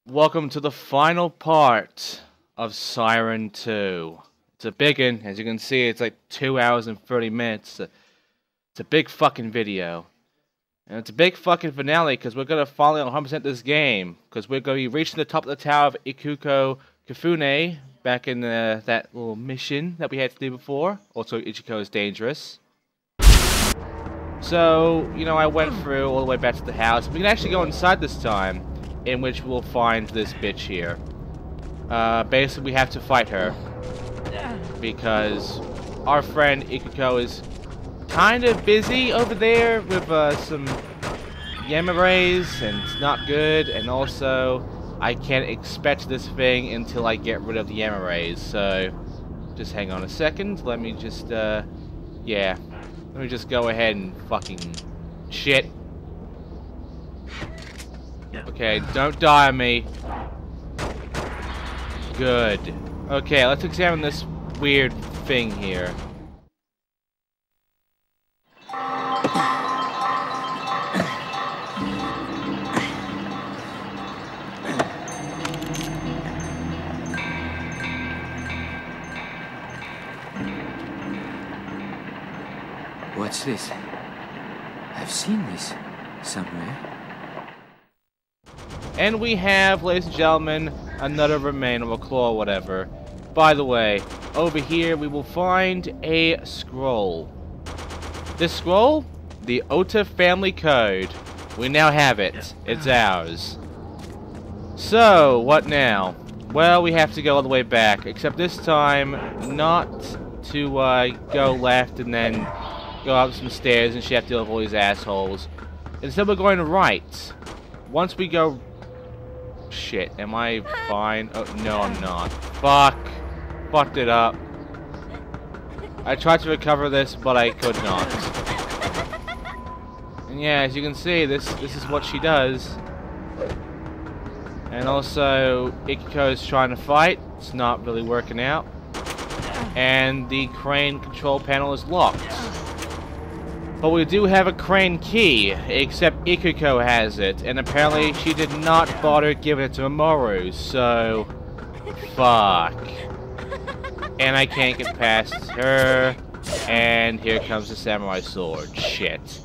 Welcome to the final part of Siren 2. It's a big one. As you can see, it's like 2 hours and 30 minutes. It's a big fucking video. And it's a big fucking finale because we're going to finally 100% this game. Because we're going to be reaching the top of the tower of Ikuko Kafune back in that little mission that we had to do before. Also, Ichiko is dangerous. So, you know, I went through all the way back to the house. We can actually go inside this time, in which we'll find this bitch here. Basically, we have to fight her. Because our friend Ikuko is kind of busy over there with some gamma rays, and it's not good. And also, I can't expect this thing until I get rid of the gamma rays. So, just hang on a second. Let me just, yeah. Let me just go ahead and fucking shit. Okay, don't die on me. Good. Okay, let's examine this weird thing here. What's this? I've seen this somewhere. And we have, ladies and gentlemen, another remain of a claw or whatever. By the way, over here we will find a scroll. This scroll? The Ota family code. We now have it. It's ours. So, what now? Well, we have to go all the way back. Except this time, not to go left and then go up some stairs and she have to deal with all these assholes. Instead we're going right. Once we go... Shit, am I fine? Oh, no I'm not. Fuck. Fucked it up. I tried to recover this, but I could not. And yeah, as you can see, this is what she does. And also, Ikuko is trying to fight. It's not really working out. And the crane control panel is locked. But we do have a crane key, except Ikuko has it, and apparently she did not bother giving it to Mamoru, so... Fuck. And I can't get past her, and here comes the samurai sword. Shit.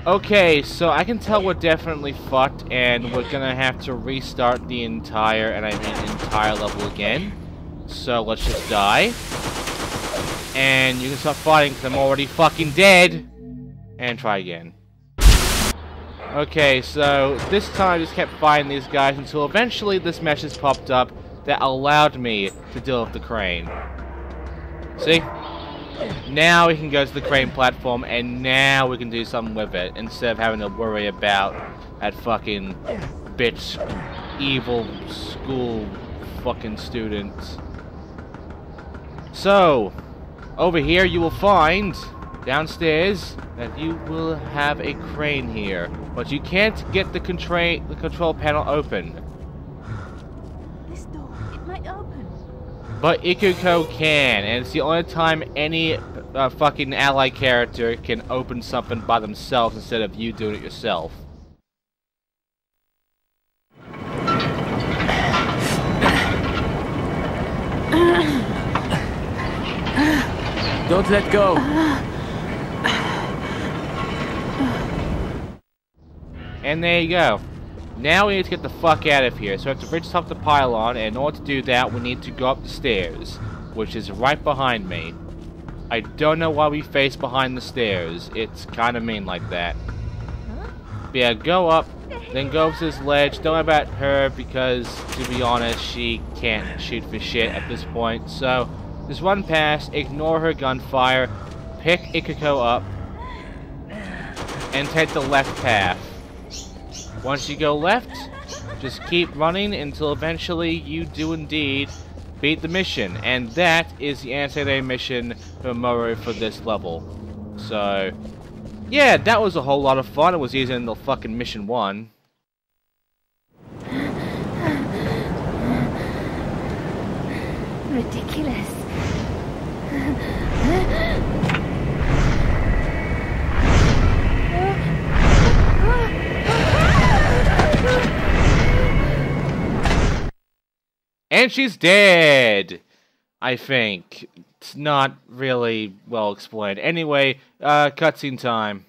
Okay, so I can tell we're definitely fucked, and we're gonna have to restart the entire, and I mean entire level again. So let's just die. And you can stop fighting because I'm already fucking dead. And try again. Okay, so this time I just kept fighting these guys until eventually this message popped up that allowed me to deal with the crane. See? Now we can go to the crane platform and now we can do something with it instead of having to worry about that fucking bitch evil school fucking students. So... over here you will find, downstairs, that you will have a crane here. But you can't get the control panel open. This door, it might open. But Ikuko can, and it's the only time any fucking ally character can open something by themselves instead of you doing it yourself. Don't let go. And there you go. Now we need to get the fuck out of here. So we have to reach the top of the pylon, and in order to do that, we need to go up the stairs, which is right behind me. I don't know why we face behind the stairs. It's kind of mean like that. But yeah, go up, then go up to this ledge. Don't worry about her because, to be honest, she can't shoot for shit at this point. So just run past, ignore her gunfire, pick Ikuko up, and take the left path. Once you go left, just keep running until eventually you do indeed beat the mission. And that is the anti-day mission for Mamoru for this level. So, yeah, that was a whole lot of fun. It was easier than the fucking mission 1. Ridiculous. And she's dead! I think. It's not really well explained. Anyway, cutscene time.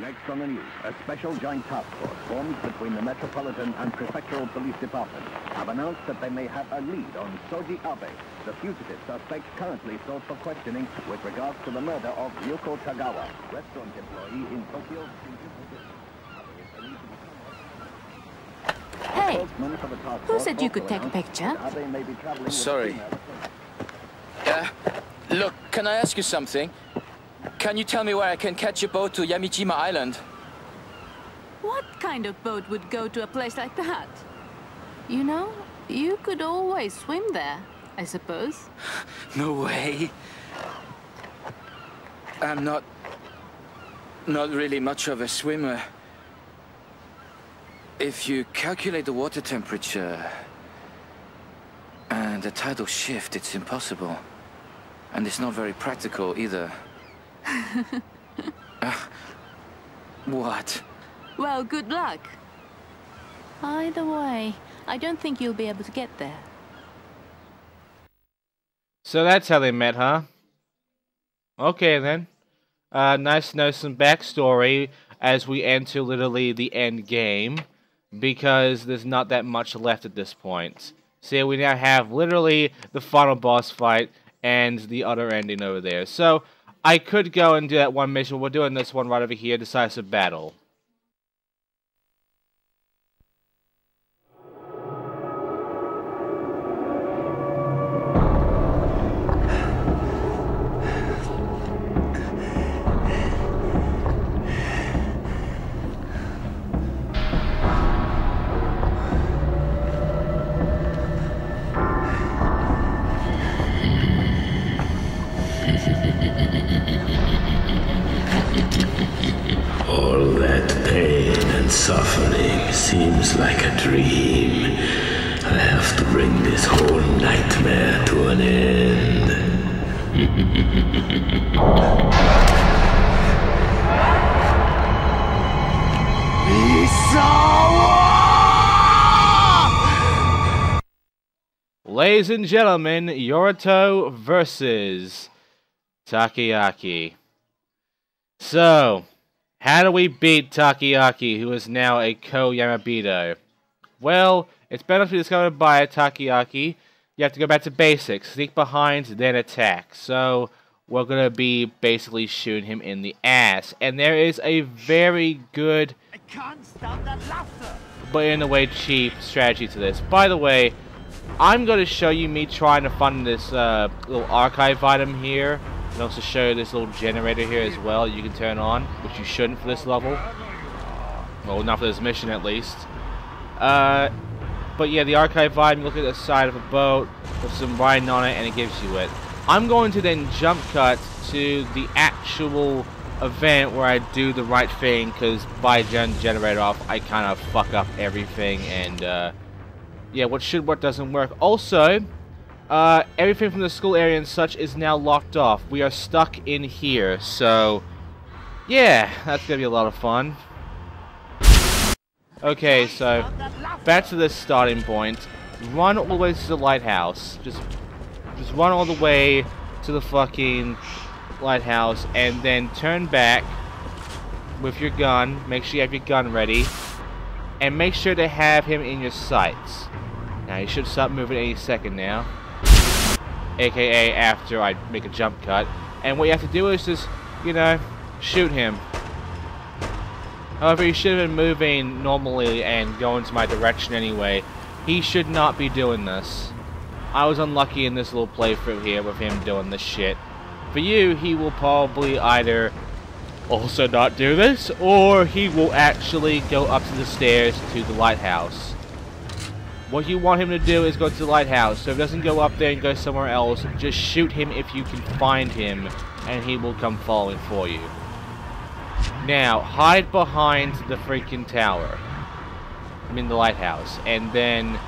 Next on the news, a special joint task force formed between the Metropolitan and Prefectural Police Departments have announced that they may have a lead on Soji Abe, the fugitive suspect currently sought for questioning with regards to the murder of Yuko Tagawa, restaurant employee in Tokyo's Hey, who said you could take a picture? Sorry. Look, can I ask you something? Can you tell me where I can catch a boat to Yamijima Island? What kind of boat would go to a place like that? You know, you could always swim there, I suppose. No way. I'm not really much of a swimmer. If you calculate the water temperature and the tidal shift, it's impossible. And it's not very practical either. What? Well, good luck. Either way, I don't think you'll be able to get there. So that's how they met, huh? Okay then. Nice to know some backstory as we enter literally the end game, because there's not that much left at this point. See, we now have literally the final boss fight and the other ending over there. So I could go and do that one mission. We're doing this one right over here, Decisive Battle. All that pain and suffering seems like a dream. I have to bring this whole nightmare to an end. Ladies and gentlemen, Yorito versus Takoyaki. So, how do we beat Takoyaki, who is now a Ko-Yamabito? Well, it's better to be discovered by Takoyaki. You have to go back to basics. Sneak behind, then attack. So, we're going to be basically shooting him in the ass. And there is a very good, but in a way cheap strategy to this. By the way, I'm going to show you me trying to find this little archive item here. And also show you this little generator here as well you can turn on, which you shouldn't for this level. Well, not for this mission at least. But yeah, the archive item, you look at the side of a boat with some writing on it and it gives you it. I'm going to then jump cut to the actual event where I do the right thing, because by generator off I kind of fuck up everything, and yeah, what should work doesn't work. Also, everything from the school area and such is now locked off. We are stuck in here, so yeah, that's gonna be a lot of fun. Okay, so back to this starting point. Run all the way to the lighthouse. Just run all the way to the fucking lighthouse, and then turn back with your gun. Make sure you have your gun ready, and make sure to have him in your sights. Now he should stop moving any second now, aka after I make a jump cut. And what you have to do is just, you know, shoot him. However, he should have been moving normally and going to my direction anyway. He should not be doing this. I was unlucky in this little playthrough here with him doing this shit. For you, he will probably either also not do this, or he will actually go up to the stairs to the lighthouse. What you want him to do is go to the lighthouse. So if he doesn't go up there and go somewhere else, just shoot him if you can find him, and he will come following for you. Now, hide behind the freaking tower. I mean the lighthouse. And then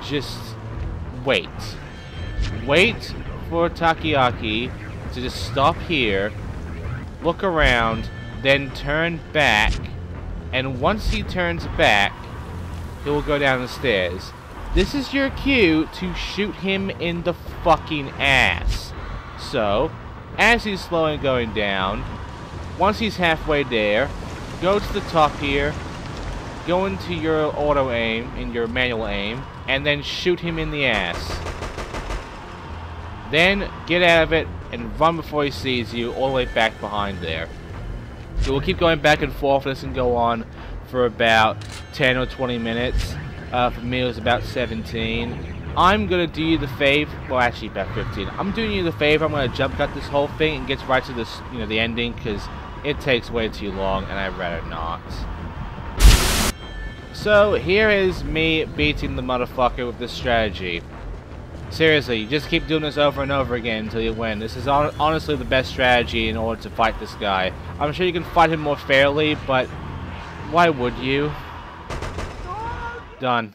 just wait. Wait for Takoyaki to just stop here, look around, then turn back, And once he turns back, he will go down the stairs. This is your cue to shoot him in the fucking ass. So, as he's slowly going down, once he's halfway there, go to the top here, go into your auto aim, in your manual aim, and then shoot him in the ass. Then get out of it and run before he sees you all the way back behind there. So we'll keep going back and forth. This can go on for about 10 or 20 minutes. For me it was about 17. I'm gonna do you the favor, well actually about 15. I'm doing you the favor, I'm gonna jump cut this whole thing and get right to this, the ending, because it takes way too long and I'd rather not. So here is me beating the motherfucker with this strategy. Seriously, you just keep doing this over and over again until you win. This is honestly the best strategy in order to fight this guy. I'm sure you can fight him more fairly, but why would you? Done.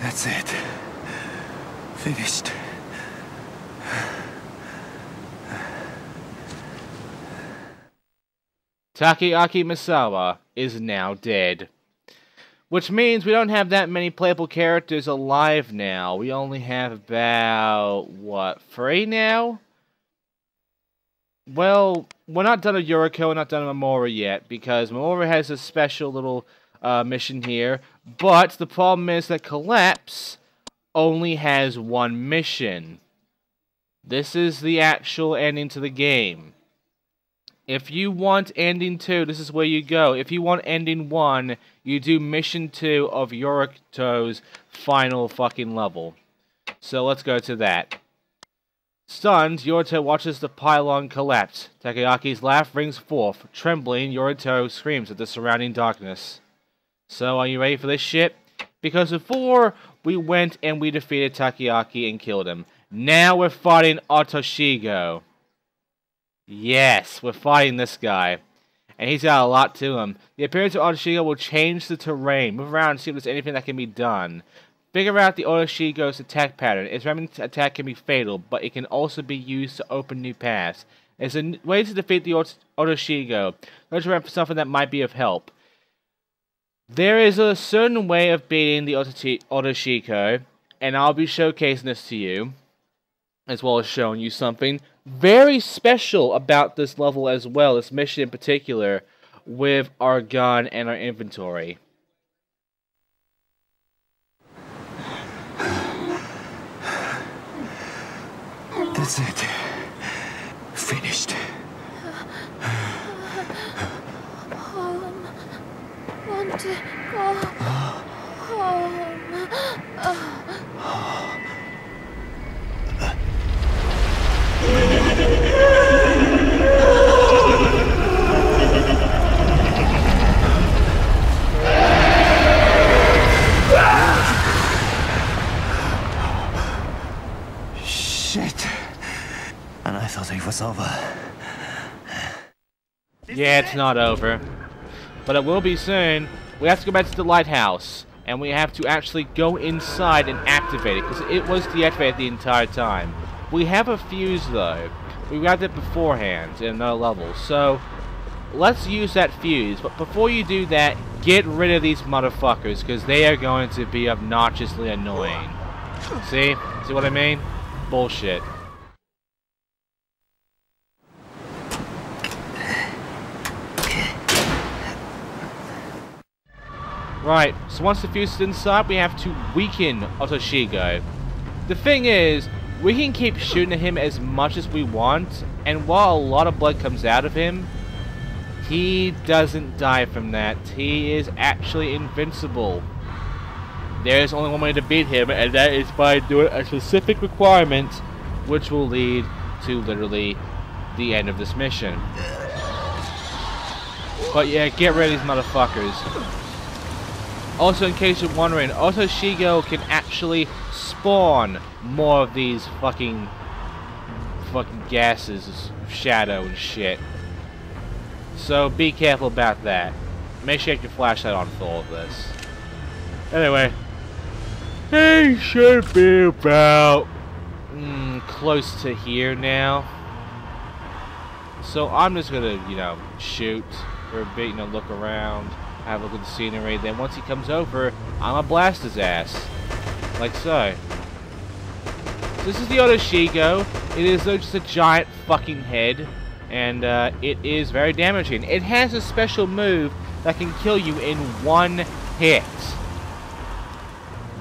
That's it. Finished. Takeaki Misawa is now dead. Which means we don't have that many playable characters alive now. We only have about, what, 3 now? Well, we're not done with Yuriko, we're not done with Mamoru yet, because Mamoru has a special little mission here. But the problem is that Collapse only has 1 mission. This is the actual ending to the game. If you want ending 2, this is where you go. If you want ending 1, you do mission 2 of Yuriko's final fucking level. So let's go to that. Stunned, Yorito watches the pylon collapse. Takeaki's laugh rings forth. Trembling, Yorito screams at the surrounding darkness. So are you ready for this shit? Because before, we went and we defeated Takeaki and killed him. Now we're fighting Otoshigo. Yes, we're fighting this guy. And he's got a lot to him. The appearance of Otoshigo will change the terrain. Move around and see if there's anything that can be done. Figure out the Otoshigo's attack pattern. Its remnant attack can be fatal, but it can also be used to open new paths. There's a way to defeat the Otoshigo. Look around for something that might be of help. There is a certain way of beating the Otoshigo, and I'll be showcasing this to you, as well as showing you something very special about this level as well, this mission in particular, with our gun and our inventory. That's it. Finished. Home. Want to go home. Shit. And I thought it was over. Yeah, it's not over. But it will be soon. We have to go back to the lighthouse. And we have to actually go inside and activate it, because it was deactivated the entire time. We have a fuse, though. We grabbed it beforehand in another level. So, let's use that fuse. But before you do that, get rid of these motherfuckers, because they are going to be obnoxiously annoying. See? See what I mean? Bullshit. Right, so once the fuse is inside, we have to weaken Otoshigo. The thing is, we can keep shooting at him as much as we want, and while a lot of blood comes out of him, he doesn't die from that. He is actually invincible. There's only one way to beat him, and that is by doing a specific requirement, which will lead to literally the end of this mission. But yeah, get rid of these motherfuckers. Also, in case you're wondering, Otoshigo can actually spawn more of these fucking gases, shadow and shit. So be careful about that. make sure you have your flashlight on for all of this. Anyway, they should be about close to here now. So I'm just gonna, you know, shoot for a bit, you know, look around, have a look at the scenery. Then once he comes over, I'm gonna blast his ass, like so. This is the Otoshigo. It is just a giant fucking head, and it is very damaging. It has a special move that can kill you in one hit.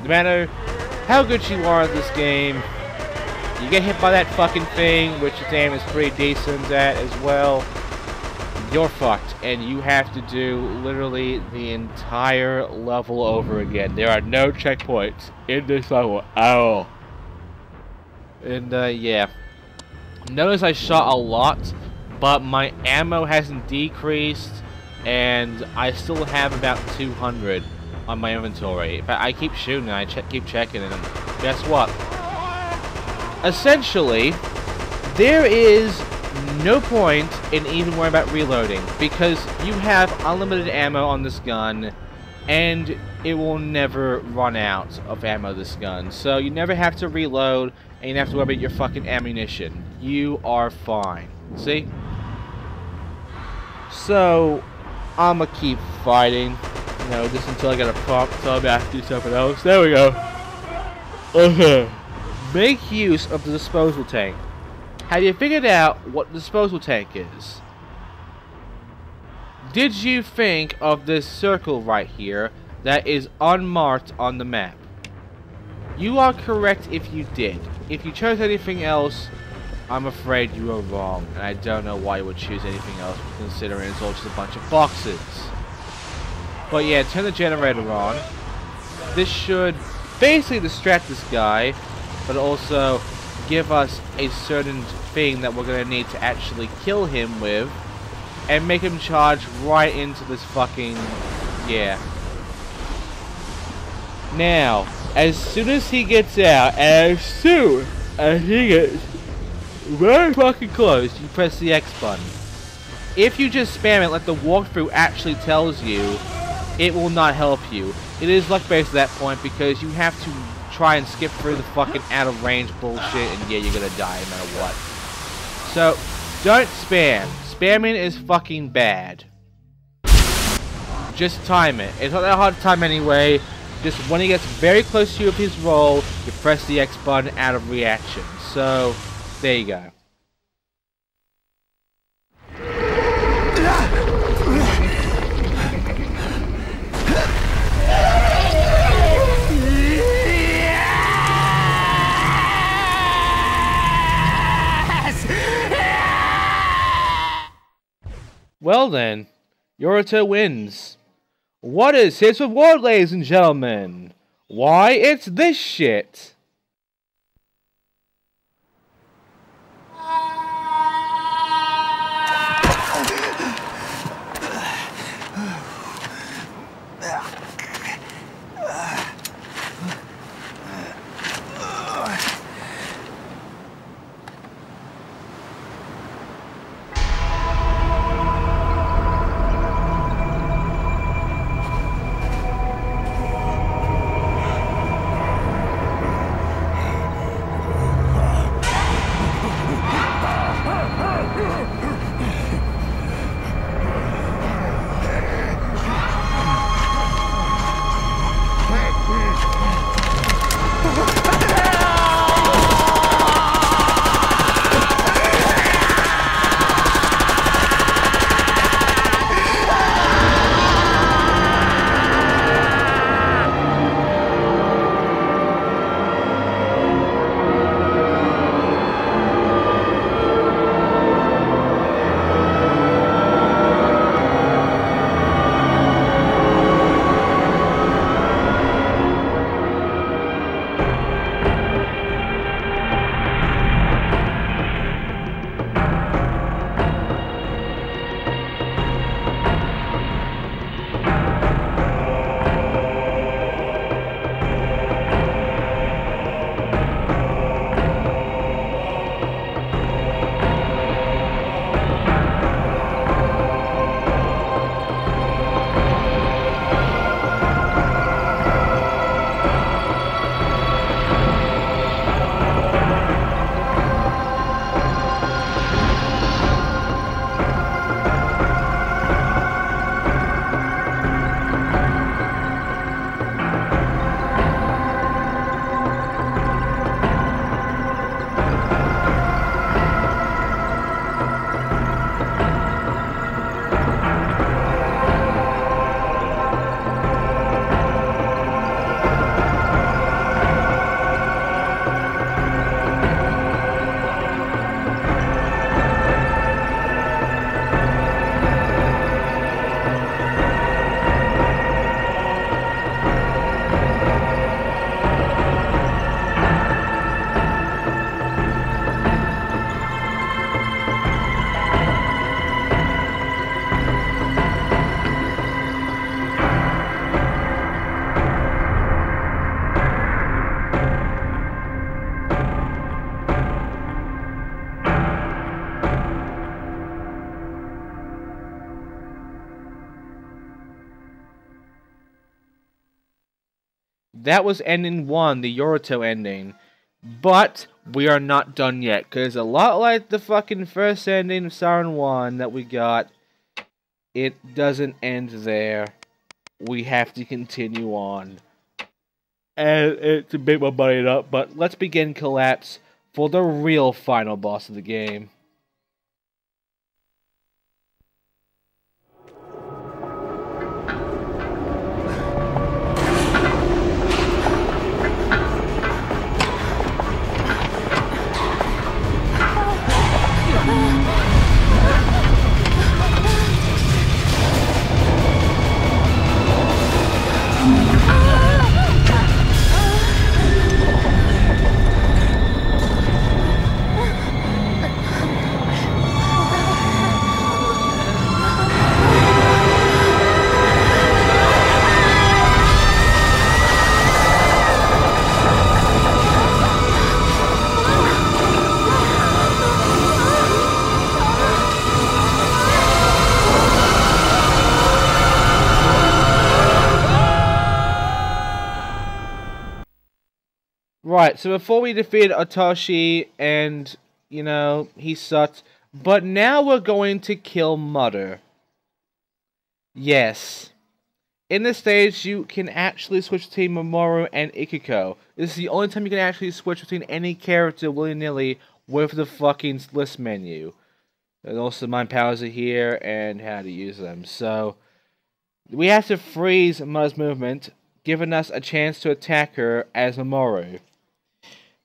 No matter how good you are at this game, you get hit by that fucking thing, which its aim is pretty decent at as well, you're fucked, and you have to do literally the entire level over again. There are no checkpoints in this level at all. And yeah. Notice I shot a lot, but my ammo hasn't decreased, and I still have about 200 on my inventory. In fact, I keep shooting and I keep checking, and guess what? Essentially, there is no point in even worrying about reloading, because you have unlimited ammo on this gun, and it will never run out of ammo, this gun. So you never have to reload, and you don't have to worry about your fucking ammunition. You are fine. See? So, I'ma keep fighting, you know, just until I get a prompt, so I'm gonna have to do something else. There we go. Okay. Make use of the disposal tank. Have you figured out what the disposal tank is? Did you think of this circle right here that is unmarked on the map? You are correct if you did. If you chose anything else, I'm afraid you are wrong, and I don't know why you would choose anything else, considering it's all just a bunch of boxes. But yeah, turn the generator on. This should basically distract this guy, but also give us a certain thing that we're going to need to actually kill him with, and make him charge right into this fucking... yeah. Now, as soon as he gets out, as soon as he gets very fucking close, you press the X button. If you just spam it like the walkthrough actually tells you, it will not help you. It is luck-based at that point, because you have to try and skip through the fucking out-of-range bullshit, and yeah, you're gonna die no matter what. So, don't spam. Spamming is fucking bad. Just time it. It's not that hard to time anyway. Just when he gets very close to you with his roll, you press the X button out of reaction. So, there you go. Well then, Yorito wins. What is his reward, ladies and gentlemen? Why, it's this shit. That was ending 1, the Yoruto ending. But we are not done yet, because a lot like the fucking first ending of Siren 1 that we got, it doesn't end there. We have to continue on. And it's a bit more butted up, but let's begin Collapse for the real final boss of the game. Right, so before we defeated Otoshi and, you know, he sucked, but now we're going to kill Mother. Yes. In this stage, you can actually switch between Mamoru and Ikiko. This is the only time you can actually switch between any character willy-nilly with the fucking list menu. And also mind powers are here and how to use them. So, we have to freeze Mother's movement, giving us a chance to attack her as Mamoru.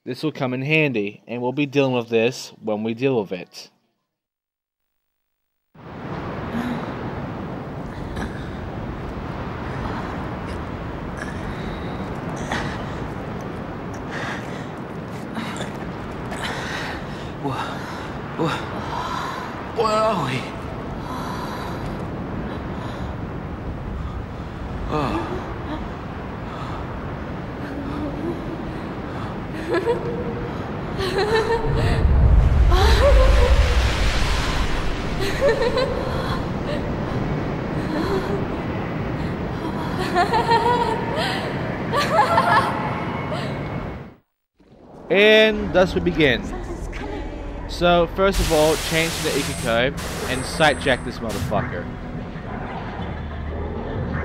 This will come in handy, and we'll be dealing with this when we deal with it. Where are we? Oh. And thus we begin. So, first of all, change to the Ikiko and sightjack this motherfucker.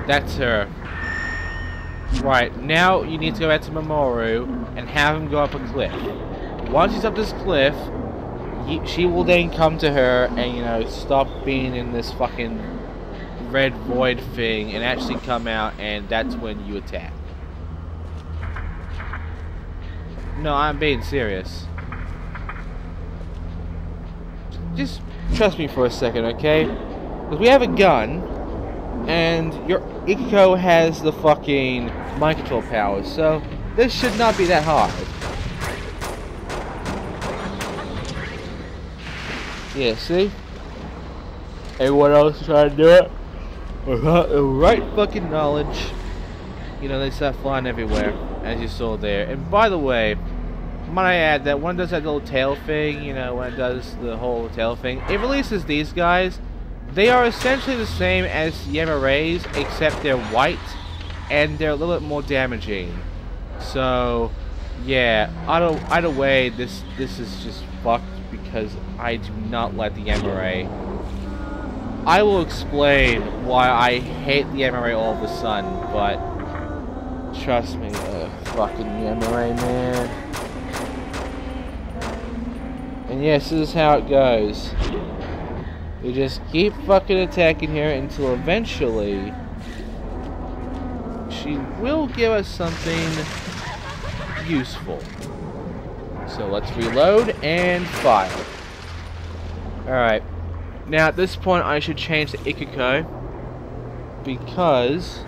That's her. Right, now you need to go back to Mamoru and have him go up a cliff. Once he's up this cliff, she will then come to her and, you know, stop being in this fucking red void thing and actually come out, and that's when you attack. No, I'm being serious. Just trust me for a second, okay? Because we have a gun, and your Ikiko has the fucking mind control powers, so this should not be that hard. Yeah, see? Everyone else is trying to do it without the right fucking knowledge. You know, they start flying everywhere, as you saw there. And by the way, might I add that when it does that little tail thing, you know, when it does the whole tail thing, it releases these guys. They are essentially the same as Yamarays, except they're white, and they're a little bit more damaging. So, yeah, either way, this is just fucked, because I do not like the Yamaray. I will explain why I hate the Yamaray all of a sudden, but trust me, fucking Yamaray, man. And yes, this is how it goes. We just keep fucking attacking her until eventually she will give us something useful. So let's reload and fire. Alright. Now at this point I should change to Ikiko, because...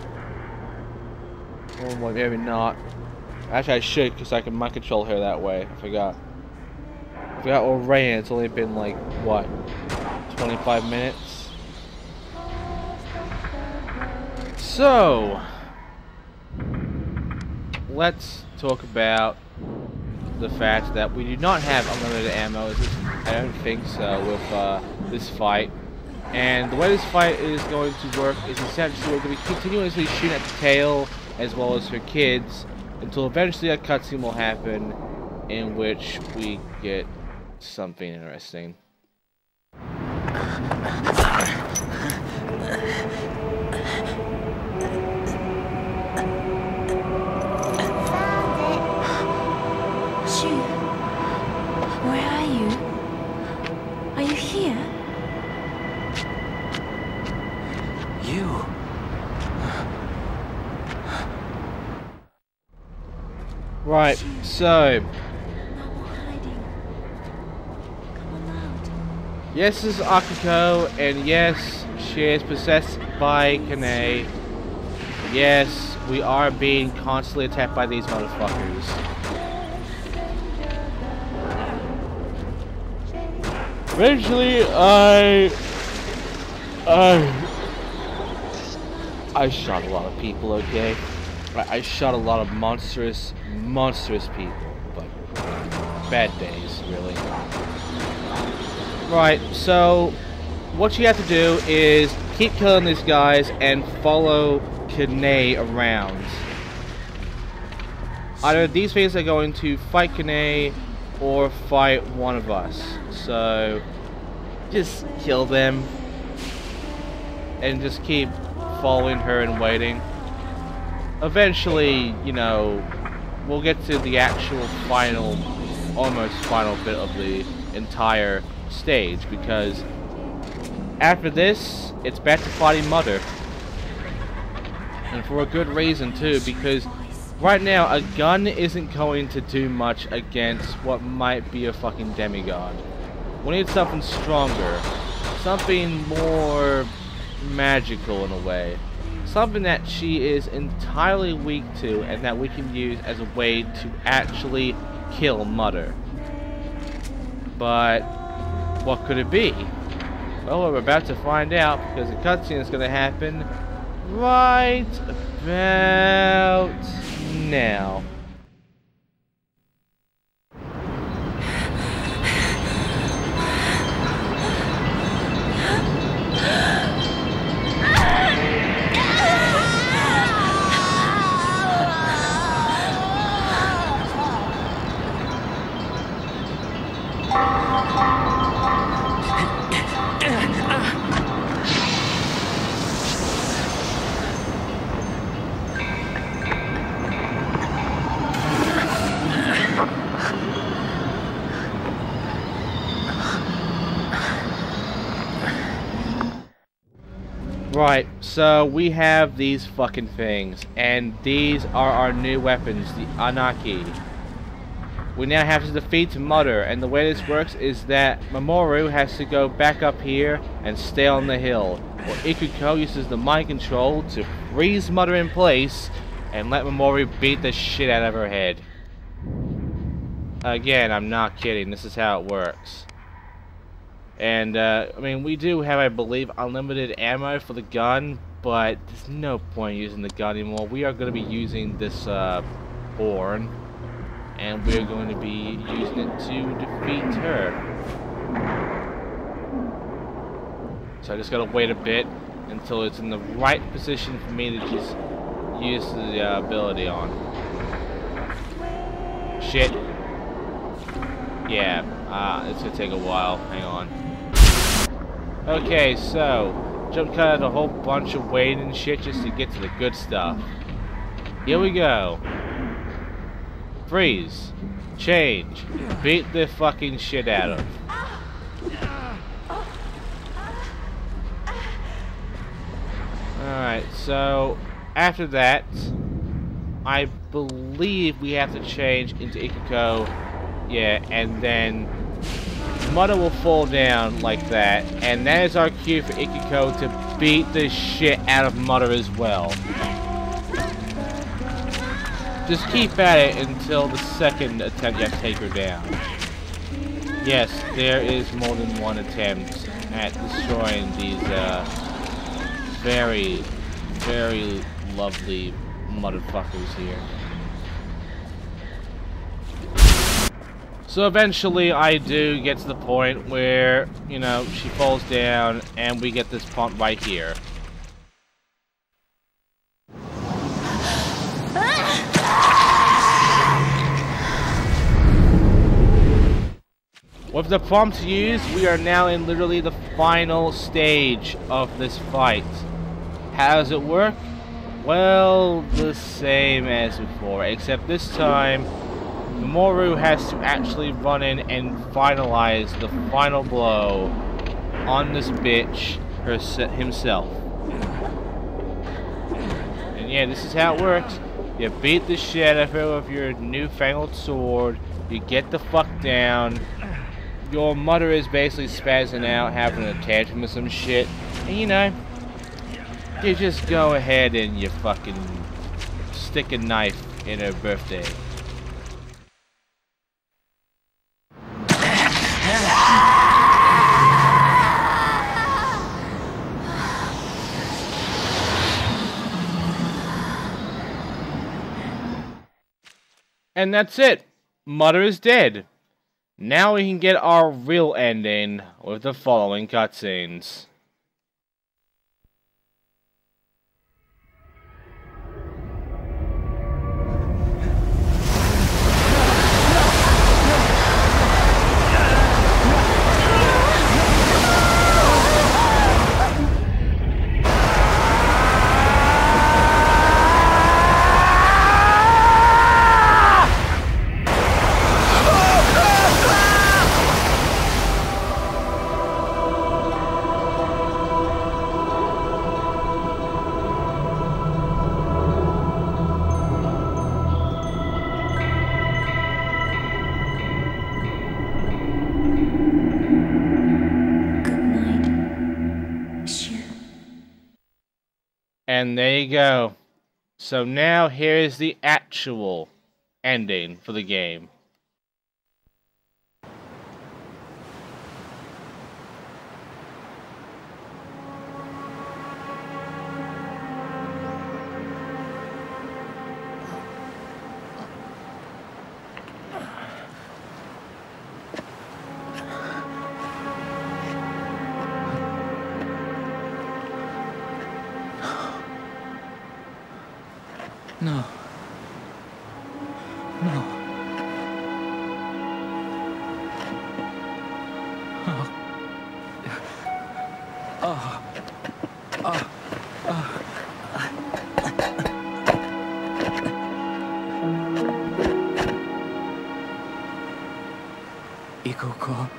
oh, well, maybe not. Actually I should, because I can mind control her that way. I forgot. Already, it's only been like, what, 25 minutes? So, let's talk about the fact that we do not have unlimited ammo. I don't think so with this fight. And the way this fight is going to work is essentially we're going to be continuously shooting at the tail as well as her kids until eventually a cutscene will happen in which we get something interesting. Where are you? Are you here? You. Right, so No more hiding. Come on out. yes, this is Akiko, and yes, she is possessed by Kane. Yes, we are being constantly attacked by these motherfuckers. Eventually, I shot a lot of people, okay? I shot a lot of monstrous people, but bad days, really. Right, so what you have to do is keep killing these guys and follow Kane around. Either these things are going to fight Kane or fight one of us. So just kill them and just keep following her and waiting. Eventually, you know, we'll get to the actual final, almost final bit of the entire stage, because after this, it's back to fighting Mother. And for a good reason too, because right now, a gun isn't going to do much against what might be a fucking demigod. We need something stronger. Something more magical in a way. Something that she is entirely weak to and that we can use as a way to actually kill Mother. But what could it be? Well, we're about to find out, because the cutscene is going to happen right about now. Right, so we have these fucking things, and these are our new weapons, the Anaki. We now have to defeat Mother, and the way this works is that Mamoru has to go back up here and stay on the hill, while Ikuko uses the mind control to freeze Mother in place and let Mamoru beat the shit out of her head. Again, I'm not kidding, this is how it works. And, I mean, we do have, I believe, unlimited ammo for the gun, but there's no point using the gun anymore. We are going to be using this, horn, and we're going to be using it to defeat her. So I just got to wait a bit until it's in the right position for me to just use the ability on. Shit. Yeah, it's going to take a while. Hang on. Okay, so jump cut a whole bunch of waiting and shit just to get to the good stuff. Here we go. Freeze. Change. Beat the fucking shit out of. Alright, so after that, I believe we have to change into Ikuko. Yeah, and then Mother will fall down like that, and that is our cue for Ikuko to beat the shit out of Mother as well. Just keep at it until the second attempt you have to take her down. Yes, there is more than one attempt at destroying these very, very lovely motherfuckers here. So eventually I do get to the point where, you know, she falls down and we get this pump right here. With the prompts used, we are now in literally the final stage of this fight. How does it work? Well, the same as before, except this time, Mamoru has to actually run in and finalize the final blow on this bitch himself. And yeah, this is how it works. You beat the shit out of her with your newfangled sword, you get the fuck down, your mother is basically spazzing out, having a tantrum or some shit, and you know, you just go ahead and you fucking stick a knife in her birthday. And that's it. Mother is dead. Now we can get our real ending with the following cutscenes. And there you go. So now here is the actual ending for the game. No. No. Oh. Oh. Oh. Ikoko.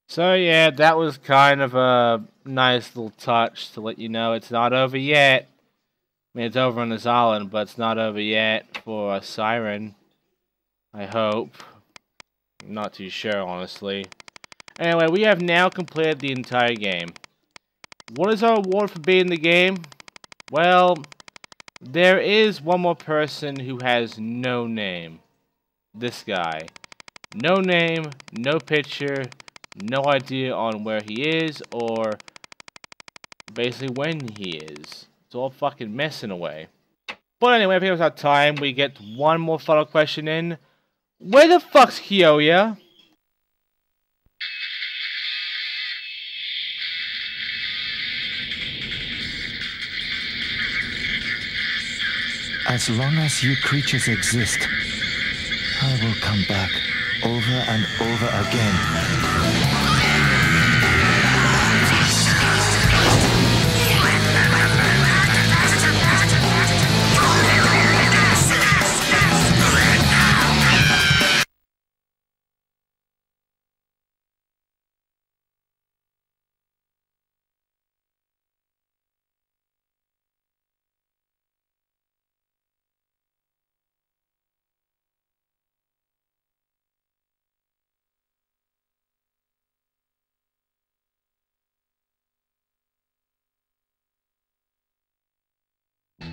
So yeah, that was kind of a nice little touch to let you know it's not over yet. I mean, it's over on this island, but it's not over yet for Siren. I hope. I'm not too sure, honestly. Anyway, we have now completed the entire game. What is our reward for beating the game? Well, there is one more person who has no name. This guy. No name, no picture, no idea on where he is, or basically when he is. It's all fucking messing away. But anyway, I think it's our time. We get one more final question in. Where the fuck's Kyoya? As long as you creatures exist, I will come back over and over again.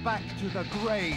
Back to the grave.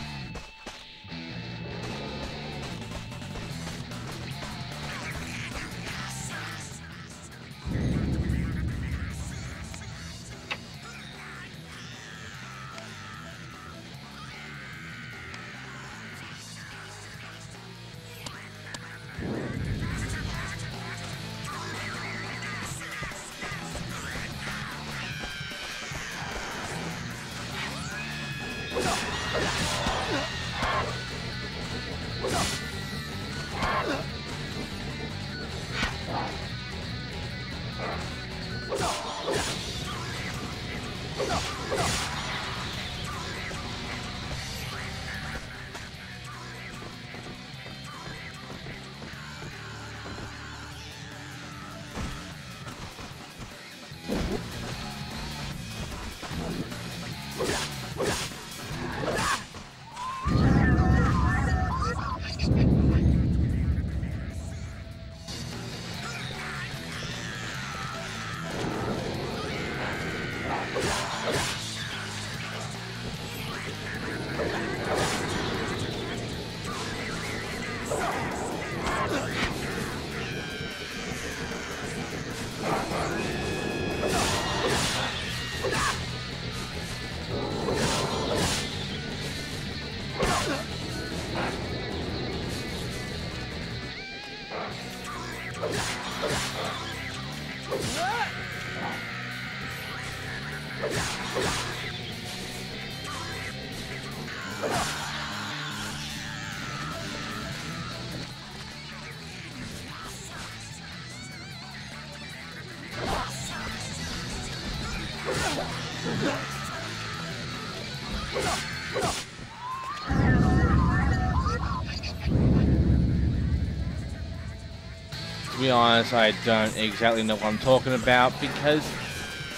To be honest, I don't exactly know what I'm talking about because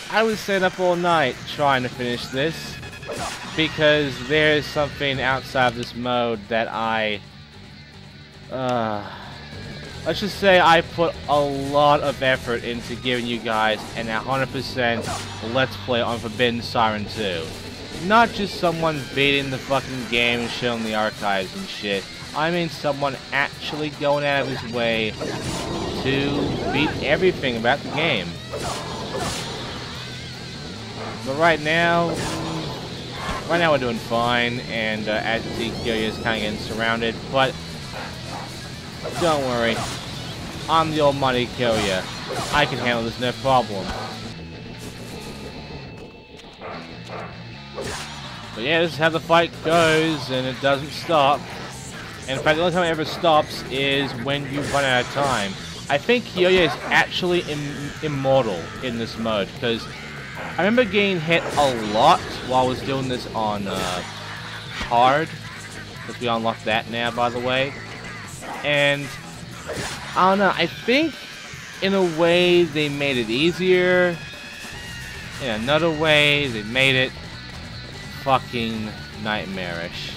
I was staying up all night trying to finish this because there is something outside of this mode that let's just say I put a lot of effort into giving you guys an 100% Let's Play on Forbidden Siren 2. Not just someone beating the fucking game and showing the archives and shit. I mean someone actually going out of his way to beat everything about the game. But right now we're doing fine, and as you see, Kyoya is kind of getting surrounded, but don't worry, I'm the almighty Kyoya. I can handle this no problem. But yeah, this is how the fight goes, and it doesn't stop. And in fact, the only time it ever stops is when you run out of time. I think Kyoya is actually immortal in this mode, because I remember getting hit a lot while I was doing this on hard, because we unlocked that now, by the way. And I don't know, I think In a way, they made it easier. In another way, they made it fucking nightmarish.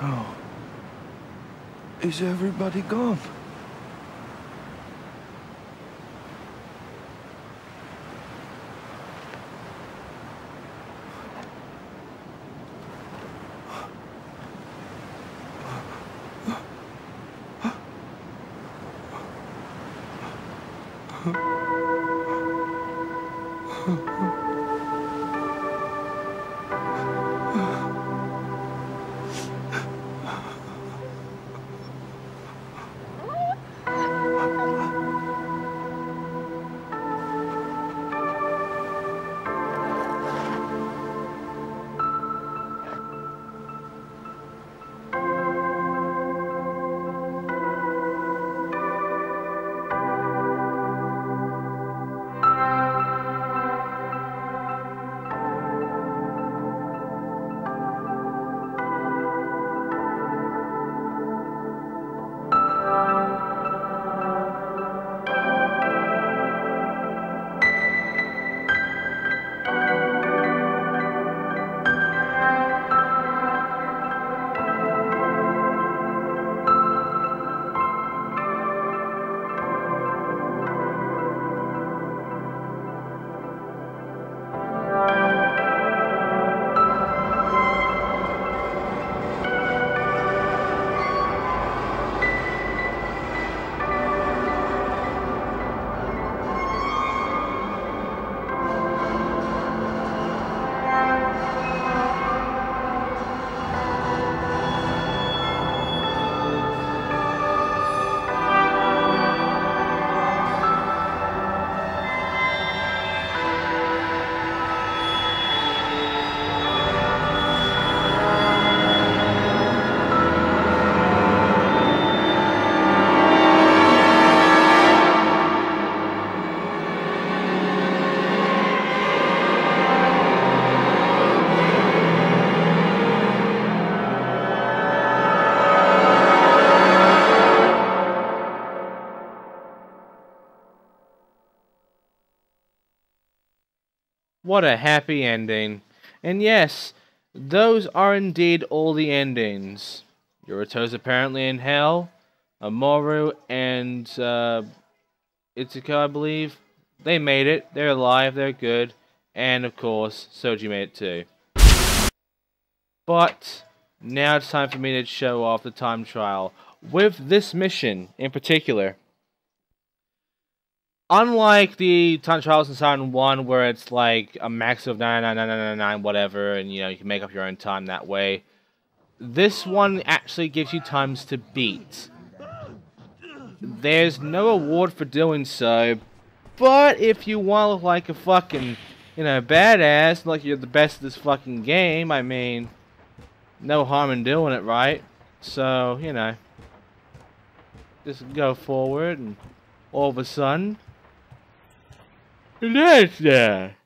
Oh. Is everybody gone? What a happy ending. And yes, those are indeed all the endings. Yorito's apparently in hell. Amoru and Itsuko, I believe, they made it. They're alive. They're good. And of course, Soji made it too. But now it's time for me to show off the time trial with this mission in particular. Unlike the time trials in Siren 1, where it's like a max of 99999 whatever, and you can make up your own time that way, this one actually gives you times to beat. There's no award for doing so, but if you want to look like a fucking, badass, like you're the best at this fucking game, I mean, no harm in doing it, right? So, just go forward, and all of a sudden, that's there.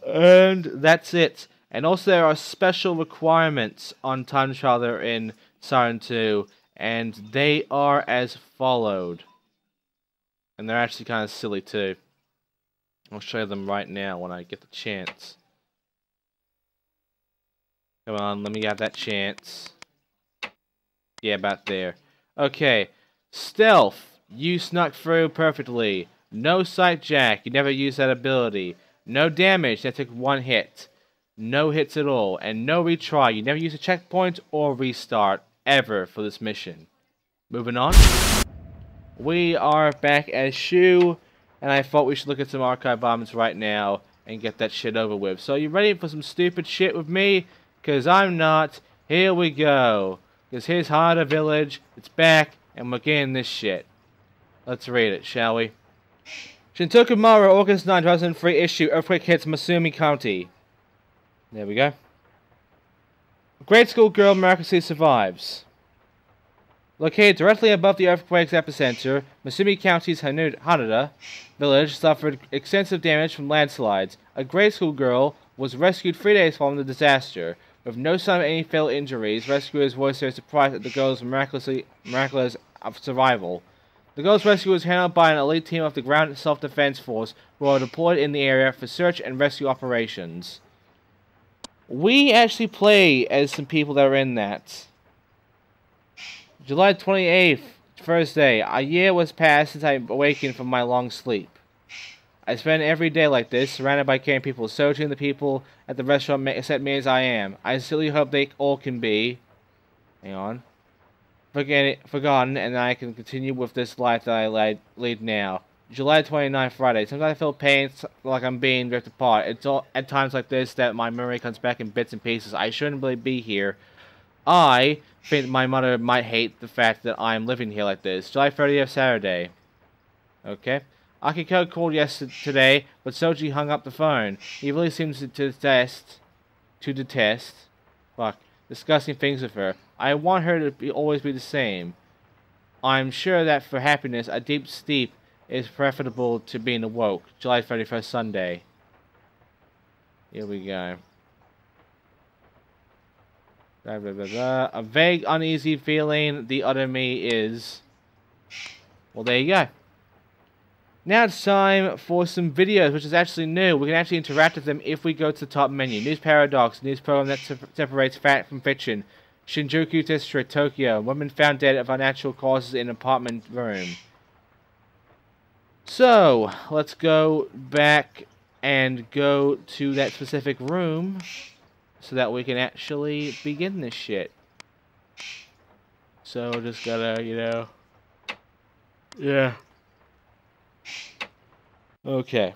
And that's it. And also there are special requirements on time trial that are in Siren 2, and they are as followed. And they're actually kind of silly too. I'll show you them right now when I get the chance. Come on, let me have that chance. Yeah, about there. Okay. Stealth. You snuck through perfectly. No sight jack. You never used that ability. No damage. That took one hit. No hits at all. And no retry. You never use a checkpoint or restart ever for this mission. Moving on. We are back as Shu. And I thought we should look at some archive bombs right now and get that shit over with. So you ready for some stupid shit with me? Because I'm not. Here we go. Because here's Hada Village. It's back. And we're getting this shit. Let's read it, shall we? Shintoku Mara, August 9, 2003 issue. Earthquake hits Masumi County. There we go. A grade school girl miraculously survives. Located directly above the earthquake's epicenter, Masumi County's Hanada village suffered extensive damage from landslides. A grade school girl was rescued 3 days following the disaster. With no sign of any fatal injuries, rescuers voiced their surprise at the girl's miraculous survival. The girl's rescue was handled by an elite team of the Ground Self-Defense Force who are deployed in the area for search and rescue operations. We actually play as some people that are in that. July 28th, Thursday. A year was passed since I awakened from my long sleep. I spend every day like this, surrounded by caring people, searching the people at the restaurant accept me as I am. I sincerely hope they all can be... Hang on. Forgotten, and I can continue with this life that I lead now. July 29th, Friday. Sometimes I feel pain like I'm being ripped apart. It's all at times like this that my memory comes back in bits and pieces. I shouldn't really be here. I think my mother might hate the fact that I'm living here like this. July 30th, Saturday. Okay. Akiko called yesterday, but Soji hung up the phone. He really seems to detest discussing things with her. I want her to always be the same. I'm sure that for happiness, a deep sleep is preferable to being awoke. July 31st, Sunday. Here we go. Blah, blah, blah, blah. A vague, uneasy feeling the other me is... Well, there you go. Now it's time for some videos, which is actually new. We can actually interact with them if we go to the top menu. News Paradox, news program that separates fact from fiction. Shinjuku District, Tokyo. Woman found dead of unnatural causes in an apartment room. So, let's go back and go to that specific room so that we can actually begin this shit. So, just gotta, yeah. Okay.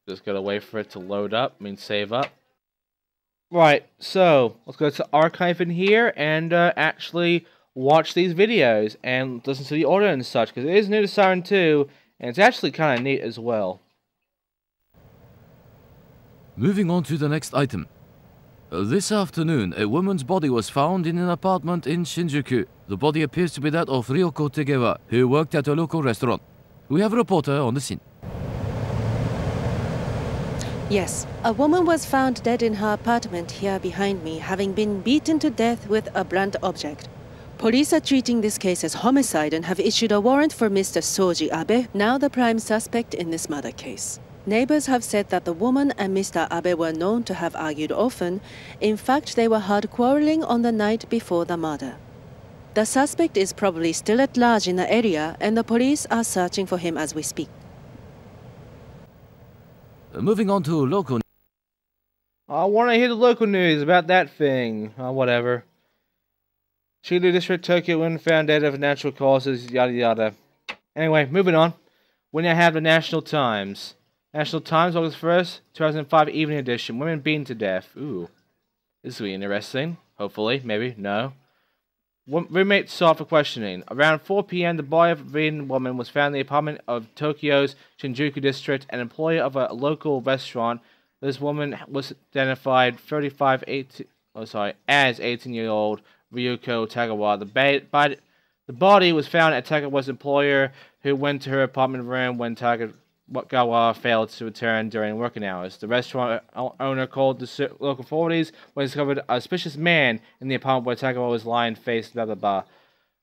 Just gotta wait for it to load up, save up. Right, so, let's go to archive in here and actually watch these videos and listen to the audio and such, because it is new to Siren 2, and it's actually kind of neat as well. Moving on to the next item. This afternoon, a woman's body was found in an apartment in Shinjuku. The body appears to be that of Ryoko Tegewa, who worked at a local restaurant. We have a reporter on the scene. Yes, a woman was found dead in her apartment here behind me, having been beaten to death with a blunt object. Police are treating this case as homicide and have issued a warrant for Mr. Soji Abe, now the prime suspect in this murder case. Neighbors have said that the woman and Mr. Abe were known to have argued often. In fact, they were heard quarreling on the night before the murder. The suspect is probably still at large in the area, and the police are searching for him as we speak. Moving on to local. I want to hear the local news about that thing. Whatever. Shilu District, Tokyo, women found dead of natural causes, yada yada. Anyway, moving on. We now have the National Times. National Times, August 1st, 2005, Evening Edition. Women beaten to death. Ooh. This will be interesting. Hopefully. Maybe. No. Roommate sought for questioning. Around 4 p.m., the body of a beaten woman was found in the apartment of Tokyo's Shinjuku District. An employee of a local restaurant. This woman was identified as 18-year-old Ryuko Tagawa. The body was found at Tagawa's employer, who went to her apartment room when Tagawa failed to return during working hours. The restaurant owner called the local authorities when he discovered a suspicious man in the apartment where Tagawa was lying face blah blah blah.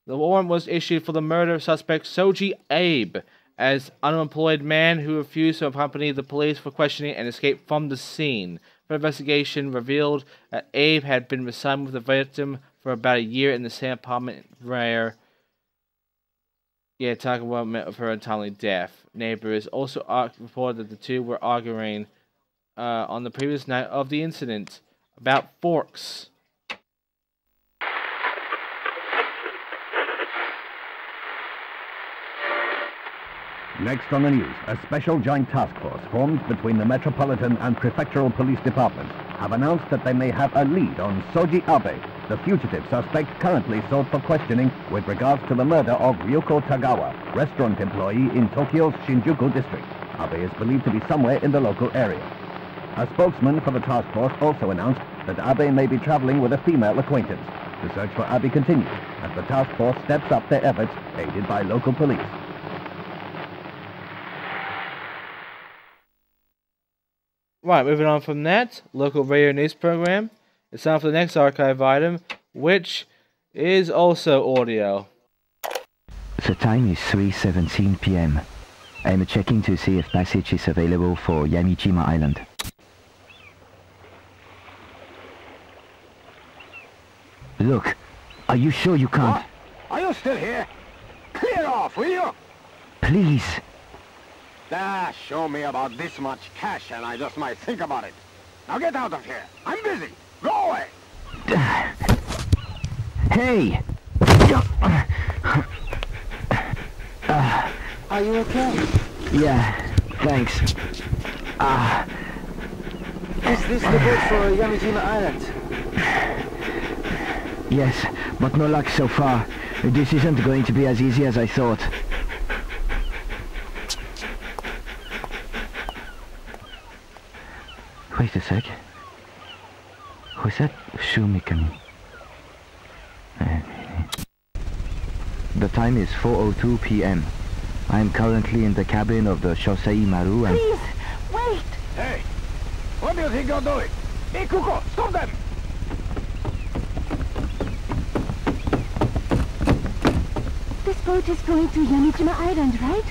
The warrant was issued for the murder suspect Soji Abe, as unemployed man who refused to accompany the police for questioning and escaped from the scene. The investigation revealed that Abe had been residing with the victim for about a year in the same apartment where Tagawa met with her untimely death. Neighbors also reported that the two were arguing on the previous night of the incident about forks. Next on the news, a special joint task force formed between the Metropolitan and Prefectural Police Departments have announced that they may have a lead on Soji Abe, the fugitive suspect currently sought for questioning with regards to the murder of Ryuko Tagawa, restaurant employee in Tokyo's Shinjuku district. Abe is believed to be somewhere in the local area. A spokesman for the task force also announced that Abe may be traveling with a female acquaintance. The search for Abe continues as the task force steps up their efforts, aided by local police. Right, moving on from that, local radio news program. It's time for the next archive item, which is also audio. The time is 3:17 p.m. I'm checking to see if passage is available for Yamijima Island. Look, are you sure you can't? What? Are you still here? Clear off, will you? Please. Show me about this much cash and I just might think about it. Now get out of here. I'm busy. Go away. Hey! Are you okay? Yeah, thanks. Is this the boat for Yamijima Island? Yes, but no luck so far. This isn't going to be as easy as I thought. Wait a sec. Who's that shoemaking? The time is 4:02 p.m. I am currently in the cabin of the Shosei Maru and... Please, wait! Hey! What do you think you're doing? Hey, Kuko, stop them! This boat is going to Yamijima Island, right?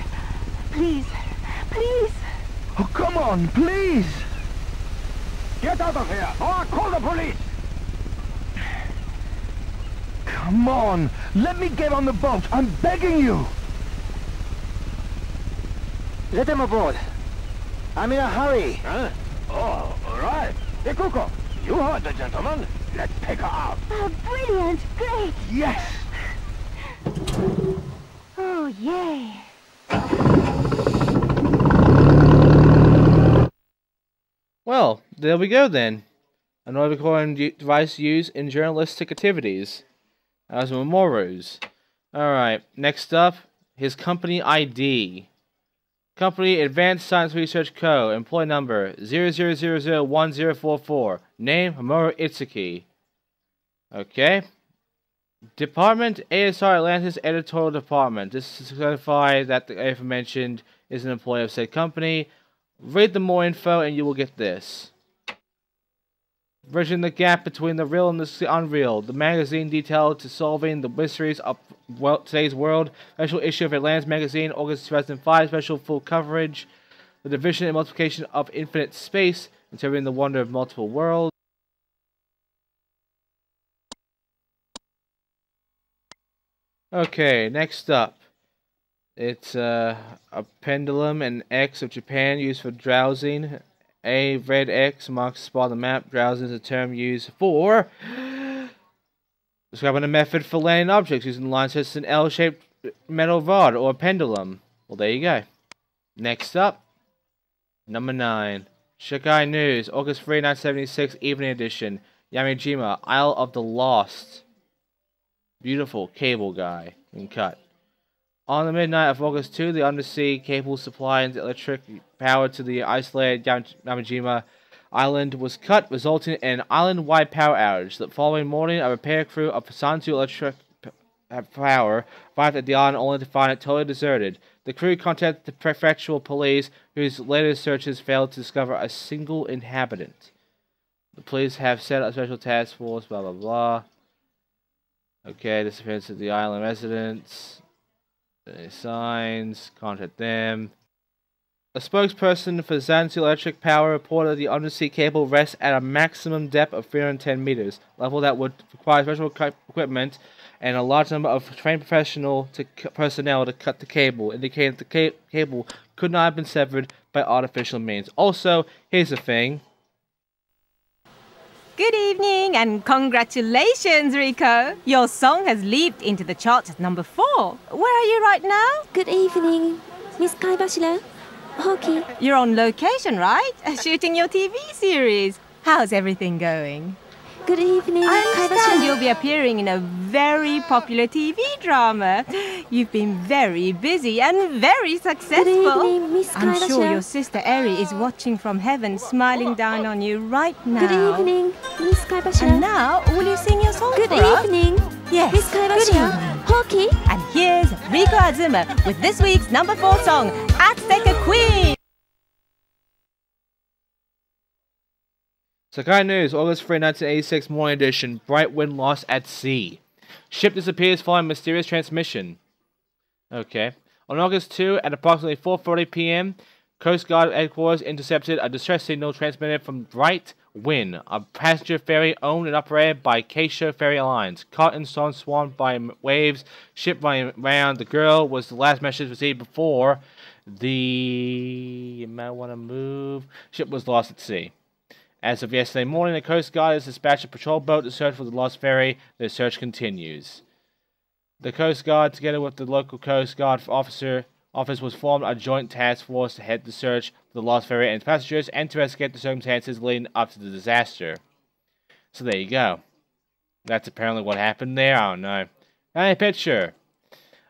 Please, please! Oh, come on, please! Get out of here, or I'll call the police! Come on, let me get on the boat, I'm begging you! Let them aboard. I'm in a hurry. Huh? Oh, all right. Hey, Kuko, you heard the gentleman. Let's take her out. Oh, brilliant! Great! Yes! Oh, yay! Well, there we go then. Another recording device used in journalistic activities. As Mamoru's. Alright, next up, his company ID. Company Advanced Science Research Co. Employee number 00001044. Name Mamoru Itsuki. Okay. Department ASR Atlantis Editorial Department. This is to certify that the aforementioned is an employee of said company. Read the more info and you will get this. Bridging the gap between the real and the unreal. The magazine detailed to solving the mysteries of today's world. Special issue of Atlantis Magazine, August 2005. Special full coverage. the division and multiplication of infinite space, interpreting the wonder of multiple worlds. Okay, next up. It's a pendulum, and X of Japan used for drowsing. A red X marks the spot on the map. Drowsing is a term used for describing a method for landing objects using lines such as an L-shaped metal rod or a pendulum. Well, there you go. Next up, number 9. Shikai News, August 3, 1976, Evening Edition. Yamijima, Isle of the Lost. Beautiful cable guy. And cut. On the midnight of August 2, the undersea cable supplying electric power to the isolated Yamijima Island was cut, resulting in an island-wide power outage. The following morning, a repair crew of Sansu Electric Power arrived at the island only to find it totally deserted. The crew contacted the prefectural police, whose latest searches failed to discover a single inhabitant. The police have set up a special task force, blah blah blah. Okay, disappearance of the island residents. Any signs? Contact them. A spokesperson for Zanzu Electric Power reported that the undersea cable rests at a maximum depth of 310 meters, level that would require special equipment and a large number of trained personnel to cut the cable, indicating that the cable could not have been severed by artificial means. Also, here's the thing. Good evening and congratulations, Rico. Your song has leaped into the charts at number 4. Where are you right now? Good evening, Miss Kaibashira. Hoki. You're on location, right? Shooting your TV series. How's everything going? Good evening, I understand Kaibashira. you'll be appearing in a very popular TV drama. You've been very busy and very successful. Good evening, Miss I'm Kaibashira. sure your sister Eri is watching from heaven, smiling down on you right now. Good evening, Miss Kaibashira. And now, will you sing your song Good for us? evening, Yes, Miss good Kaibashira. evening. Hoki. And here's Rico Azuma with this week's number 4 song, Azteca Queen. Sakai News, August 3, 1986, Morning Edition. Bright wind lost at sea. Ship disappears following mysterious transmission. Okay. On August 2, at approximately 4:40 p.m., Coast Guard headquarters intercepted a distress signal transmitted from Bright Wind, a passenger ferry owned and operated by Keisho Ferry Alliance. Caught in storm swamped by waves, ship running around. The girl was the last message received before the... You might want to move. Ship was lost at sea. As of yesterday morning, the Coast Guard has dispatched a patrol boat to search for the lost ferry. The search continues. The Coast Guard, together with the local Coast Guard office, was formed a joint task force to head the search for the lost ferry and its passengers and to investigate the circumstances leading up to the disaster. So there you go. That's apparently what happened there. I don't know. And a picture.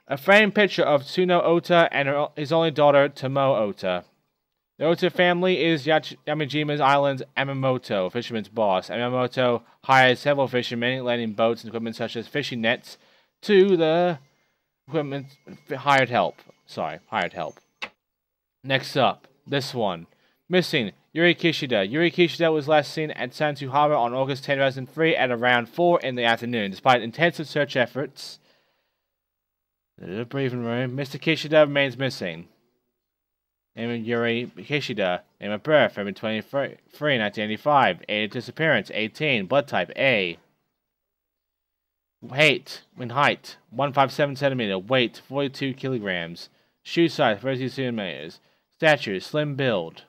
A framed picture of Tsuno Ota and his only daughter, Tomo Ota. The Ota family is Yamijima's Island's Amamoto, fisherman's boss. Amamoto hired several fishermen, landing boats and equipment such as fishing nets to the equipment hired help. Next up, this one. Missing, Yuri Kishida. Yuri Kishida was last seen at Sansu Harbor on August 10, 2003 at around 4 in the afternoon. Despite intensive search efforts, the breathing room, Mr. Kishida remains missing. Name of Yuri Kishida. Name of birth, February 23, 1985. Age of disappearance, 18. Blood type, A. Height, 157 centimeter. Weight, 42 kilograms. Shoe size, 32 centimeters. Stature, slim build.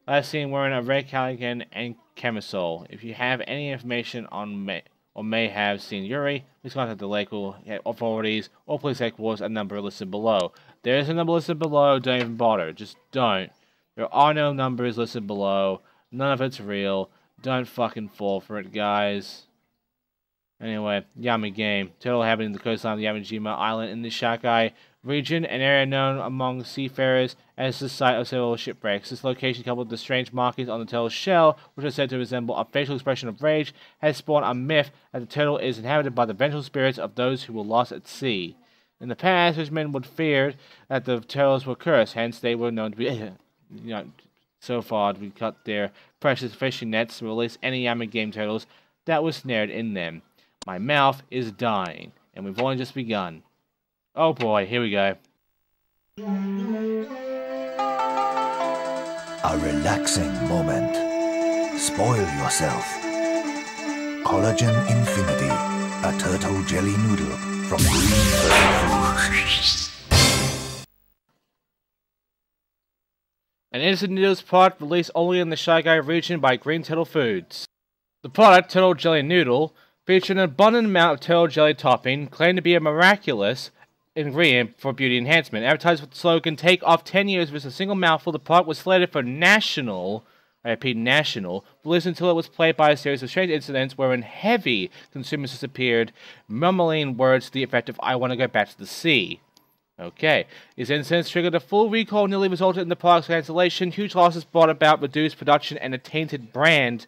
Last seen wearing a red cardigan and camisole. If you have any information on or may have seen Yuri, please contact the local authorities or police headquarters at the number listed below. There is a number listed below, don't even bother. Just don't. There are no numbers listed below. None of it's real. Don't fucking fall for it, guys. Anyway, Yami game. Total happening in the coastline of Yamijima Island in the Shakai region, an area known among seafarers as the site of several shipwrecks. This location, coupled with the strange markings on the turtle's shell, which are said to resemble a facial expression of rage, has spawned a myth that the turtle is inhabited by the vengeful spirits of those who were lost at sea. In the past, fishermen would fear that the turtles were cursed, hence they were known to be, so far we cut their precious fishing nets to release any Yami game turtles that were snared in them. My mouth is dying, and we've only just begun. Oh boy, here we go. a relaxing moment. Spoil yourself. Collagen Infinity, a turtle jelly noodle from Green Foods. An instant noodles product released only in the Shy Guy region by Green Turtle Foods. The product, Turtle Jelly Noodle, featured an abundant amount of turtle jelly topping, claimed to be a miraculous ingredient for beauty enhancement. Advertised with the slogan, "Take off 10 years with a single mouthful," the product was slated for national, I repeat national, release until it was plagued by a series of strange incidents wherein heavy consumers disappeared, mumbling words to the effect of, "I want to go back to the sea." Okay. These incidents triggered a full recall, nearly resulted in the product's cancellation. Huge losses brought about reduced production and a tainted brand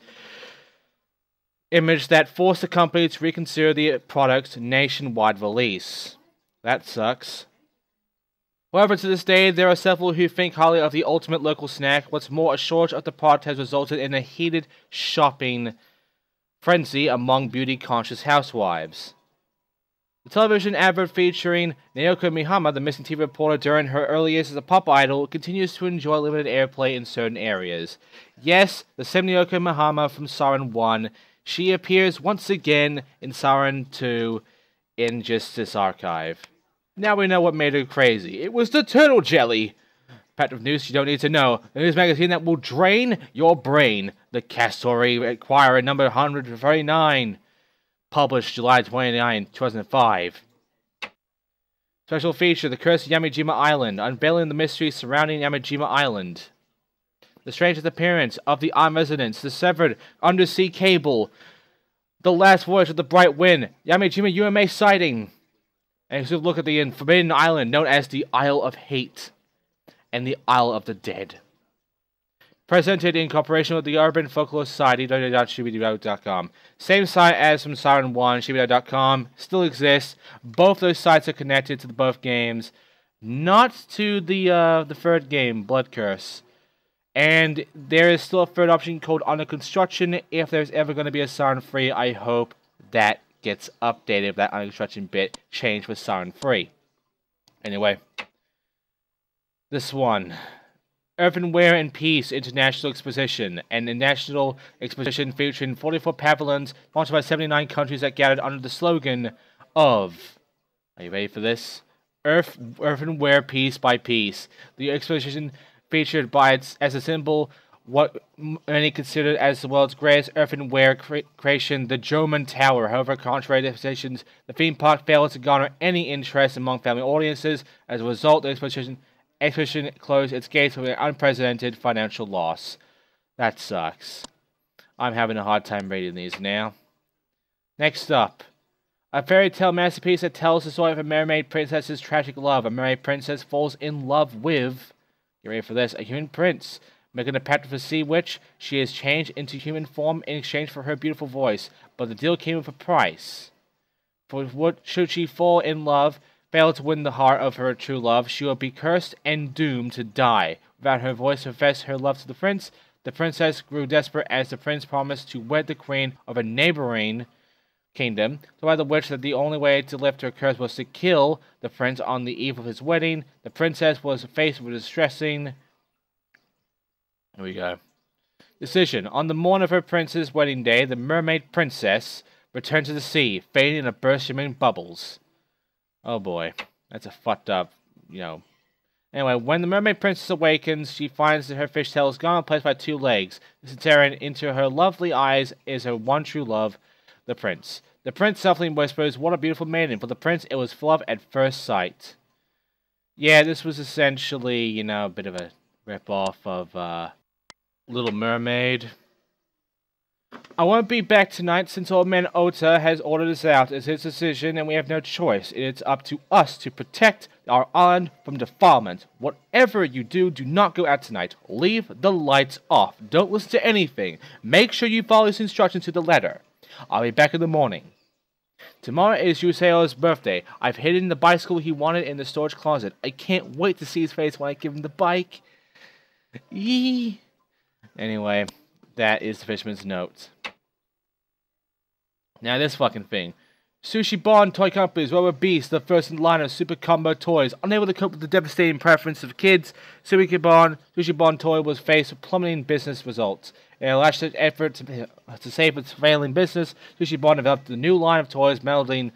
image that forced the company to reconsider the product's nationwide release. That sucks. However, to this day, there are several who think highly of the ultimate local snack. What's more, a shortage of the product has resulted in a heated shopping frenzy among beauty-conscious housewives. The television advert featuring Naoko Mihama, the missing TV reporter during her early years as a pop idol, continues to enjoy limited airplay in certain areas. Yes, the same Naoko Mihama from Siren 1, she appears once again in Siren 2 in Justice Archive. Now we know what made her crazy. It was the turtle jelly! Pat of news you don't need to know. The news magazine that will drain your brain. The Cast Story Enquirer number 139. Published July 29, 2005. Special feature, The Curse of Yamijima Island, unveiling the mystery surrounding Yamijima Island. The strangest appearance of the island residents, the severed undersea cable, the last voyage of the Bright Wind, Yamijima UMA sighting. And so look at the forbidden island known as the Isle of Hate and the Isle of the Dead. Presented in cooperation with the Urban Folklore Society, www.shibidoo.com. Same site as from Siren 1, shibidoo.com, still exists. Both those sites are connected to both games. Not to the third game, Blood Curse. And there is still a third option called Under Construction. If there's ever going to be a Siren 3, I hope that gets updated, that Under Construction bit changed with Siren 3. Anyway. This one. Earthenware and Peace International Exposition, an international exposition featuring 44 pavilions, sponsored by 79 countries that gathered under the slogan of, are you ready for this? Earthenware Piece by Piece. The exposition featured as a symbol what many considered as the world's greatest earthenware creation, the German Tower. However, contrary to expectations, the theme park failed to garner any interest among family audiences. As a result, the exposition closed its gates with an unprecedented financial loss. That sucks. I'm having a hard time reading these now. Next up. A fairy tale masterpiece that tells the story of a mermaid princess's tragic love. A mermaid princess falls in love with, get ready for this, a human prince. Making a pact with a sea witch, she is changed into human form in exchange for her beautiful voice. But the deal came with a price. For what should she fall in love, fail to win the heart of her true love, she will be cursed and doomed to die. Without her voice to profess her love to the prince, the princess grew desperate as the prince promised to wed the queen of a neighboring kingdom. So by the witch that the only way to lift her curse was to kill the prince on the eve of his wedding. The princess was faced with a distressing... Here we go. Decision. On the morn of her prince's wedding day, the mermaid princess returned to the sea, fading in a burst of shimmering bubbles. Oh boy, that's a fucked up, Anyway, when the mermaid princess awakens, she finds that her fishtail is gone, replaced by two legs. Staring into her lovely eyes is her one true love, the prince. The prince softly whispers, "What a beautiful maiden." For the prince, it was love at first sight. Yeah, this was essentially, a bit of a rip-off of Little Mermaid. I won't be back tonight since old man Ota has ordered us out. It's his decision and we have no choice. It's up to us to protect our island from defilement. Whatever you do, do not go out tonight. Leave the lights off. Don't listen to anything. Make sure you follow his instructions to the letter. I'll be back in the morning. Tomorrow is Yuseo's birthday. I've hidden the bicycle he wanted in the storage closet. I can't wait to see his face when I give him the bike. Yee. Anyway, that is the fisherman's note. Now this fucking thing. Sushi Bond Toy Company's Rubber Beast, the first in line of super combo toys. Unable to cope with the devastating preference of kids, Sushi Bond Toy was faced with plummeting business results. In a last-ditch effort to save its failing business, Sushi Bond developed a new line of toys melding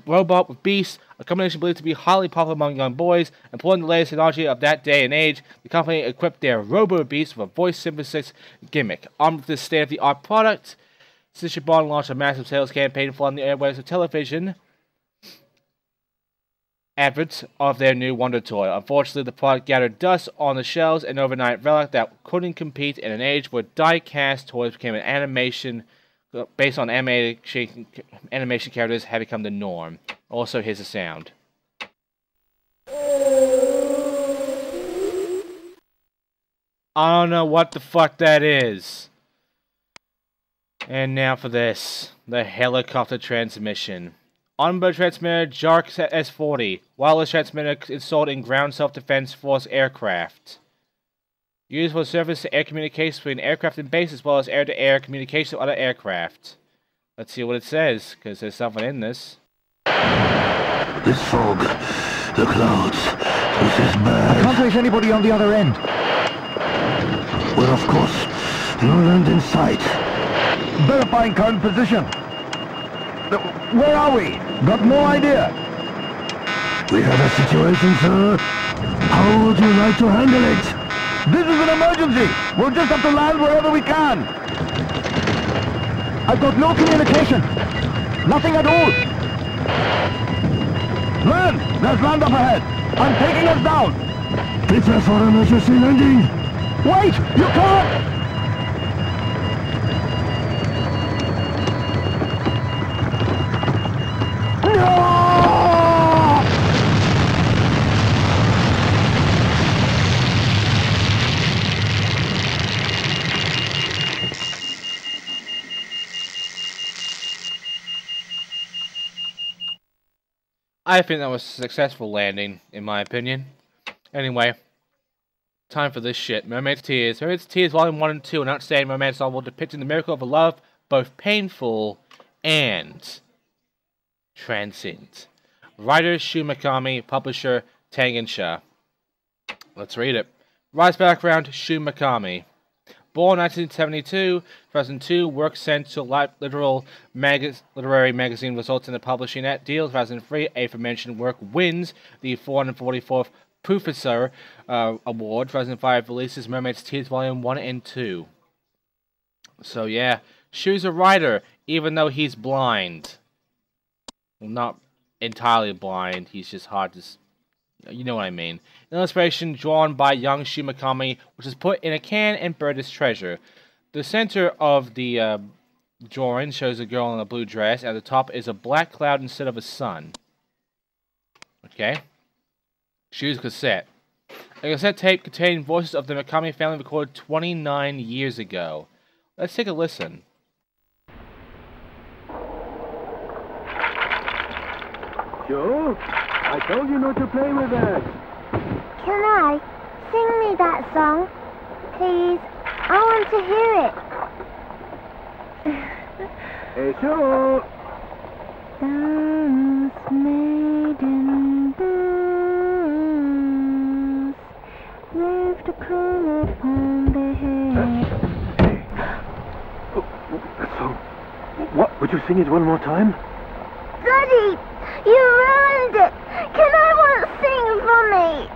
robot with beast, a combination believed to be highly popular among young boys. Employing the latest technology of that day and age, the company equipped their Robo Beast with a voice synthesis gimmick. Armed with this state-of-the-art product, Sushi Bond launched a massive sales campaign flooding the airwaves of television adverts of their new Wonder Toy. Unfortunately, the product gathered dust on the shelves, an overnight relic that couldn't compete in an age where die-cast toys became an animation based on animation characters had become the norm. Also, here's the sound. I don't know what the fuck that is. And now for this, the helicopter transmission. Onboard transmitter JARC S40, wireless transmitter installed in ground self-defense force aircraft. Used for surface-to-air communication between aircraft and base, as well as air-to-air communication with other aircraft. Let's see what it says, because there's something in this. This fog, the clouds, this is bad. I can't reach anybody on the other end. Well, of course, no land in sight. Verifying current position. Where are we? Got no idea. We have a situation, sir. How would you like to handle it? This is an emergency. We'll just have to land wherever we can. I've got no communication. Nothing at all. Land! There's land up ahead. I'm taking us down. Prepare for emergency landing. Wait! You can't! I think that was a successful landing, in my opinion. Anyway, time for this shit. Mermaid's Tears. Mermaid's Tears Volume 1 and 2, an outstanding romance novel depicting the miracle of a love, both painful and transcendent. Writer Shu Mikami, publisher Tangensha. Let's read it. Rise background, Shu Mikami. Born 1972, 2002, work sent to literary magazine results in the publishing at deal. 2003, aforementioned work wins the 444th Pulitzer Award. 2005, releases Mermaid's Tears Volume 1 and 2. So yeah, Shu's a writer, even though he's blind. Well, not entirely blind, he's just hard to... You know what I mean. An illustration drawn by young Shu Mikami, which is put in a can and buried as treasure. The center of the drawing shows a girl in a blue dress. At the top is a black cloud instead of a sun. Okay. Shu's cassette. A cassette tape containing voices of the Mikami family recorded 29 years ago. Let's take a listen. Sure. I told you not to play with that. Can I? Sing me that song, please. I want to hear it. Sure. Dance maiden blues, wave the crown upon the head. That song. What? Would you sing it one more time? Daddy, you ruined it. Can I sing for me?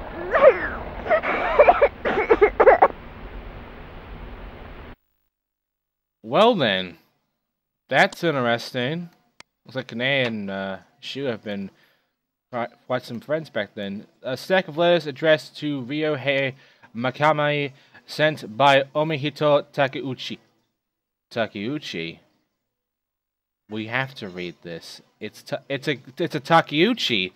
Well then, that's interesting. Looks like Kane and Shu have been quite some friends back then. A stack of letters addressed to Ryohei Mikami, sent by Omihito Takeuchi. Takeuchi. We have to read this. It's a Takeuchi.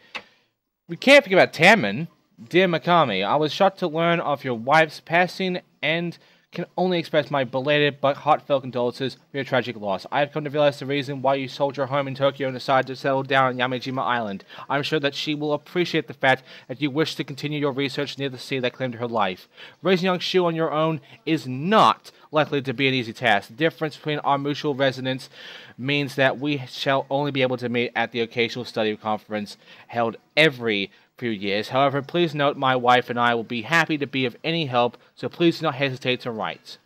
We can't forget about Tamon. Dear Mikami, I was shocked to learn of your wife's passing and can only express my belated but heartfelt condolences for your tragic loss. I have come to realize the reason why you sold your home in Tokyo and decided to settle down on Yamijima Island. I'm sure that she will appreciate the fact that you wish to continue your research near the sea that claimed her life. Raising young Shu on your own is not likely to be an easy task. The difference between our mutual residence means that we shall only be able to meet at the occasional study conference held every few years. However, please note my wife and I will be happy to be of any help, so please do not hesitate to write.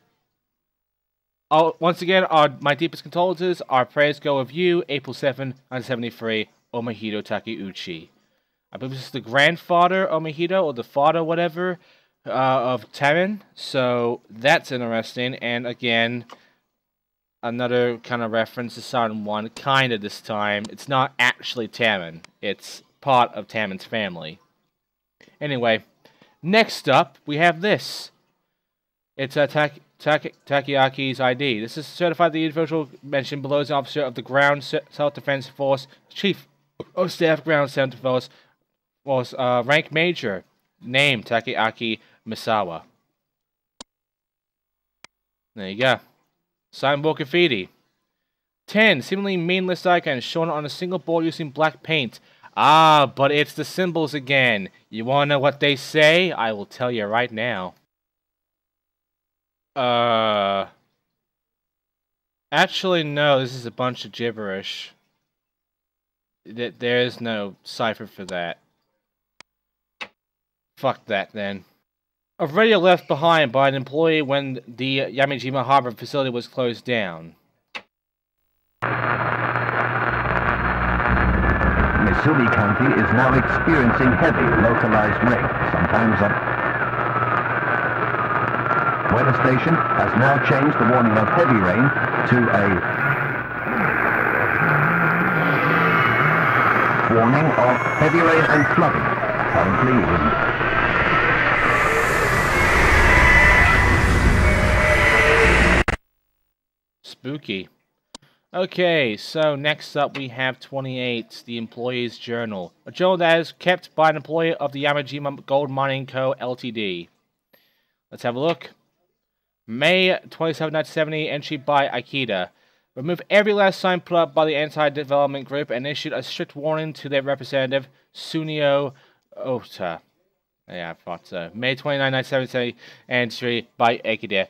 Once again, my deepest condolences. Our prayers go with you, April 7, 1973, Omihito Takeuchi. I believe this is the grandfather, Omihito, or the father, whatever, of Tamen. So that's interesting. And again, another kind of reference to Siren 1, kind of this time. It's not actually Tamen. It's part of Tamen's family. Anyway, next up, we have this. It's Takeaki's ID. This is certified the individual mentioned below as an officer of the Ground Self-Defense Force, Chief of Staff Ground Self-Defense Force, rank Major, name Takeaki Misawa. There you go. Signboard graffiti. 10. Seemingly meaningless icons shown on a single board using black paint. Ah, but it's the symbols again. You wanna know what they say? I will tell you right now. Actually, no, this is a bunch of gibberish. There is no cipher for that. Fuck that, then. A radio left behind by an employee when the Yamijima Harbor facility was closed down. Missouri County is now experiencing heavy localized rain, sometimes up. Weather station has now changed the warning of heavy rain to a warning of heavy rain and flooding, currently in. Spooky. Okay, so next up we have 28, the Employee's Journal. A journal that is kept by an employee of the Yamijima Gold Mining Co., Ltd. Let's have a look. May 27, 1970, entry by Aikida. Remove every last sign put up by the anti-development group and issued a strict warning to their representative, Sunio Ota. Yeah, I thought so. May 29, 1970, entry by Aikida.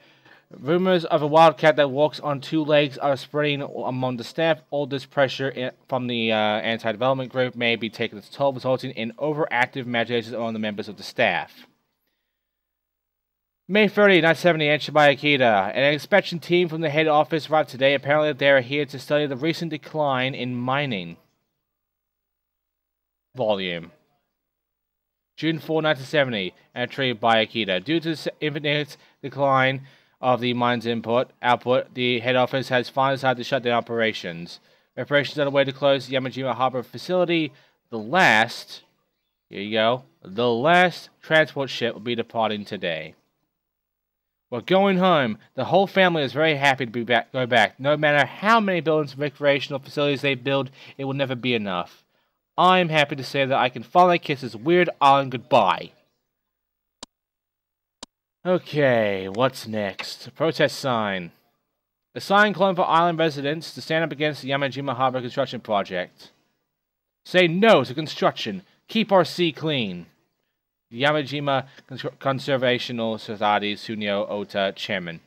Rumors of a wildcat that walks on two legs are spreading among the staff. All this pressure from the anti-development group may be taking its toll, resulting in overactive imaginations among the members of the staff. May 30, 1970, entry by Akita. An inspection team from the head office arrived today. Apparently they are here to study the recent decline in mining volume. June 4, 1970, entry by Akita. Due to the infinite decline of the mine's output, the head office has finally decided to shut down operations. Preparations are underway to close the Yamijima Harbor facility. The last transport ship will be departing today. We're going home. The whole family is very happy to go back. No matter how many buildings and recreational facilities they build, it will never be enough. I'm happy to say that I can finally kiss this weird island goodbye. Okay, what's next? A protest sign. A sign calling for island residents to stand up against the Yamijima Harbor construction project. Say no to construction. Keep our sea clean. The Yamijima Conservational Society's Sunio Ota chairman.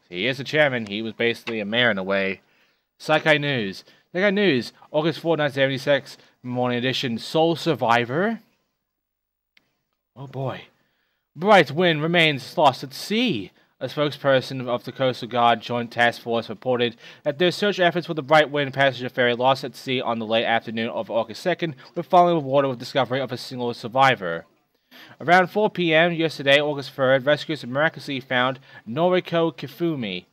He is the chairman. He was basically a mayor in a way. Saikai News. Saikai News, August 4, 1976, morning edition. Sole survivor? Oh boy. Bright wind remains lost at sea. A spokesperson of the Coastal Guard Joint Task Force reported that their search efforts for the Bright Wind passenger ferry lost at sea on the late afternoon of August 2nd were finally rewarded with discovery of a single survivor. Around 4 p.m. yesterday, August 3rd, rescuers miraculously found Noriko Kifune,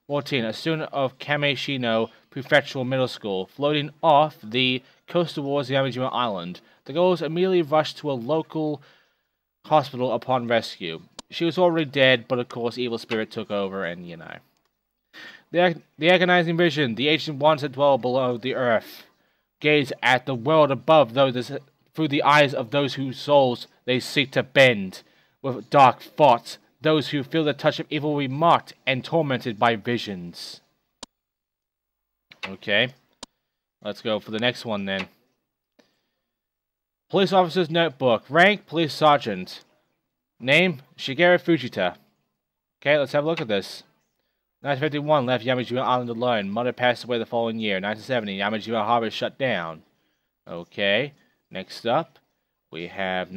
14, a student of Kameshino Prefectural Middle School, floating off the coast towards Yamijima Island. The girls immediately rushed to a local hospital upon rescue. She was already dead, but of course evil spirit took over and, you know. The agonizing vision, the ancient ones that dwell below the earth, gaze at the world above through the eyes of those whose souls they seek to bend. With dark thoughts, those who feel the touch of evil will be mocked and tormented by visions. Okay. Let's go for the next one then. Police officer's notebook. Rank, police sergeant. Name, Shigeru Fujita. Okay, let's have a look at this. 1951, left Yamajima Island alone. Mother passed away the following year. 1970, Yamajima Harbor shut down. Okay, next up, we have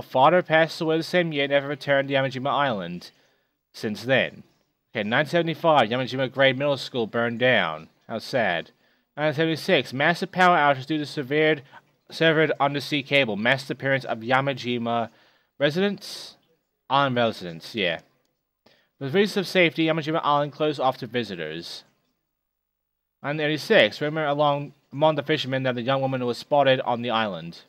father passed away the same year, never returned to Yamajima Island since then. Okay, 1975, Yamajima Grade Middle School burned down. How sad. 1976, massive power outage due to severed undersea cable. Mass disappearance of Yamajima residents? Island residents, yeah. For reasons of safety, Yamajima Island closed off to visitors. 1986, rumor among the fishermen that the young woman was spotted on the island.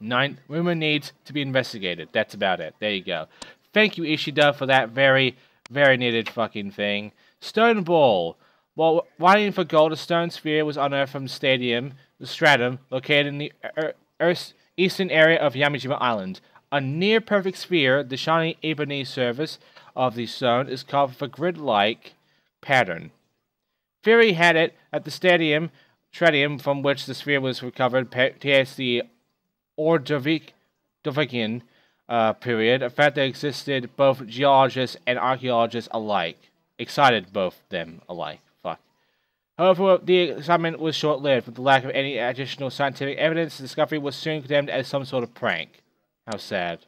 9, rumor needs to be investigated. That's about it. There you go. Thank you, Ishida, for that very, very needed fucking thing. Stone Ball. While waiting for gold, a stone sphere was unearthed from the stratum, located in the eastern area of Yamajima Island. A near-perfect sphere, the shiny ebony surface of the stone is carved with a grid-like pattern. Fury had it at the tritium from which the sphere was recovered past the Ordovician period, a fact that existed both geologists and archaeologists alike. Excited both them alike. Fuck. However, the excitement was short-lived. With the lack of any additional scientific evidence, the discovery was soon condemned as some sort of prank. How sad.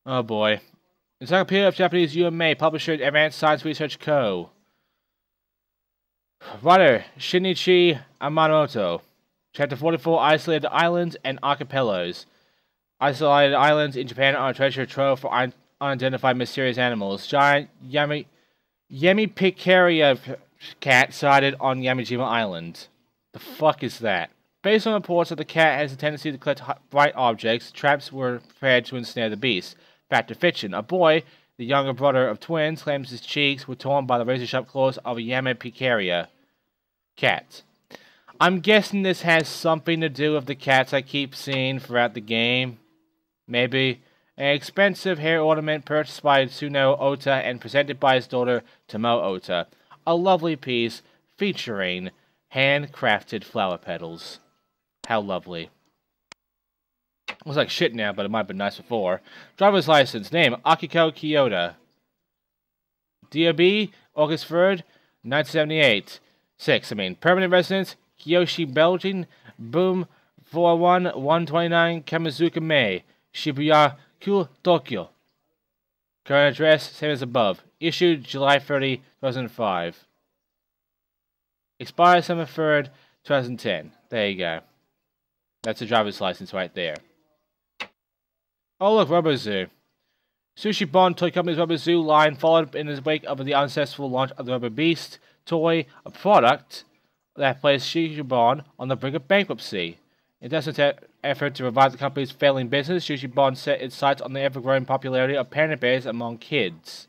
Oh boy. Encyclopedia of Japanese UMA, publisher Advanced Science Research Co. Writer Shinichi Yamamoto. Chapter 44, Isolated Islands and Archipelagos. Isolated islands in Japan are a treasure trove for unidentified mysterious animals. Giant Yamipicaria cat sighted on Yamajima Island. The fuck is that? Based on reports that the cat has a tendency to collect bright objects, traps were prepared to ensnare the beast. Fact or fiction. A boy, the younger brother of twins, claims his cheeks were torn by the razor-sharp claws of a Yamipicaria cat. I'm guessing this has something to do with the cats I keep seeing throughout the game. Maybe. An expensive hair ornament purchased by Tsuno Ota and presented by his daughter Tomo Ota. A lovely piece featuring handcrafted flower petals. How lovely. Looks like shit now, but it might have been nice before. Driver's license. Name, Akiko Kyoto. DOB, August 3rd, 1978. Permanent residence, Kyoshi, Belgium. Boom, 41129 Kamizuka May. Shibuya-ku, Tokyo. Current address, same as above. Issued July 30, 2005. Expired December 3rd, 2010. There you go. That's a driver's license right there. Oh look, Rubber Zoo. Sushi Bond Toy Company's Rubber Zoo line followed in the wake of the unsuccessful launch of the Rubber Beast toy, a product that placed Sushi Bond on the brink of bankruptcy. In desperate effort to revive the company's failing business, Sushi Bond set its sights on the ever-growing popularity of panda bears among kids.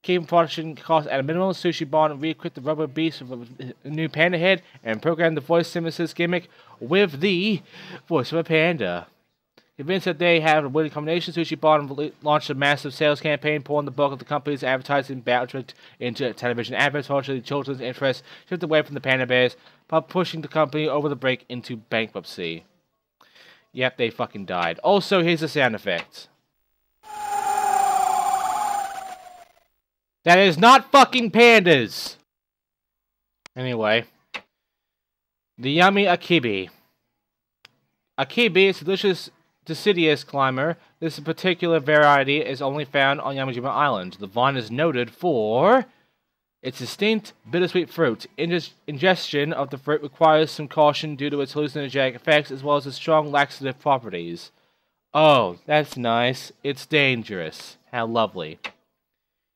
Keeping production costs at a minimum, Sushi Bond re-equipped the Rubber Beast with a new panda head and programmed the voice synthesis gimmick with the voice of a panda. Convinced that they have a winning combination, Sushi Bond launched a massive sales campaign, pouring the bulk of the company's advertising budget into television adverts, fortunately children's interest shifted away from the panda bears, but pushing the company over the brink into bankruptcy. Yep, they fucking died. Also, here's the sound effect. That is not fucking pandas! Anyway. The Yummy Akibi. Akibi is a delicious deciduous climber. This particular variety is only found on Yamajima Island. The vine is noted for its distinct bittersweet fruit. Ingestion of the fruit requires some caution due to its hallucinogenic effects as well as its strong laxative properties. Oh, that's nice. It's dangerous. How lovely.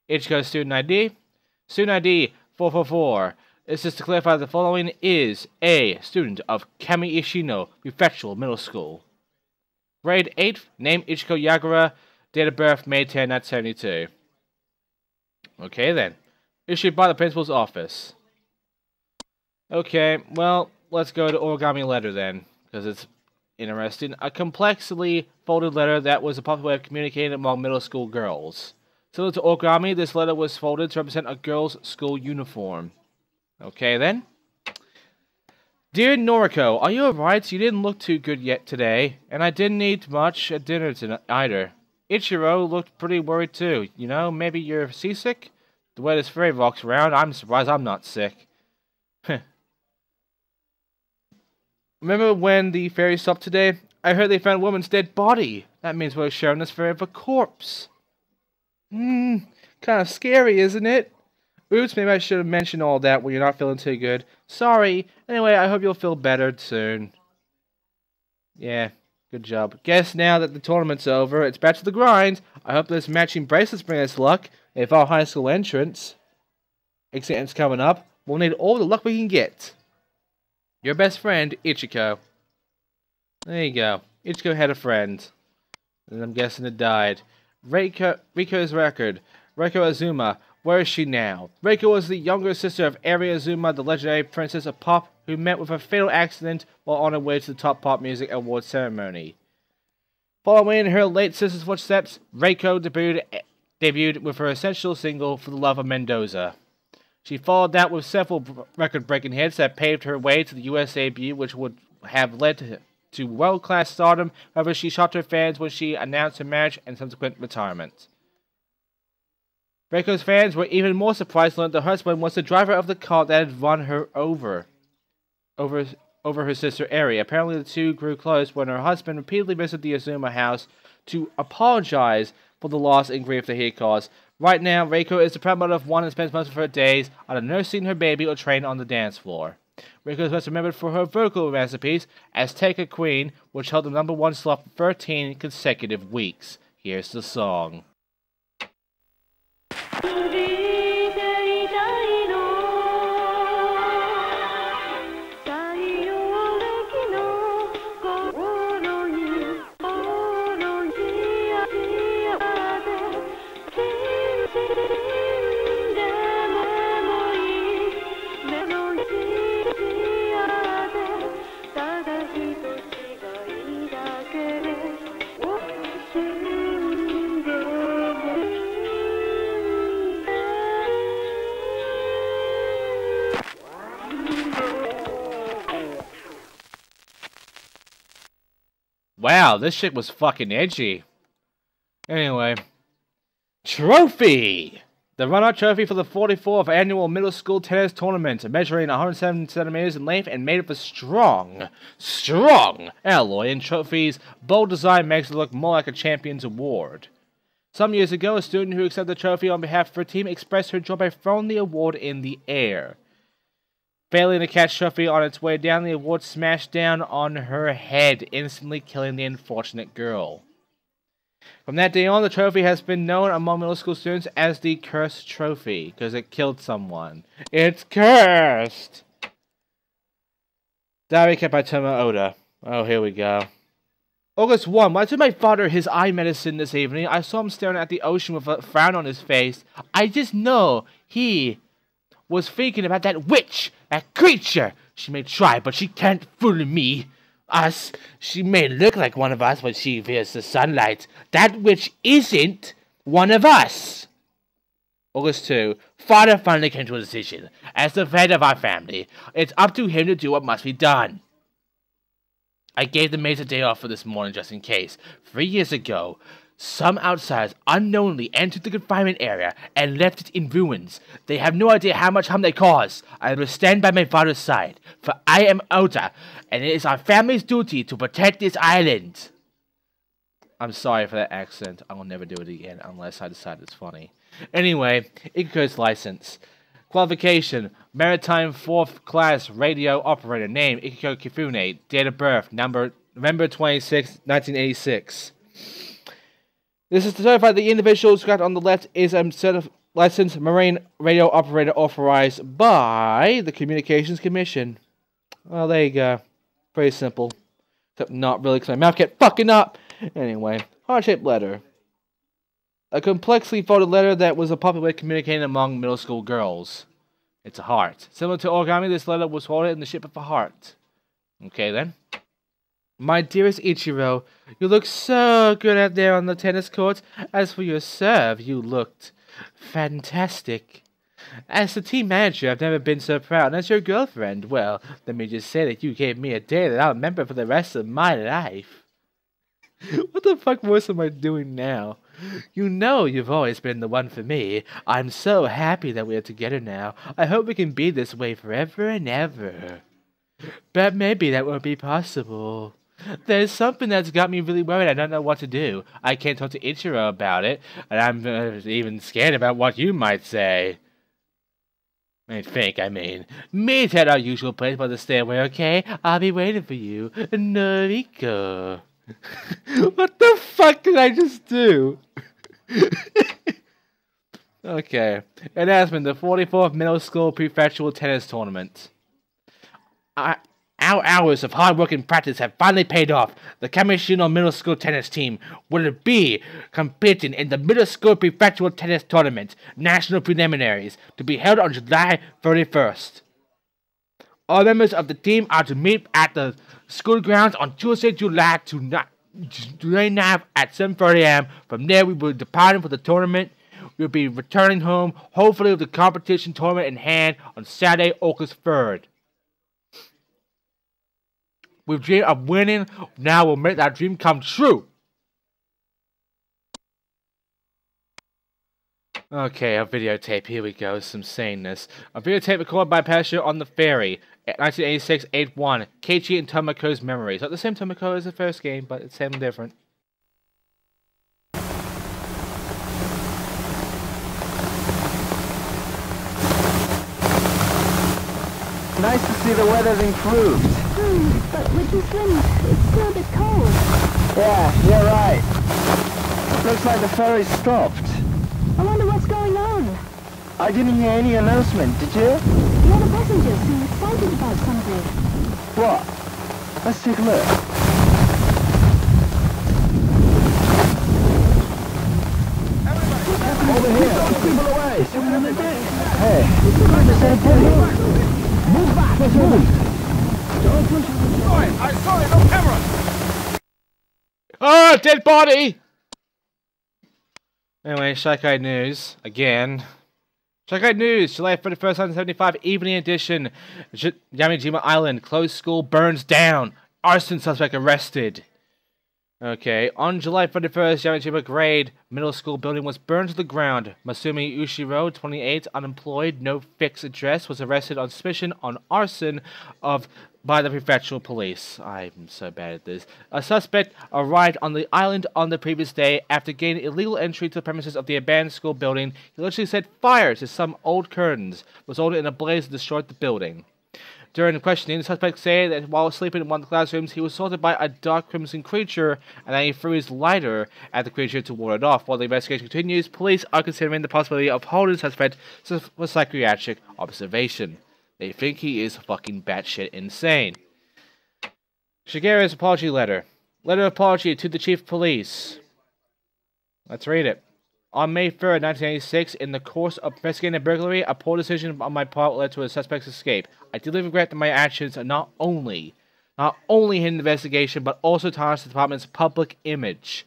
Ichigo student ID. Student ID 444. This is to clarify the following is a student of Kami Ishino Prefectural Middle School. Grade 8, name Ichiko Yagura, date of birth May 10, 1972. Okay then. Issued by the principal's office. Okay, well, let's go to Origami Letter then, because it's interesting. A complexly folded letter that was a popular way of communicating among middle school girls. Similar to origami, this letter was folded to represent a girl's school uniform. Okay then. Dear Noriko, are you alright? You didn't look too good yet today, and I didn't eat much at dinner tonight either. Ichiro looked pretty worried too. You know, maybe you're seasick? The way this fairy walks around, I'm surprised I'm not sick. Remember when the fairy stopped today? I heard they found a woman's dead body. That means we're showing this fairy of a corpse. Kind of scary, isn't it? Oops, maybe I should have mentioned all that when you're not feeling too good. Sorry. Anyway, I hope you'll feel better soon. Yeah, good job. Guess now that the tournament's over, it's back to the grind. I hope those matching bracelets bring us luck. If our high school entrance exam's coming up, we'll need all the luck we can get. Your best friend, Ichiko. There you go. Ichiko had a friend. And I'm guessing it died. Riko's record. Reiko Azuma. Where is she now? Reiko was the younger sister of Eri Azuma, the legendary princess of pop, who met with a fatal accident while on her way to the top pop music award ceremony. Following in her late sister's footsteps, Reiko debuted with her essential single, For the Love of Mendoza. She followed that with several record-breaking hits that paved her way to the US debut, which would have led to world-class stardom. However, she shocked her fans when she announced her marriage and subsequent retirement. Reiko's fans were even more surprised to learn that her husband was the driver of the car that had run her over her sister Eri. Apparently, the two grew close when her husband repeatedly visited the Azuma house to apologize for the loss and grief that he had caused. Right now, Reiko is the proud mother of one and spends most of her days either nursing her baby or training on the dance floor. Reiko is best remembered for her vocal masterpiece, as Take a Queen, which held the #1 slot for 13 consecutive weeks. Here's the song. Wow, this shit was fucking edgy. Anyway. Trophy! The run-out trophy for the 44th annual middle school tennis tournament, measuring 107 centimeters in length and made of a strong alloy, and trophy's bold design makes it look more like a champion's award. Some years ago, a student who accepted the trophy on behalf of her team expressed her joy by throwing the award in the air. Failing to catch trophy on its way down, the award smashed down on her head, instantly killing the unfortunate girl. From that day on, the trophy has been known among middle school students as the Cursed Trophy, because it killed someone. It's cursed! Diary kept by Tomo Oda. Oh, here we go. August 1. When I took my father his eye medicine this evening, I saw him staring at the ocean with a frown on his face. I just know he was thinking about that witch, that creature. She may try, but she can't fool me. Us. She may look like one of us when she feels the sunlight. That witch isn't one of us. August 2. Father finally came to a decision. As the head of our family, it's up to him to do what must be done. I gave the maids a day off for this morning just in case. 3 years ago, some outsiders unknowingly entered the confinement area and left it in ruins. They have no idea how much harm they caused. I will stand by my father's side, for I am Ota, and it is our family's duty to protect this island. I'm sorry for that accent. I will never do it again unless I decide it's funny. Anyway, Ikiko's license. Qualification: Maritime 4th Class Radio Operator. Name: Ikiko Kifune. Date of birth: November 26, 1986. This is to certify the individual described on the left is a licensed marine radio operator authorized by the Communications Commission. Well, there you go. Pretty simple. Except not really, because my mouth kept fucking up. Anyway, heart-shaped letter. A complexly folded letter that was a popular way of communicating among middle school girls. It's a heart. Similar to origami, this letter was folded in the shape of a heart. Okay then. My dearest Ichiro, you look so good out there on the tennis court. As for your serve, you looked fantastic. As the team manager, I've never been so proud. And as your girlfriend, well, let me just say that you gave me a day that I'll remember for the rest of my life. What the fuck voice am I doing now? You know you've always been the one for me. I'm so happy that we are together now. I hope we can be this way forever and ever. But maybe that won't be possible. There's something that's got me really worried. I don't know what to do. I can't talk to Ichiro about it, and I'm even scared about what you might say. I mean. Meet at our usual place by the stairway, okay? I'll be waiting for you. Noriko. What the fuck did I just do? Okay. Announcement, the 44th Middle School Prefectural Tennis Tournament. Our hours of hard work and practice have finally paid off. The Kamishino Middle School tennis team will be competing in the Middle School Prefectural Tennis Tournament National Preliminaries to be held on July 31st. All members of the team are to meet at the school grounds on Tuesday, July 9th at 7:30 a.m. From there, we will be departing for the tournament. We'll be returning home, hopefully with the competition tournament in hand on Saturday, August 3rd. We've dreamed of winning, now we'll make that dream come true. Okay, a videotape, here we go, some saneness. A videotape recorded by Pasha on the ferry, 1986-81, Keiichi and Tomoko's memories. Not the same Tomoko as the first game, but it's something different. Nice to see the weather's improved. But with this wind, it's still a bit cold. Yeah, you're right. Looks like the ferry's stopped. I wonder what's going on. I didn't hear any announcement, did you? The other passengers seem excited about something. What? Let's take a look. Over here! People away! Hey, move back! Move! Don't push it! I saw it on camera! Oh, dead body! Anyway, Shikai News, again. Shikai News, July 31st, 1975, Evening Edition. Yamijima Island, closed school burns down. Arson suspect arrested. Okay, on July 31st, Yamijima Grade Middle School building was burned to the ground. Masumi Ushiro, 28, unemployed, no fixed address, was arrested on suspicion on arson by the prefectural police. I'm so bad at this. A suspect arrived on the island on the previous day after gaining illegal entry to the premises of the abandoned school building. He literally set fire to some old curtains, resulted in a blaze that destroyed the building. During the questioning, the suspect said that while sleeping in one of the classrooms, he was assaulted by a dark crimson creature, and that he threw his lighter at the creature to ward it off. While the investigation continues, police are considering the possibility of holding the suspect for psychiatric observation. They think he is fucking batshit insane. Shigeru's apology letter. Letter of apology to the chief of police. Let's read it. On May 3rd, 1986, in the course of investigating a burglary, a poor decision on my part led to a suspect's escape. I deeply regret that my actions are not only in the investigation, but also tarnish the department's public image.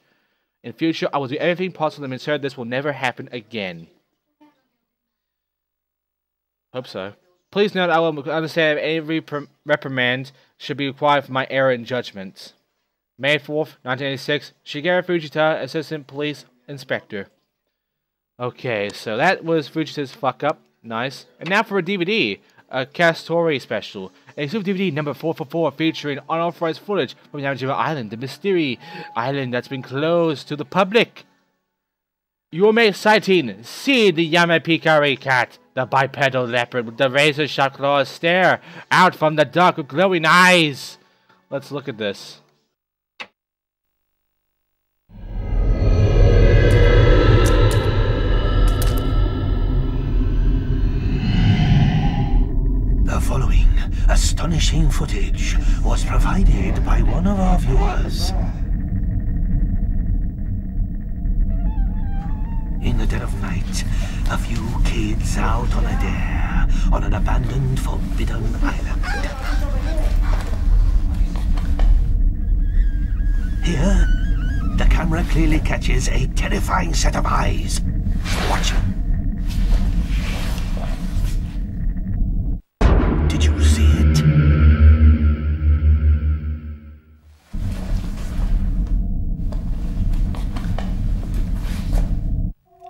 In future, I will do everything possible to ensure this will never happen again. Hope so. Please note I will understand if any reprimand should be required for my error in judgment. May 4th, 1986, Shigeru Fujita, Assistant Police Inspector. Okay, so that was Fujita's fuck up. Nice. And now for a DVD. A Castori special. A exclusive DVD number 444 featuring unauthorized footage from Yamijima Island, the mystery island that's been closed to the public. Yume sighting. See the Yamapikari cat, the bipedal leopard with the razor-sharp claws stare out from the dark with glowing eyes. Let's look at this. The following astonishing footage was provided by one of our viewers. In the dead of night, a few kids out on a dare on an abandoned, forbidden island. Here, the camera clearly catches a terrifying set of eyes. Watch. Did you see it?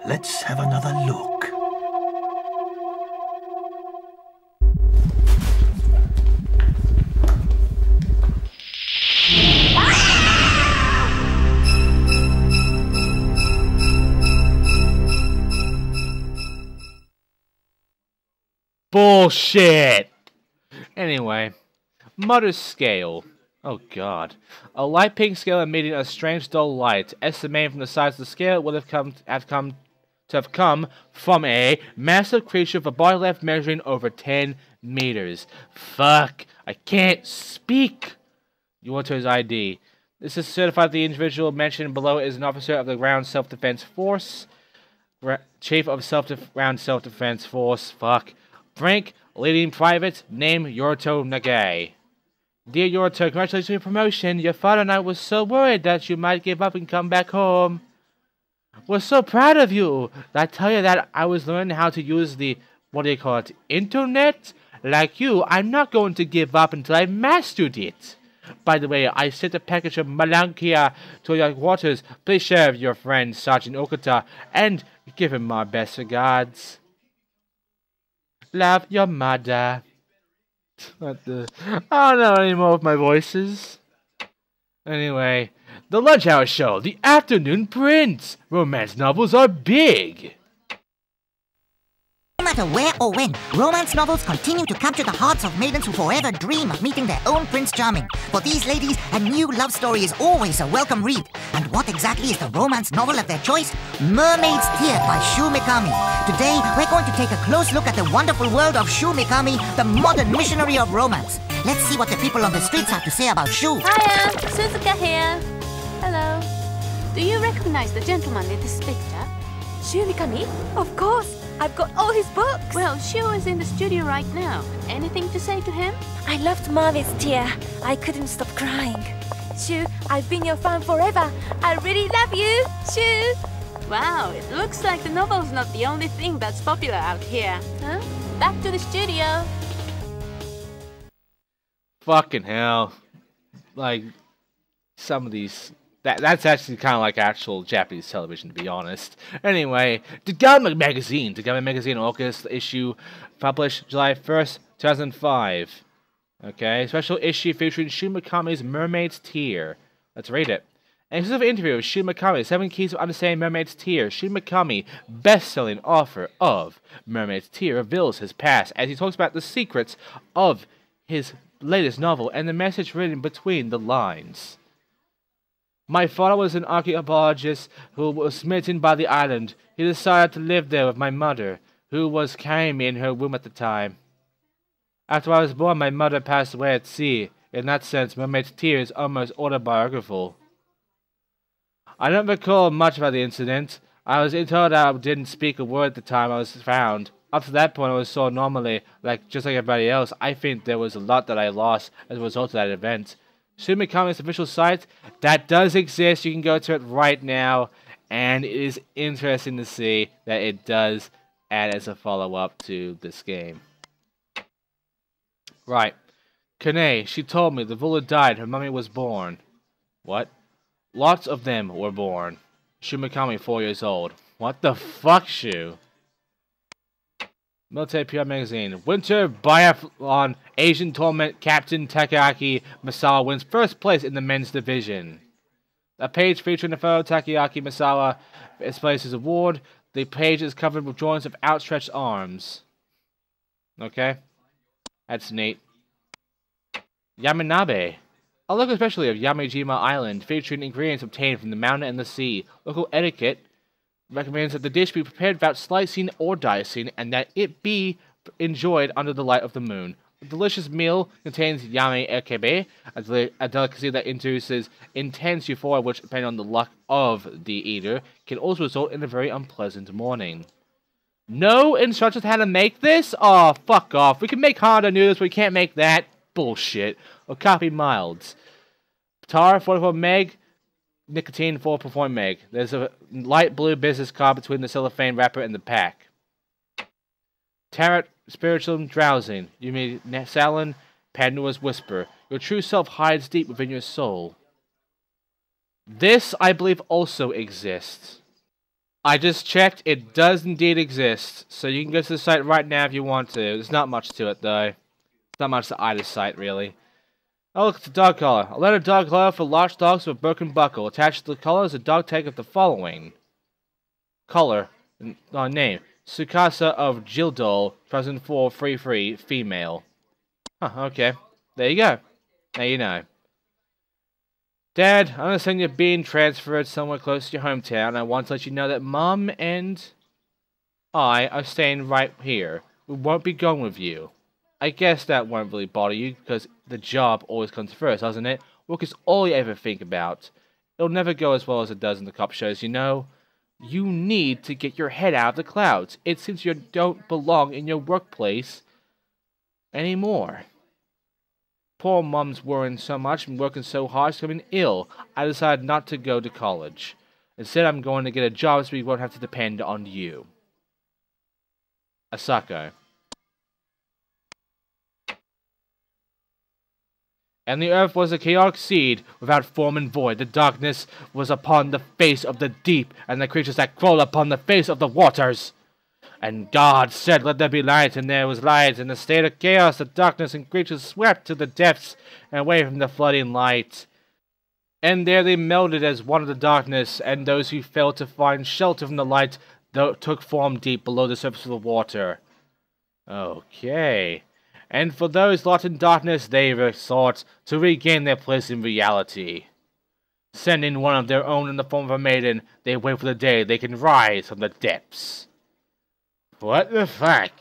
Let's have another look. Bullshit! Anyway, Mother's scale. Oh god. A light pink scale emitting a strange dull light. Estimated from the size of the scale, it would have come from a massive creature with a body length measuring over 10 meters. Fuck! I can't speak! You want to his ID. This is certified the individual mentioned below is an officer of the Ground Self-Defense Force. Chief of Ground Self-Defense Force. Fuck. Rank, leading private, name Yorito Nagai. Dear Yorito, congratulations on your promotion. Your father and I were so worried that you might give up and come back home. We're so proud of you. I tell you that I was learning how to use the, what do you call it, internet? Like you, I'm not going to give up until I mastered it. By the way, I sent a package of Malankia to your quarters. Please share with your friend Sergeant Okuta and give him my best regards. Love your mother. What the? I don't know anymore with my voices. Anyway, the Lunch Hour Show, the Afternoon Prince. Romance novels are big. No matter where or when, romance novels continue to capture the hearts of maidens who forever dream of meeting their own Prince Charming. For these ladies, a new love story is always a welcome read. And what exactly is the romance novel of their choice? Mermaid's Tear by Shu Mikami. Today, we're going to take a close look at the wonderful world of Shu Mikami, the modern missionary of romance. Let's see what the people on the streets have to say about Shu. Hiya, Suzuka here. Hello. Do you recognize the gentleman in this picture? Shu Mikami? Of course! I've got all his books! Well, Shu is in the studio right now. Anything to say to him? I loved Marvin's Tear. I couldn't stop crying. Shu, I've been your fan forever. I really love you, Shu! Wow, it looks like the novel's not the only thing that's popular out here. Huh? Back to the studio. Fucking hell. Like, some of these... That's actually kind of like actual Japanese television, to be honest. Anyway, the Government Magazine. The Government Magazine August issue, published July 1st, 2005. Okay, special issue featuring Shu Mikami's Mermaid's Tear. Let's read it. An exclusive interview with Shu Mikami, 7 Keys to Understanding Mermaid's Tear. Shu Mikami, best-selling author of Mermaid's Tear, reveals his past as he talks about the secrets of his latest novel and the message written between the lines. My father was an archaeologist who was smitten by the island. He decided to live there with my mother, who was carrying me in her womb at the time. After I was born, my mother passed away at sea. In that sense, Mermaid's Tear is almost autobiographical. I don't recall much about the incident. I was told I didn't speak a word at the time I was found. Up to that point, I was so normally, just like everybody else. I think there was a lot that I lost as a result of that event. Shu Mikami's official site, that does exist. You can go to it right now, and it is interesting to see that it does add as a follow-up to this game. Right. Kane, she told me the ruler died, her mummy was born. What? Lots of them were born. Shu Mikami, 4 years old. What the fuck, Shu? Military PR Magazine. Winter Biathlon Asian Tournament Captain Takeaki Misawa wins first place in the men's division. A page featuring the photo Takeaki Misawa displays his award. The page is covered with drawings of outstretched arms. Okay. That's neat. Yaminabe. A local specialty of Yamijima Island, featuring ingredients obtained from the mountain and the sea. Local etiquette recommends that the dish be prepared without slicing or dicing, and that it be enjoyed under the light of the moon. The delicious meal contains yame ekebe, a delicacy that induces intense euphoria, which, depending on the luck of the eater, can also result in a very unpleasant morning. No instructions how to make this? Oh, fuck off. We can make harder noodles, but we can't make that. Bullshit. Or copy milds. Tar, 44 meg. nicotine for performing make. There's a light blue business card between the cellophane wrapper and the pack. Tarot, spiritual drowsing. You mean Salin, Pandora's whisper. Your true self hides deep within your soul. This, I believe, also exists. I just checked. It does indeed exist. So you can go to the site right now if you want to. There's not much to it, though. There's not much to either site, really. Oh, look, it's a dog collar. A leather dog collar for large dogs with a broken buckle. Attached to the collar is a dog tag of the following. Collar. Name. Sukasa of Gildol, 2004, free, female. Huh, okay. There you go. Now you know. Dad, I understand you're being transferred somewhere close to your hometown. I want to let you know that Mom and I are staying right here. We won't be going with you. I guess that won't really bother you, because the job always comes first, doesn't it? Work is all you ever think about. It'll never go as well as it does in the cop shows, you know. You need to get your head out of the clouds. It seems you don't belong in your workplace anymore. Poor Mom's worrying so much and working so hard, she's becoming ill. I decided not to go to college. Instead, I'm going to get a job so we won't have to depend on you. Asako. And the earth was a chaotic seed, without form and void. The darkness was upon the face of the deep, and the creatures that crawl upon the face of the waters. And God said, let there be light, and there was light. In a state of chaos, the darkness and creatures swept to the depths, and away from the flooding light. And there they melted as one of the darkness, and those who failed to find shelter from the light took form deep below the surface of the water. Okay. And for those lost in darkness, they sought to regain their place in reality. Sending one of their own in the form of a maiden, they wait for the day they can rise from the depths. What the fuck?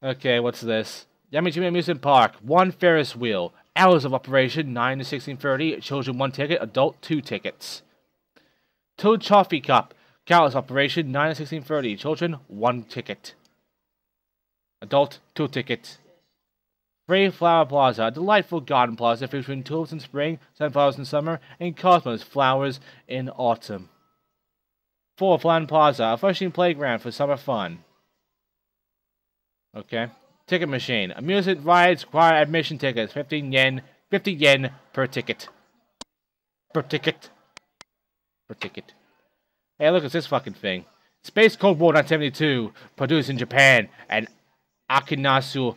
Okay, what's this? Yamijima Amusement Park, 1 Ferris wheel. Hours of operation, 9 to 16:30. Children 1 ticket, adult 2 tickets. Toad Coffee Cup. Hours of operation, 9 to 16:30. Children 1 ticket. Adult 2 tickets. Free Flower Plaza, a delightful garden plaza featuring tulips in spring, sunflowers in summer, and cosmos flowers in autumn. 4 Flan Plaza, a functioning playground for summer fun. Okay. Ticket machine. Amusement rides require admission tickets. 15 yen. 50 yen per ticket. Per ticket. Per ticket. Hey, look at this fucking thing. Space Cold War 1972, produced in Japan, and Akinasu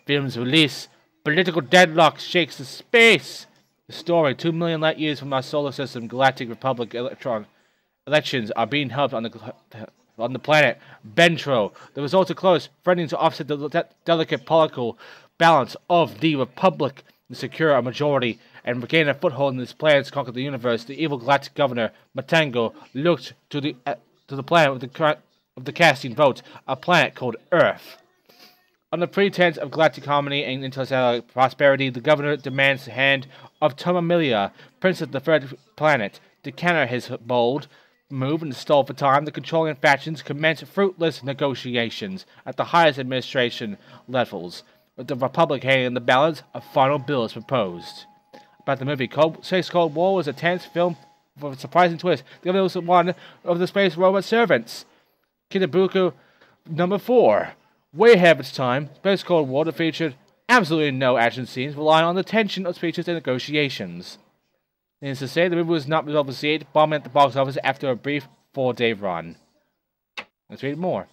Films release. Political deadlock shakes the space. The story, 2 million light years from our solar system, Galactic Republic elections are being held on the planet Bentro. The results are close, threatening to offset the delicate political balance of the Republic and secure a majority and regain a foothold in this plan to conquer the universe. The evil galactic governor, Matango, looked to the planet of the casting vote, a planet called Earth. On the pretense of galactic harmony and interstellar prosperity, the governor demands the hand of Tomamilia, prince of the third planet. To counter his bold move and stall for time, the controlling factions commence fruitless negotiations at the highest administration levels. With the Republic hanging in the balance, a final bill is proposed. About the movie, Space Cold War was a tense film with a surprising twist. The other was one of the space robot servants. Kitabuku number 4. Way ahead of its time, Space Cold War featured absolutely no action scenes, relying on the tension of speeches and negotiations. Needless to say, the movie was not well received, bombing at the box office after a brief 4-day run. Let's read more.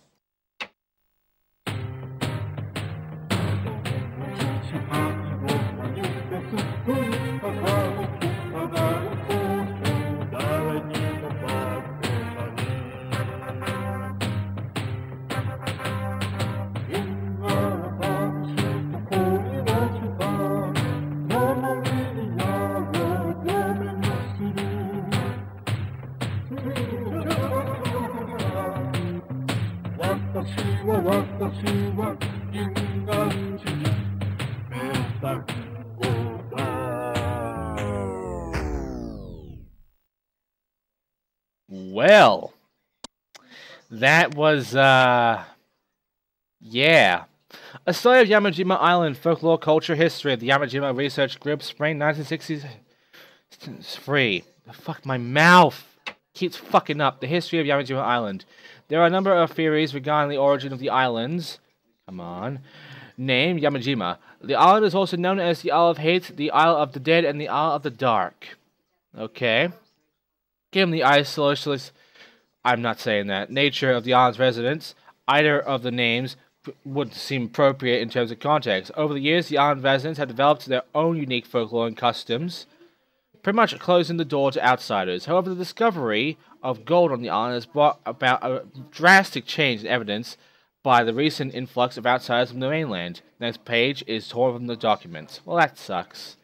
Well, that was, yeah. A story of Yamajima Island, folklore, culture, history of the Yamajima Research Group, spring 1960s. It's free. Fuck my mouth! Keeps fucking up. The history of Yamijima Island. There are a number of theories regarding the origin of the islands. Come on. Name, Yamijima. The island is also known as the Isle of Hate, the Isle of the Dead, and the Isle of the Dark. Okay. Given the isolationist, I'm not saying that, nature of the island's residents, either of the names would seem appropriate in terms of context. Over the years, the island residents have developed their own unique folklore and customs, pretty much closing the door to outsiders. However, the discovery of gold on the island has brought about a drastic change in evidence by the recent influx of outsiders from the mainland. Next page is torn from the documents. Well, that sucks.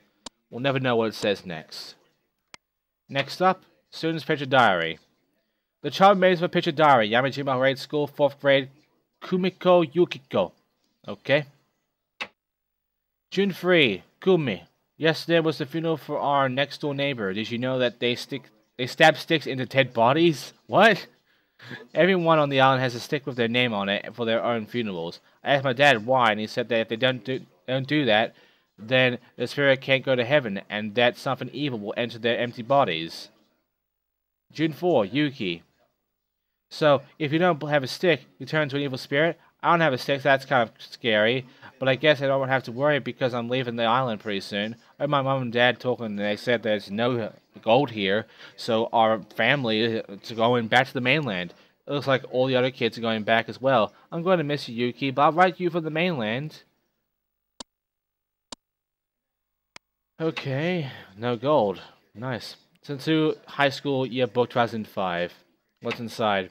We'll never know what it says next. Next up, student's picture diary. The child made for picture diary. Yamijima grade school, 4th grade, Kumiko Yukiko. Okay. June 3, Kumi. Yesterday was the funeral for our next door neighbor. Did you know that they stab sticks into dead bodies? What? Everyone on the island has a stick with their name on it for their own funerals. I asked my dad why, and he said that if they don't do that, then the spirit can't go to heaven, and that something evil will enter their empty bodies. June 4, Yuki. So, if you don't have a stick, you turn into an evil spirit. I don't have a stick, so that's kind of scary. But I guess I don't have to worry because I'm leaving the island pretty soon. I heard my mom and dad talking, and they said there's no gold here. So our family is going back to the mainland. It looks like all the other kids are going back as well. I'm going to miss you, Yuki, but I'll write you for the mainland. Okay, no gold. Nice. Sensu High School Yearbook 2005. What's inside?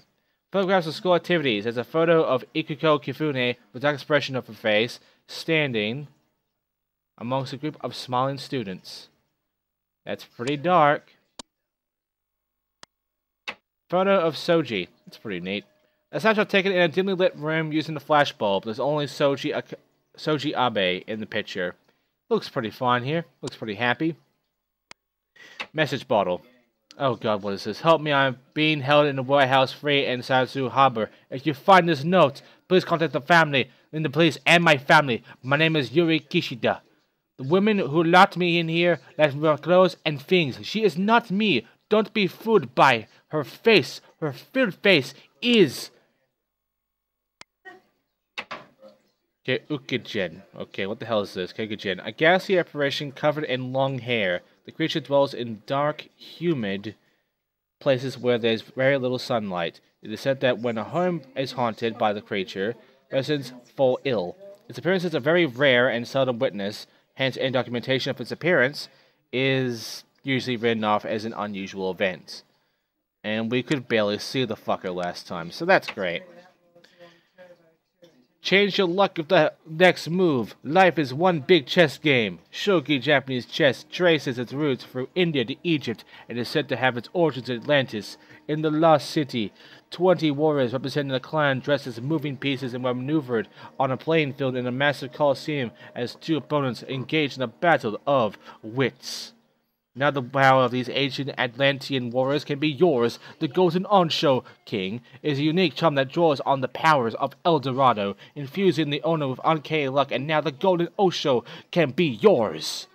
Photographs of school activities. There's a photo of Ikuko Kifune with that expression of her face, standing amongst a group of smiling students. That's pretty dark. Photo of Soji. That's pretty neat. A snapshot taken in a dimly lit room using a flashbulb. There's only Soji Abe in the picture. Looks pretty fine here. Looks pretty happy. Message bottle. Oh god, what is this? Help me, I'm being held in the warehouse free in Sansu Harbor. If you find this note, please contact the family, and the police and my family. My name is Yuri Kishida. The woman who locked me in here left me my clothes and things. She is not me. Don't be fooled by her face. Her filled face is... Keukigen. Okay, what the hell is this? Keukigen. A ghastly apparition covered in long hair. The creature dwells in dark, humid places where there's very little sunlight. It is said that when a home is haunted by the creature, residents fall ill. Its appearance is a very rare and seldom witnessed, hence any documentation of its appearance is usually written off as an unusual event. And we could barely see the fucker last time, so that's great. Change your luck with the next move. Life is one big chess game. Shogi Japanese chess traces its roots through India to Egypt and is said to have its origins in Atlantis. In the Lost City, 20 warriors representing a clan dressed as moving pieces and were maneuvered on a playing field in a massive coliseum as two opponents engaged in a battle of wits. Now the power of these ancient Atlantean warriors can be yours. The Golden Onsho King is a unique charm that draws on the powers of El Dorado, infusing the owner with uncanny luck, and now the Golden Osho can be yours.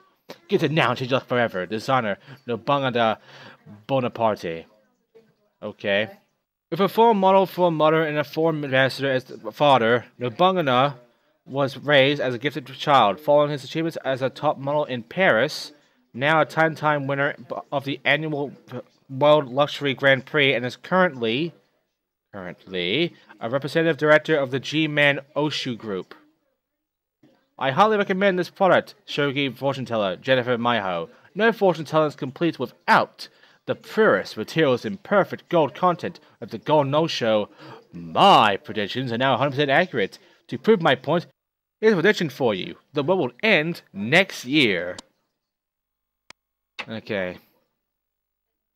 Get it now and change luck forever. Designer Nobunaga Bonaparte. Okay. With a full model for a mother and a former ambassador as the father, Nobunaga was raised as a gifted child. Following his achievements as a top model in Paris, now a 10-time winner of the annual World Luxury Grand Prix, and is currently a representative director of the G-Man Oshu Group. I highly recommend this product, Shogi fortune teller Jennifer Maiho. No fortune teller is complete without the purest materials and perfect gold content of the Gold No Show. My predictions are now 100% accurate. To prove my point, here's a prediction for you. The world will end next year. Okay.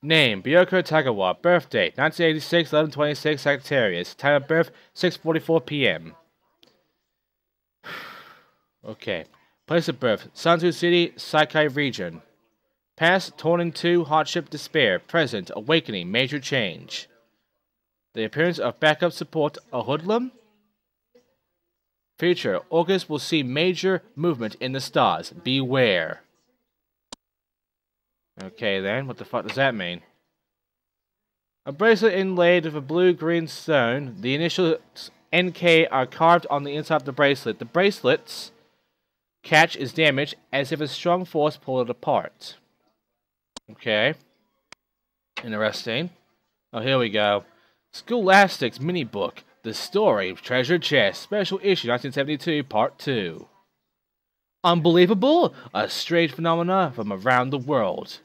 Name, Byoko Tagawa. Birth date, 1986, 11/26, Sagittarius. Time of birth, 6:44 p.m. Okay. Place of birth, Sanzu City, Saikai Region. Past, Turning 2, Hardship, Despair. Present, Awakening, Major Change. The appearance of backup support, a hoodlum. Future, August will see major movement in the stars. Beware. Okay then, what the fuck does that mean? A bracelet inlaid with a blue-green stone. The initials NK are carved on the inside of the bracelet. The bracelet's catch is damaged as if a strong force pulled it apart. Okay. Interesting. Oh, here we go. Scholastics mini book. The Story of Treasure Chest. Special issue 1972, Part 2. Unbelievable! A strange phenomena from around the world.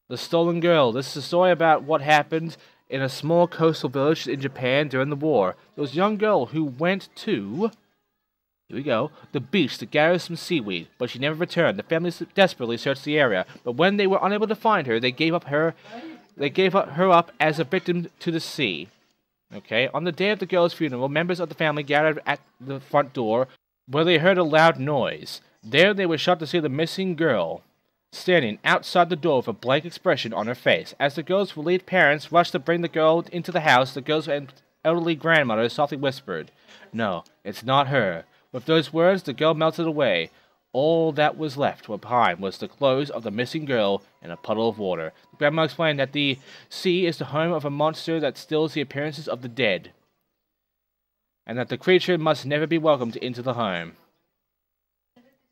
The Stolen Girl. This is a story about what happened in a small coastal village in Japan during the war. There was a young girl who went to... Here we go. The beach to gather some seaweed, but she never returned. The family desperately searched the area, but when they were unable to find her, they gave her up as a victim to the sea. Okay, on the day of the girl's funeral, members of the family gathered at the front door, where they heard a loud noise. There they were shocked to see the missing girl, standing outside the door with a blank expression on her face. As the girl's relieved parents rushed to bring the girl into the house, the girl's elderly grandmother softly whispered, "No, it's not her." With those words, the girl melted away. All that was left behind was the clothes of the missing girl and a puddle of water. The grandma explained that the sea is the home of a monster that steals the appearances of the dead, and that the creature must never be welcomed into the home.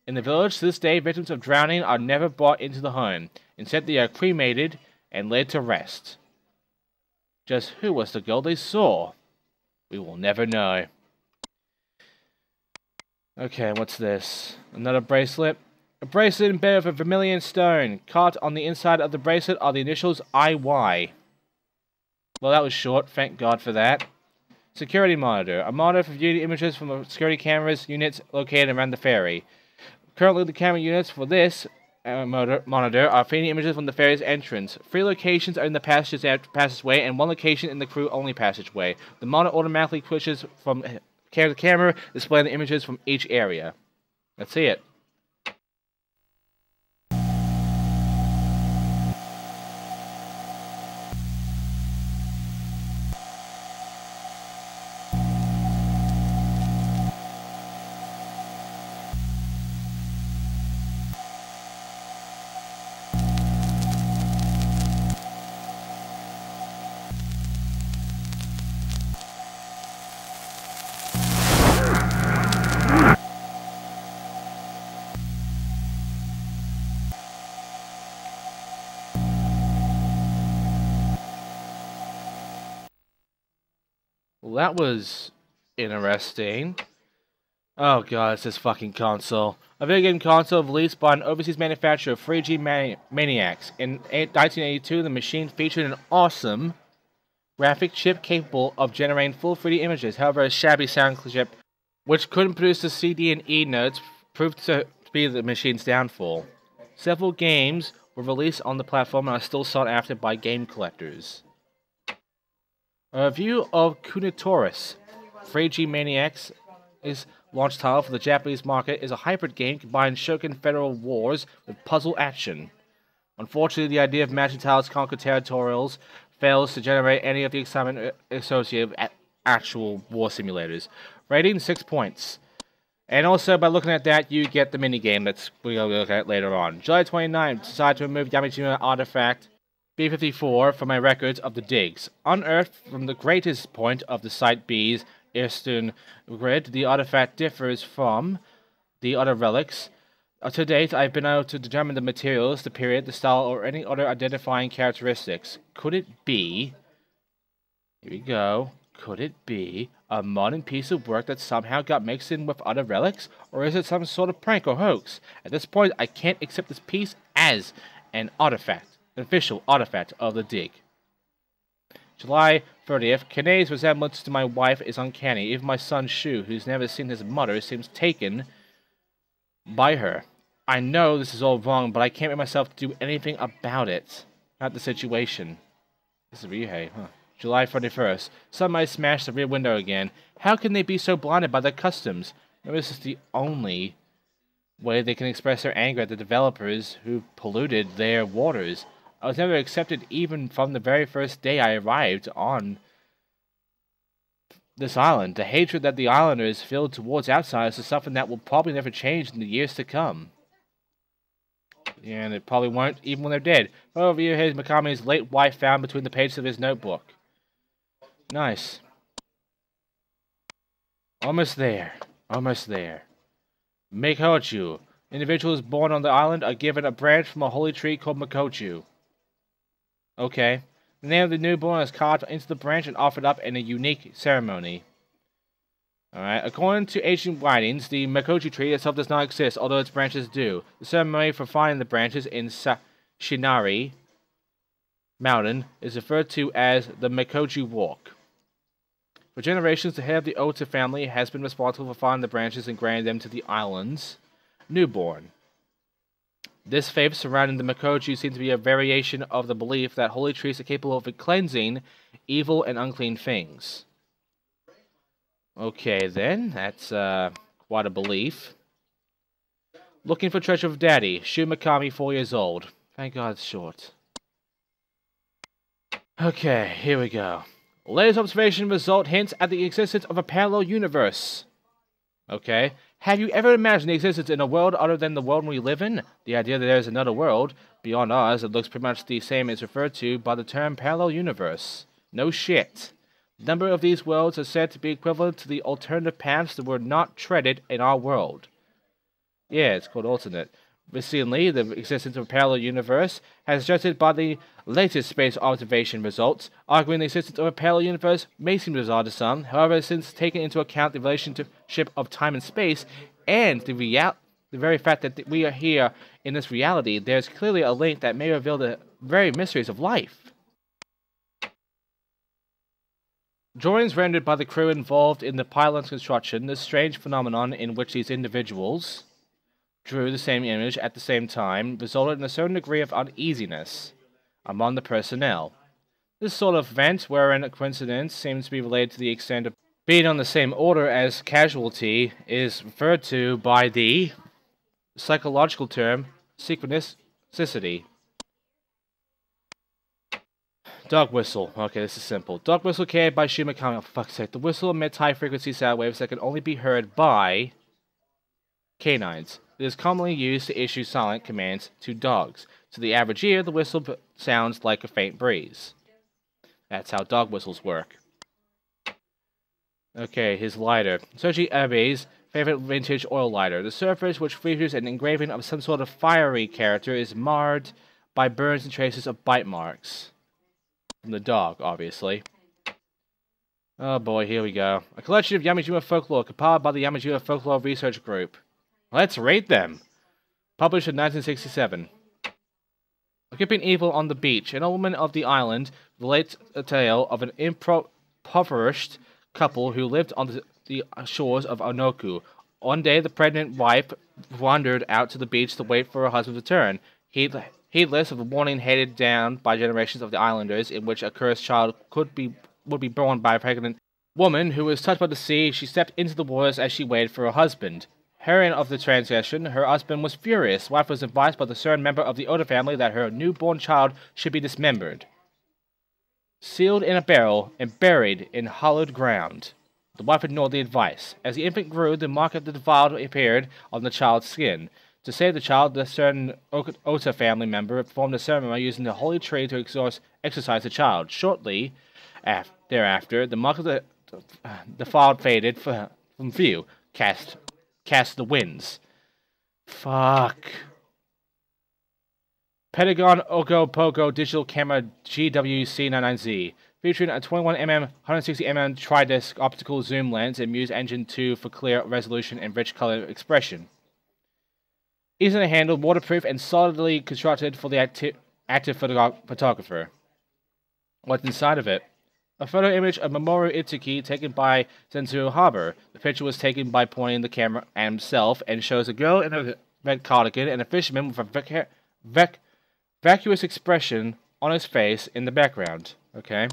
In the village, to this day, victims of drowning are never brought into the home. Instead, they are cremated and laid to rest. Just who was the girl they saw? We will never know. Okay, what's this? Another bracelet? A bracelet embedded with a vermilion stone. Carved on the inside of the bracelet are the initials IY. Well, that was short. Thank God for that. Security monitor. A monitor for viewing images from the security cameras units located around the ferry. Currently, the camera units for this monitor are feeding images from the ferry's entrance. 3 locations are in the passageway and 1 location in the crew-only passageway. The monitor automatically switches from camera to camera, displaying the images from each area. Let's see it. Well, that was interesting. Oh god, it's this fucking console. A video game console released by an overseas manufacturer of 3G Maniacs. In 1982, the machine featured an awesome graphic chip capable of generating full 3D images. However, a shabby sound chip, which couldn't produce the CD and E notes, proved to be the machine's downfall. Several games were released on the platform and are still sought after by game collectors. A review of Kunitoris 3G Maniacs is launch title for the Japanese market is a hybrid game combining Shogun Federal Wars with puzzle action. Unfortunately, the idea of matching tiles conquer territorials fails to generate any of the excitement associated with actual war simulators. Rating 6 points. And also, by looking at that, you get the minigame that's we're going to look at later on. July 29th, decided to remove Yamijima artifact B54 from my records of the digs. Unearthed from the greatest point of the Site B's eastern grid, the artifact differs from the other relics. To date, I've been able to determine the materials, the period, the style, or any other identifying characteristics. Could it be... Here we go. Could it be a modern piece of work that somehow got mixed in with other relics? Or is it some sort of prank or hoax? At this point, I can't accept this piece as an artifact. An official artifact of the dig. July 30th. Kane's resemblance to my wife is uncanny. Even my son Shu, who's never seen his mother, seems taken by her. I know this is all wrong, but I can't make myself do anything about it. Not the situation. This is Ryuhei, huh? July 31st. Somebody smashed the rear window again. How can they be so blinded by their customs? Maybe this is the only way they can express their anger at the developers who polluted their waters. I was never accepted even from the very first day I arrived on this island. The hatred that the islanders feel towards outsiders is something that will probably never change in the years to come. And it probably won't, even when they're dead. Overview, here's Mikami's late wife found between the pages of his notebook. Nice. Almost there. Almost there. Mikochu. Individuals born on the island are given a branch from a holy tree called Mikochu. Okay. The name of the newborn is carved into the branch and offered up in a unique ceremony. Alright, according to ancient writings, the Mikochu tree itself does not exist, although its branches do. The ceremony for finding the branches in Shinari Mountain is referred to as the Mikochu Walk. For generations, the head of the Ota family has been responsible for finding the branches and granting them to the island's newborn. This faith surrounding the Mikochu seems to be a variation of the belief that holy trees are capable of cleansing evil and unclean things. Okay, then. That's, quite a belief. Looking for treasure of daddy. Shu Mikami, 4 years old. Thank God it's short. Okay, here we go. Latest observation result hints at the existence of a parallel universe. Okay. Have you ever imagined the existence in a world other than the world we live in? The idea that there is another world, beyond ours, that looks pretty much the same is referred to by the term parallel universe. No shit. The number of these worlds are said to be equivalent to the alternative paths that were not treaded in our world. Yeah, it's called alternate. Recently, the existence of a parallel universe has suggested by the latest space observation results, arguing the existence of a parallel universe may seem bizarre to some. However, since taking into account the relationship of time and space, and the very fact that we are here in this reality, there's clearly a link that may reveal the very mysteries of life. Drawings rendered by the crew involved in the pylon's construction, this strange phenomenon in which these individuals drew the same image at the same time resulted in a certain degree of uneasiness among the personnel. This sort of event, wherein a coincidence seems to be related to the extent of being on the same order as casualty, is referred to by the psychological term synchronicity. Dog whistle. Okay, this is simple. Dog whistle carried by Shu Mikami. Oh, for fuck's sake. The whistle emits high-frequency sound waves that can only be heard by canines. It is commonly used to issue silent commands to dogs. To the average ear, the whistle sounds like a faint breeze. That's how dog whistles work. Okay, his lighter. Soji Abe's favorite vintage oil lighter. The surface, which features an engraving of some sort of fiery character, is marred by burns and traces of bite marks. From the dog, obviously. Oh boy, here we go. A collection of Yamajima folklore compiled by the Yamajima Folklore Research Group. Let's rate them. Published in 1967. Skipping evil on the beach. An old woman of the island relates a tale of an impoverished couple who lived on the shores of Onoku. One day, the pregnant wife wandered out to the beach to wait for her husband's return. Heedless of the warning handed down by generations of the islanders, in which a cursed child would be born by a pregnant woman who was touched by the sea, she stepped into the waters as she waited for her husband. Hearing of the transgression, her husband was furious. The wife was advised by the certain member of the Oda family that her newborn child should be dismembered, sealed in a barrel, and buried in hollowed ground. The wife ignored the advice. As the infant grew, the mark of the defiled appeared on the child's skin. To save the child, the certain Ota family member performed a ceremony using the holy tree to exorcise the child. Shortly thereafter, the mark of the defiled faded from view. Cast the winds. Fuck. Pentagon Ogopogo digital camera GWC99Z, featuring a 21mm 160mm tri-disc optical zoom lens and Muse Engine 2 for clear resolution and rich color expression. Easily handled, waterproof, and solidly constructed for the active photographer. What's inside of it? A photo image of Mamoru Itsuki taken by Sensuru Harbor. The picture was taken by pointing the camera at himself and shows a girl in a red cardigan and a fisherman with a vacuous expression on his face in the background. Okay.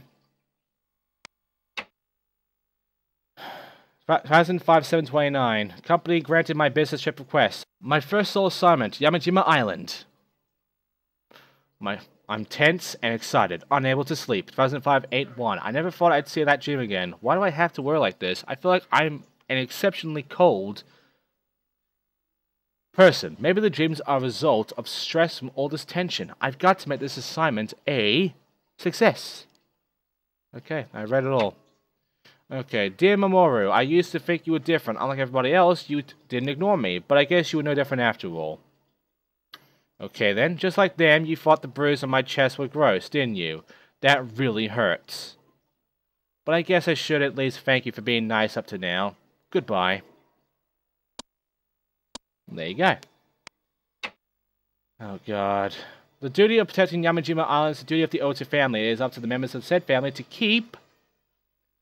2005-729. Company granted my business trip request. My first sole assignment, Yamajima Island. I'm tense and excited, unable to sleep. 2005-8-1. I never thought I'd see that dream again. Why do I have to wear like this? I feel like I'm an exceptionally cold Person. Maybe the dreams are a result of stress from all this tension. I've got to make this assignment a success. Okay, I read it all. Okay, dear Mamoru, I used to think you were different. Unlike everybody else, you didn't ignore me, but I guess you were no different after all. Okay then, just like them, you thought the bruise on my chest was gross, didn't you? That really hurts. But I guess I should at least thank you for being nice up to now. Goodbye. There you go. Oh god. The duty of protecting Yamajima Island is the duty of the Ota family. It is up to the members of said family to keep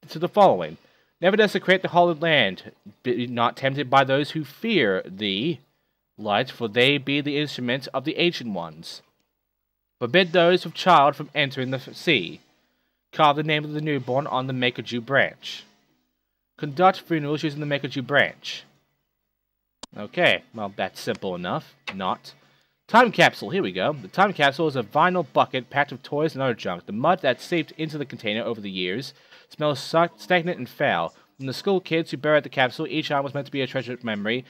to the following. Never desecrate the hallowed land. Be not tempted by those who fear the light, for they be the instruments of the ancient ones. Forbid those with child from entering the sea. Carve the name of the newborn on the Makoju branch. Conduct funerals using the Makoju branch. Okay, well that's simple enough. Not. Time capsule, here we go. The time capsule is a vinyl bucket packed with toys and other junk. The mud that seeped into the container over the years smells stagnant and foul. From the school kids who buried the capsule, each item was meant to be a treasured memory,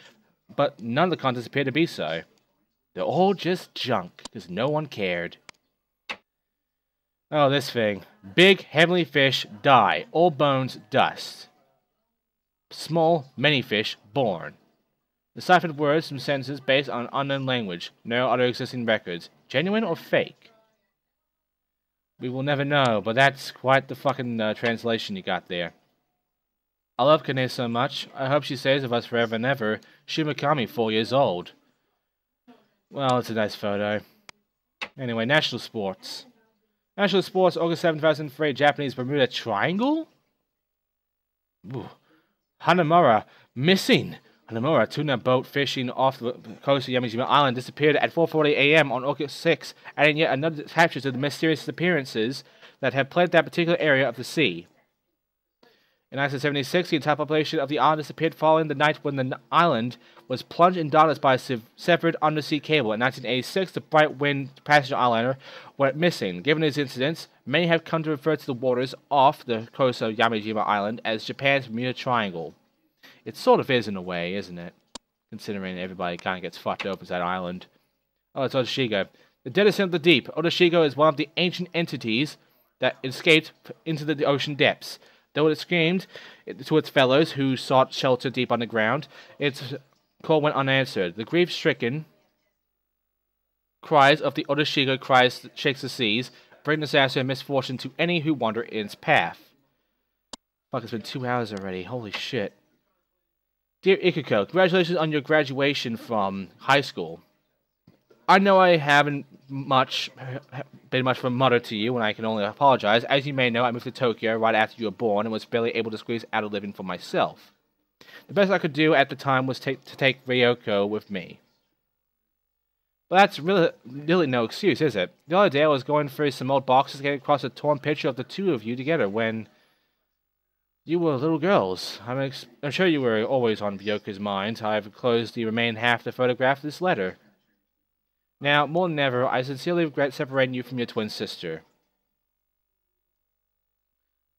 but none of the contents appear to be so. They're all just junk, because no one cared. Oh, this thing. Big, heavenly fish, die. All bones, dust. Small, many fish, born. Deciphered words from sentences based on unknown language. No other existing records. Genuine or fake? We will never know, but that's quite the fucking translation you got there. I love Kane so much. I hope she stays with us forever and ever. Shimakami, 4 years old. Well, it's a nice photo. Anyway, national sports. National sports, August 7, 2003, Japanese Bermuda Triangle? Ooh. Hanamura, missing. Hanamura, tuna boat fishing off the coast of Yamajima Island, disappeared at 4:40 a.m. on August 6, adding yet another chapter to the mysterious disappearances that have plagued that particular area of the sea. In 1976, the entire population of the island disappeared following the night when the island was plunged in darkness by a severed undersea cable. In 1986, the Bright Wind passenger isliner went missing. Given these incidents, many have come to refer to the waters off the coast of Yamajima Island as Japan's Bermuda Triangle. It sort of is in a way, isn't it? Considering everybody kind of gets fucked over that island. Oh, it's Odashigo. The deadest sin of the deep. Odashigo is one of the ancient entities that escaped into the ocean depths. Though it screamed to its fellows who sought shelter deep underground, its call went unanswered. The grief-stricken cries of the Odashigo cries shakes the seas, bring disaster and misfortune to any who wander in its path. Fuck, it's been 2 hours already. Holy shit. Dear Ikuko, congratulations on your graduation from high school. I know I haven't been much of a mother to you, and I can only apologize. As you may know, I moved to Tokyo right after you were born and was barely able to squeeze out a living for myself. The best I could do at the time was to take Ryoko with me. But that's really no excuse, is it? The other day I was going through some old boxes and came across a torn picture of the two of you together when you were little girls. I'm sure you were always on Ryoko's mind. I've enclosed the remaining half of the photograph of this letter. Now, more than ever, I sincerely regret separating you from your twin sister.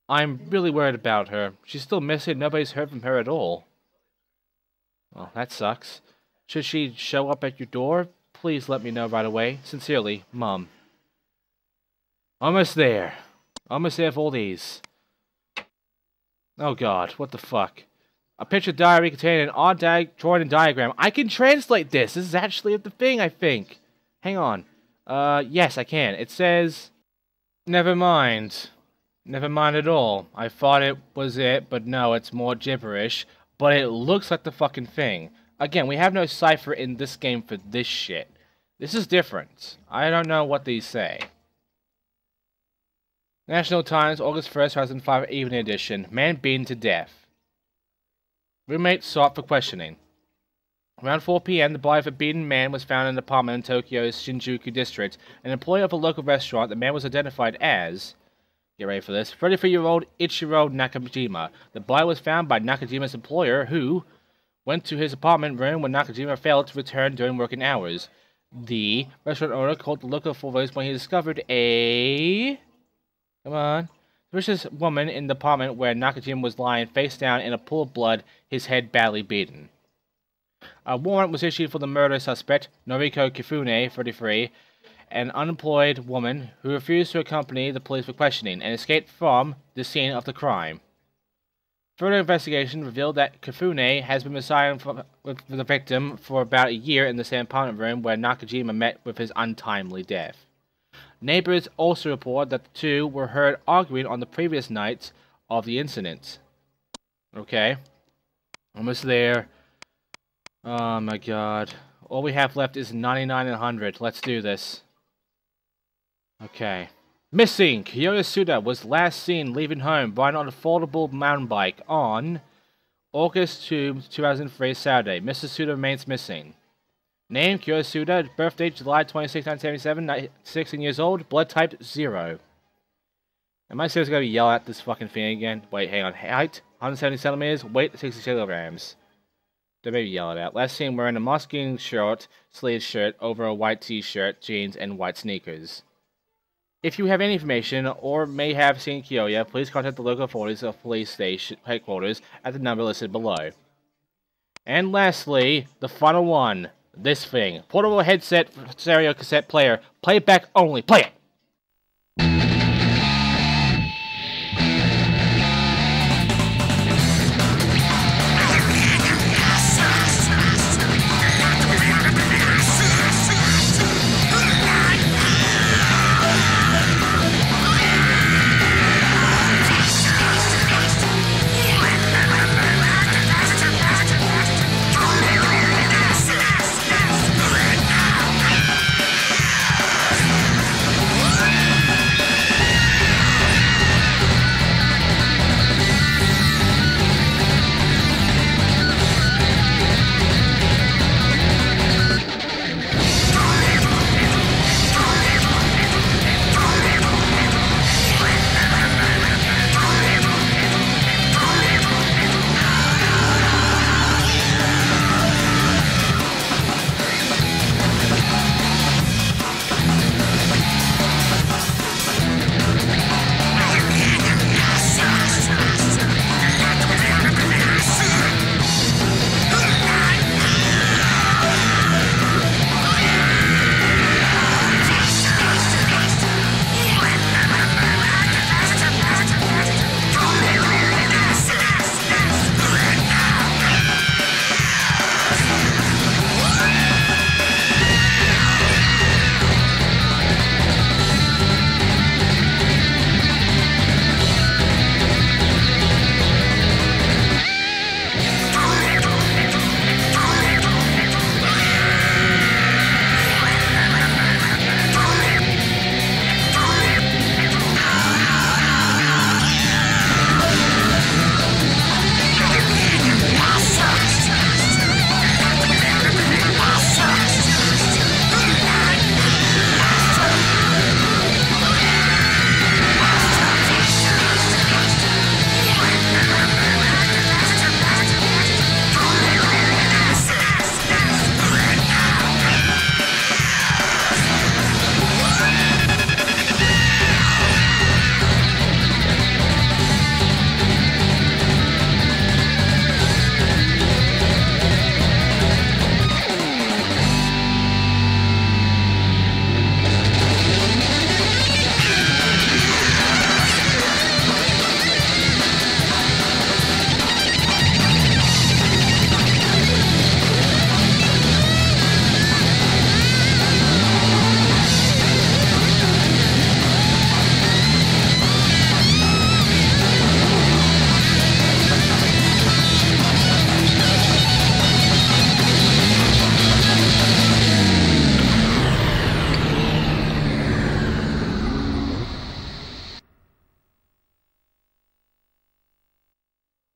I'm really worried about her. She's still missing. Nobody's heard from her at all. Well, that sucks. Should she show up at your door, please let me know right away. Sincerely, Mom. Almost there. Almost there for all these. Oh god, what the fuck? A picture diary containing an odd drawing and diagram. I can translate this! This is actually the thing, I think. Hang on. Yes, I can. It says... Never mind. Never mind at all. I thought it was it, but no, it's more gibberish. But it looks like the fucking thing. Again, we have no cipher in this game for this shit. This is different. I don't know what these say. National Times, August 1st, 2005, Evening Edition. Man beaten to death. Roommate sought for questioning. Around 4 p.m., the body of a beaten man was found in an apartment in Tokyo's Shinjuku district. An employee of a local restaurant, the man was identified as... Get ready for this. 33-year-old Ichiro Nakajima. The body was found by Nakajima's employer, who went to his apartment room when Nakajima failed to return during working hours. The restaurant owner called the local authorities when he discovered a... Come on. Vicious woman in the apartment where Nakajima was lying face down in a pool of blood, his head badly beaten. A warrant was issued for the murder suspect, Noriko Kifune, 33, an unemployed woman who refused to accompany the police for questioning and escaped from the scene of the crime. Further investigation revealed that Kifune has been residing with the victim for about a year in the same apartment room where Nakajima met with his untimely death. Neighbors also report that the two were heard arguing on the previous night of the incident. Okay. Almost there. Oh my god. All we have left is 99 and 100. Let's do this. Okay. Missing! Kiyoya Suda was last seen leaving home riding on a foldable mountain bike on August 2, 2003, Saturday. Mr. Suda remains missing. Name, Kiyoya Suda. Birth date, July 26, 1977. 16 years old. Blood type, 0. Am I seriously going to yell at this fucking thing again? Wait, hang on. Height, 170 centimeters. Weight, 60 kilograms. Don't maybe yell it out. Last seen wearing a mosquito short, sleeved shirt over a white t-shirt, jeans, and white sneakers. If you have any information or may have seen Kiyoya, please contact the local authorities of police station headquarters at the number listed below. And lastly, the final one. This thing. Portable headset, stereo cassette player. Playback only. Play it!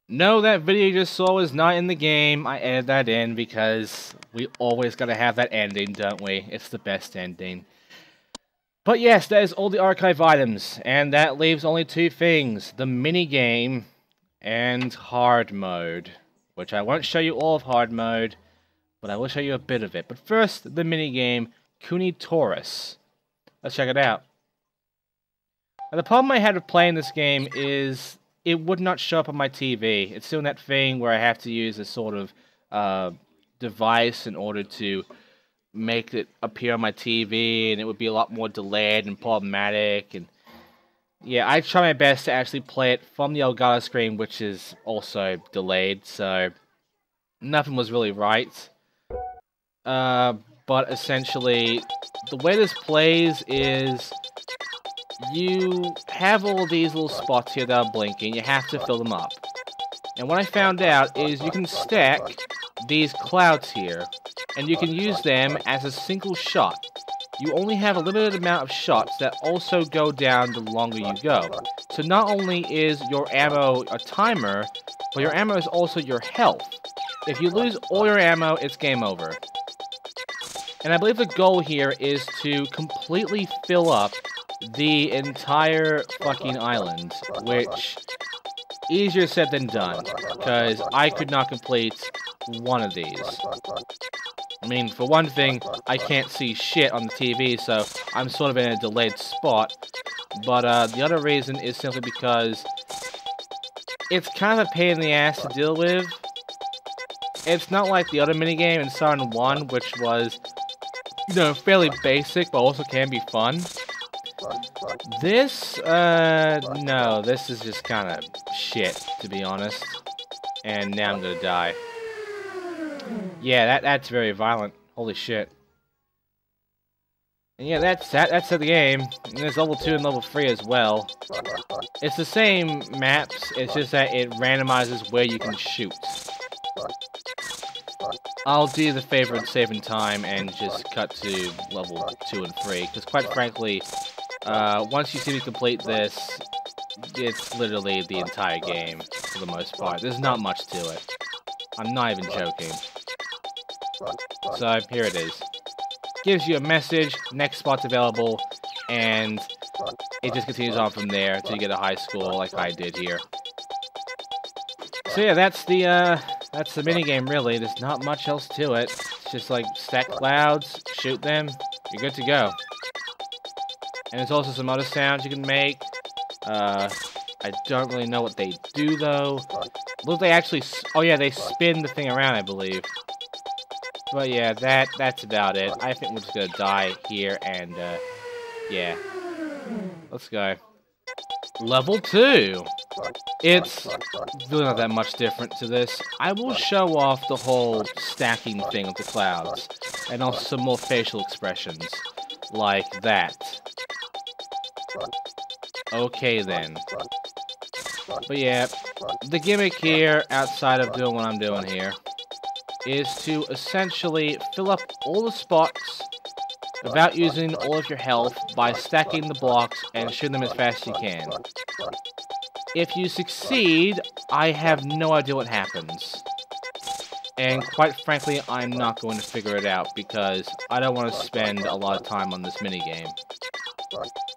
No, that video you just saw was not in the game. I added that in because we always gotta have that ending, don't we? It's the best ending. But yes, that is all the archive items, and that leaves only two things. The minigame and hard mode. Which I won't show you all of hard mode, but I will show you a bit of it. But first, the minigame, Kuni Taurus. Let's check it out. Now, the problem I had with playing this game is it would not show up on my TV. It's doing that thing where I have to use a sort of device in order to make it appear on my TV, and it would be a lot more delayed and problematic. And yeah, I try my best to actually play it from the Elgato screen, which is also delayed, so nothing was really right. But essentially, the way this plays is you have all these little spots here that are blinking. You have to fill them up. And what I found out is you can stack these clouds here, and you can use them as a single shot. You only have a limited amount of shots that also go down the longer you go. So not only is your ammo a timer, but your ammo is also your health. If you lose all your ammo, it's game over. And I believe the goal here is to completely fill up the entire fucking island, which easier said than done, because I could not complete one of these. I mean, for one thing, I can't see shit on the TV, so I'm sort of in a delayed spot. But the other reason is simply because it's kind of a pain in the ass to deal with. It's not like the other minigame in Siren 1, which was, you know, fairly basic, but also can be fun. This, no, this is just kind of shit, to be honest. And now I'm gonna die. Yeah, that's very violent. Holy shit. And yeah, that's the game. And there's level 2 and level 3 as well. It's the same maps, it's just that it randomizes where you can shoot. I'll do the favor and save in time and just cut to level 2 and 3, because quite frankly, once you see me complete this, it's literally the entire game, for the most part. There's not much to it. I'm not even joking. So, here it is. Gives you a message, next spot's available, and it just continues on from there until you get a high score like I did here. So yeah, that's the minigame really. There's not much else to it. It's just like stack clouds, shoot them, you're good to go. And there's also some other sounds you can make. I don't really know what they do though. Look, they actually, oh yeah, they spin the thing around, I believe. But yeah, that's about it. I think we're just gonna die here and, yeah. Let's go. Level 2! It's really not that much different to this. I will show off the whole stacking thing of the clouds, and also some more facial expressions, like that. Okay then. But yeah, the gimmick here, outside of doing what I'm doing here, is to essentially fill up all the spots without using all of your health by stacking the blocks and shooting them as fast as you can. If you succeed, I have no idea what happens. And quite frankly, I'm not going to figure it out because I don't want to spend a lot of time on this minigame.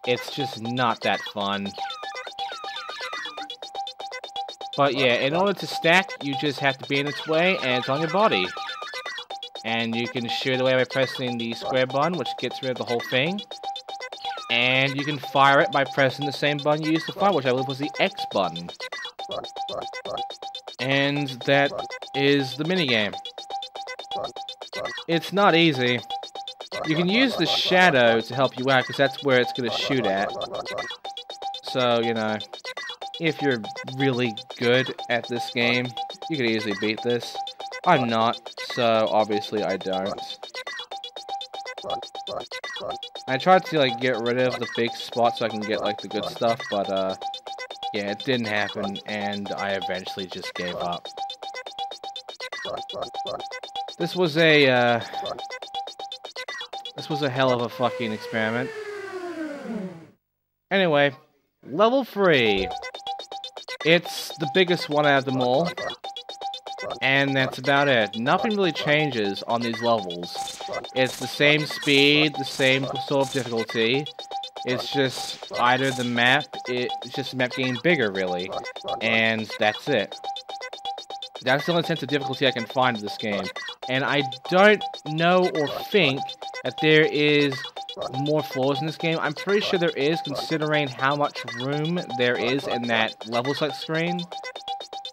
It's just not that fun. But yeah, in order to stack, you just have to be in its way, and it's on your body. And you can shoot it away by pressing the square button, which gets rid of the whole thing. And you can fire it by pressing the same button you used to fire, which I believe was the X button. And that is the minigame. It's not easy. You can use the shadow to help you out, because that's where it's going to shoot at. So, you know, if you're really good at this game, you could easily beat this. I'm not, so obviously I don't. I tried to, like, get rid of the big spots so I can get, like, the good stuff, but, yeah, it didn't happen, and I eventually just gave up. This was a hell of a fucking experiment. Anyway, level 3. It's the biggest one out of them all. And that's about it. Nothing really changes on these levels. It's the same speed, the same sort of difficulty. It's just either the map, it's just the map getting bigger, really. And that's it. That's the only sense of difficulty I can find in this game. And I don't know or think that there is more flaws in this game. I'm pretty sure there is, considering how much room there is in that level select screen.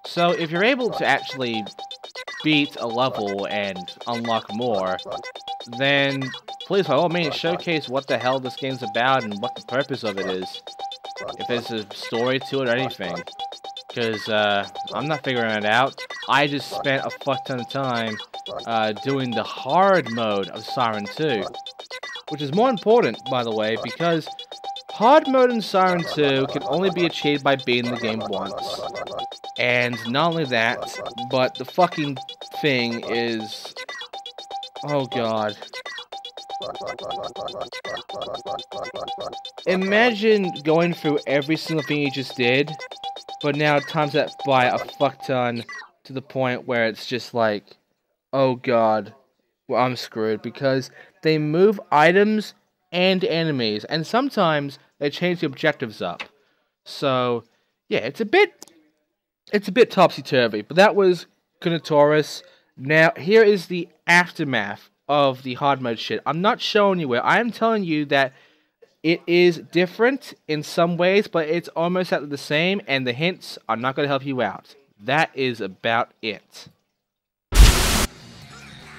So if you're able to actually beat a level and unlock more, then please by all means showcase what the hell this game's about and what the purpose of it is. If there's a story to it or anything. Because I'm not figuring it out. I just spent a fuck ton of time doing the hard mode of Siren 2. Which is more important, by the way, because hard mode in Siren 2 can only be achieved by beating the game once. And not only that, but the fucking thing is... Oh god. Imagine going through every single thing you just did, but now times that by a fuck ton to the point where it's just like, oh god, well I'm screwed, because they move items and enemies, and sometimes they change the objectives up. So, yeah, it's a bit topsy-turvy, but that was Kunitoris. Now, here is the aftermath of the hard mode shit. I'm not showing you it. I am telling you that it is different in some ways, but it's almost at the same, and the hints are not going to help you out. That is about it.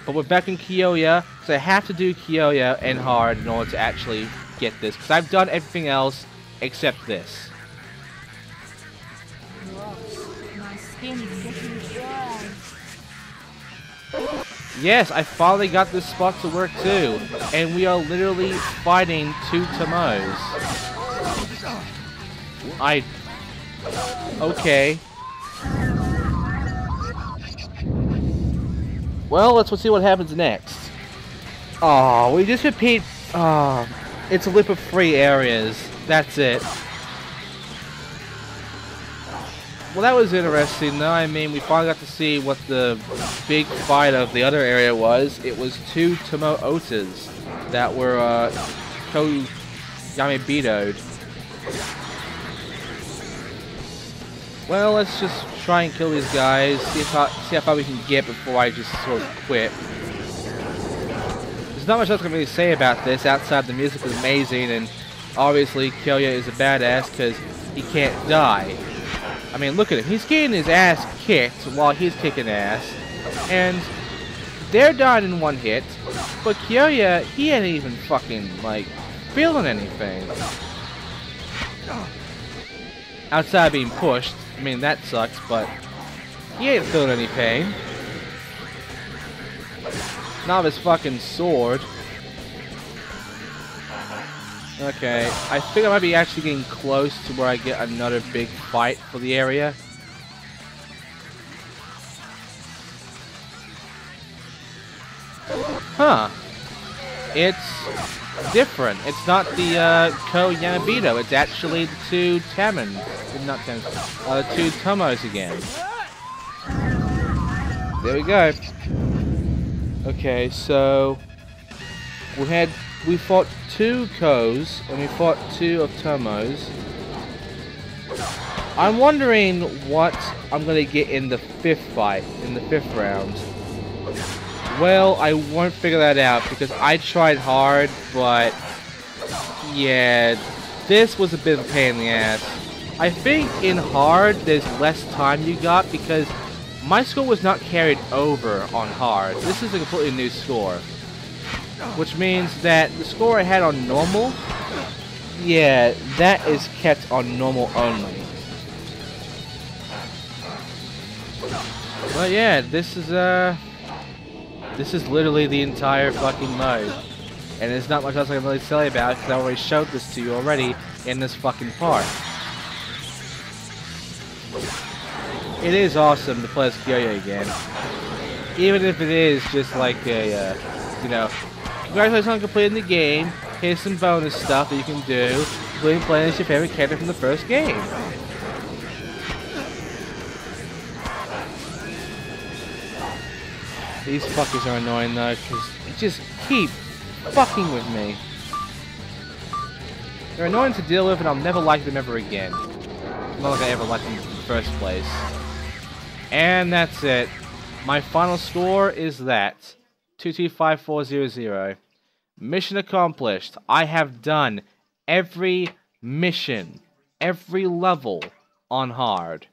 But we're back in Kyoya, so I have to do Kyoya and hard in order to actually get this, because I've done everything else except this. My skin is getting dry. Yes, I finally got this spot to work too, and we are literally fighting 2 Tomos. Okay. Well, let's see what happens next. Oh, we just repeat. It's a loop of 3 areas. That's it. Well, that was interesting, though. I mean, we finally got to see what the big fight of the other area was. It was 2 Tomo Otas that were Yamibito'd. Well, let's just try and kill these guys. See how far we can get before I just sort of quit. There's not much else I can really say about this outside the music is amazing, and obviously Kyoya is a badass because he can't die. I mean, look at him. He's getting his ass kicked while he's kicking ass. And they're dying in 1 hit. But Kyoya, he ain't even fucking, like, feeling anything. Outside being pushed. I mean, that sucks, but he ain't feeling any pain. Not with his fucking sword. Okay, I think I might be actually getting close to where I get another big fight for the area. Huh. It's different. It's not the Ko Yanabito. It's actually the 2 Tamen. Not Tamen. 2 Tomos again. There we go. Okay, so we fought 2 Kos, and we fought 2 of Tomos. I'm wondering what I'm going to get in the 5th fight, in the 5th round. Well, I won't figure that out, because I tried hard, but yeah, this was a bit of a pain in the ass. I think in hard, there's less time you got, because my score was not carried over on hard. This is a completely new score. Which means that the score I had on normal, yeah, that is kept on normal only. But yeah, this is literally the entire fucking mode. And there's not much else I can really tell you about because I already showed this to you already in this fucking part. It is awesome to play as Kyoya again. Even if it is just like a, you know, congratulations on completing the game. Here's some bonus stuff that you can do, including playing as your favorite character from the first game. These fuckers are annoying though, because they just keep fucking with me. They're annoying to deal with, and I'll never like them ever again. Not like I ever liked them in the first place. And that's it. My final score is that. 225400. Mission accomplished. I have done every mission, every level on hard.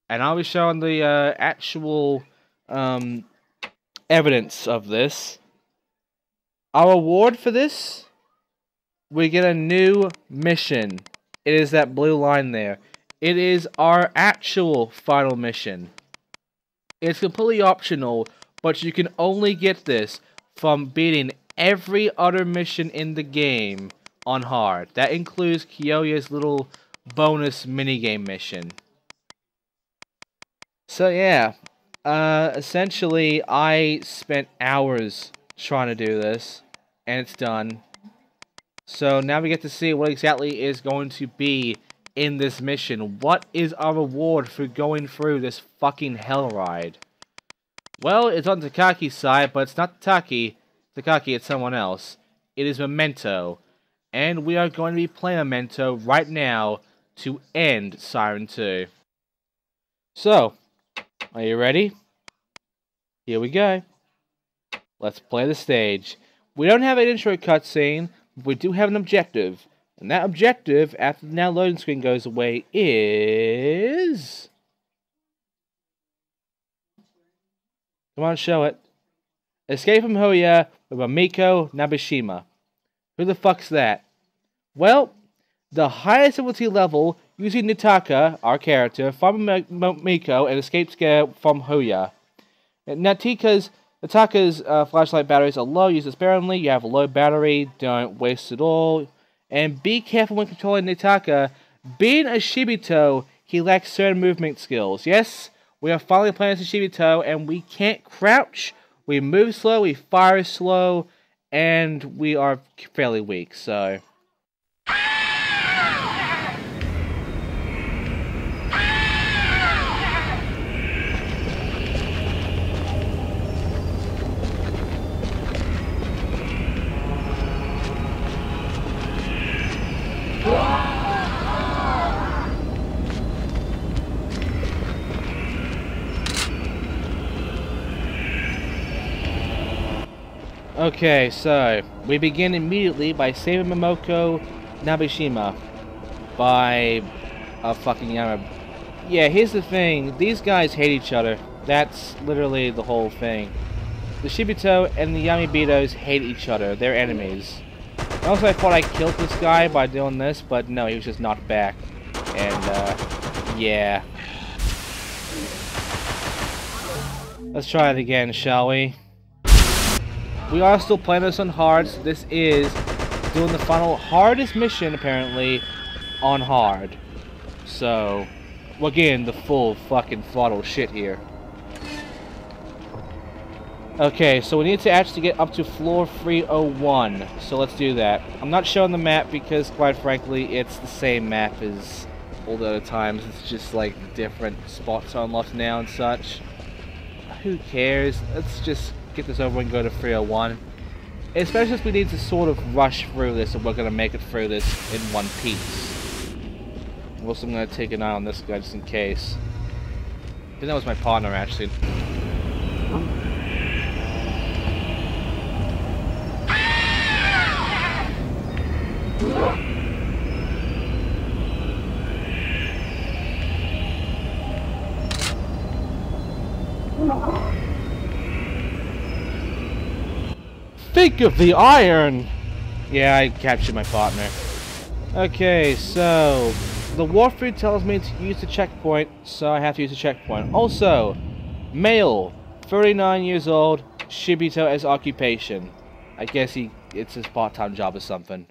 And I'll be showing the actual evidence of this. Our reward for this, we get a new mission. It is that blue line there. It is our actual final mission. It's completely optional, but you can only get this from beating every other mission in the game on hard. That includes Kyoya's little bonus minigame mission. So yeah, essentially I spent hours trying to do this, and it's done. So now we get to see what exactly is going to be in this mission. What is our reward for going through this fucking hell ride? Well, it's on Takaki's side, but it's not Takaki, it's someone else. It is Memento. And we are going to be playing Memento right now to end Siren 2. So, are you ready? Here we go. Let's play the stage. We don't have an intro cutscene, but we do have an objective. And that objective, after the now loading screen goes away, is... Come on, show it. Escape from Hoya with Mamiko Nabeshima. Who the fuck's that? Well, the highest difficulty level using Nitaka, our character, from Mamiko and escape scare from Hoya. Nataka's flashlight batteries are low, use it sparingly. You have a low battery, don't waste it all. And be careful when controlling Nitaka. Being a Shibito, he lacks certain movement skills. Yes, we are finally playing as a Shibito, and we can't crouch. We move slow, we fire slow, and we are fairly weak, so... Okay, so we begin immediately by saving Momoko Nabeshima by a fucking Yama. Yeah, here's the thing. These guys hate each other. That's literally the whole thing. The Shibito and the Yamibitos hate each other. They're enemies. Also, I thought I killed this guy by doing this, but no, he was just knocked back. And, yeah. Let's try it again, shall we? We are still playing this on hard, so this is doing the final hardest mission, apparently, on hard. So, we're getting the full fucking throttle shit here. Okay, so we need to actually get up to floor 301, so let's do that. I'm not showing the map because, quite frankly, it's the same map as all the other times. It's just, like, different spots unlocked now and such. Who cares? Let's just get this over and go to 301. Especially if we need to sort of rush through this and we're going to make it through this in one piece. Also, I'm going to take an eye on this guy just in case. I think that was my partner, actually. Think of the iron! Yeah, I captured my partner. Okay, so... the walkthrough tells me to use the checkpoint, so I have to use the checkpoint. Also, male, 39 years old, Shibito as occupation. I guess it's his part-time job or something.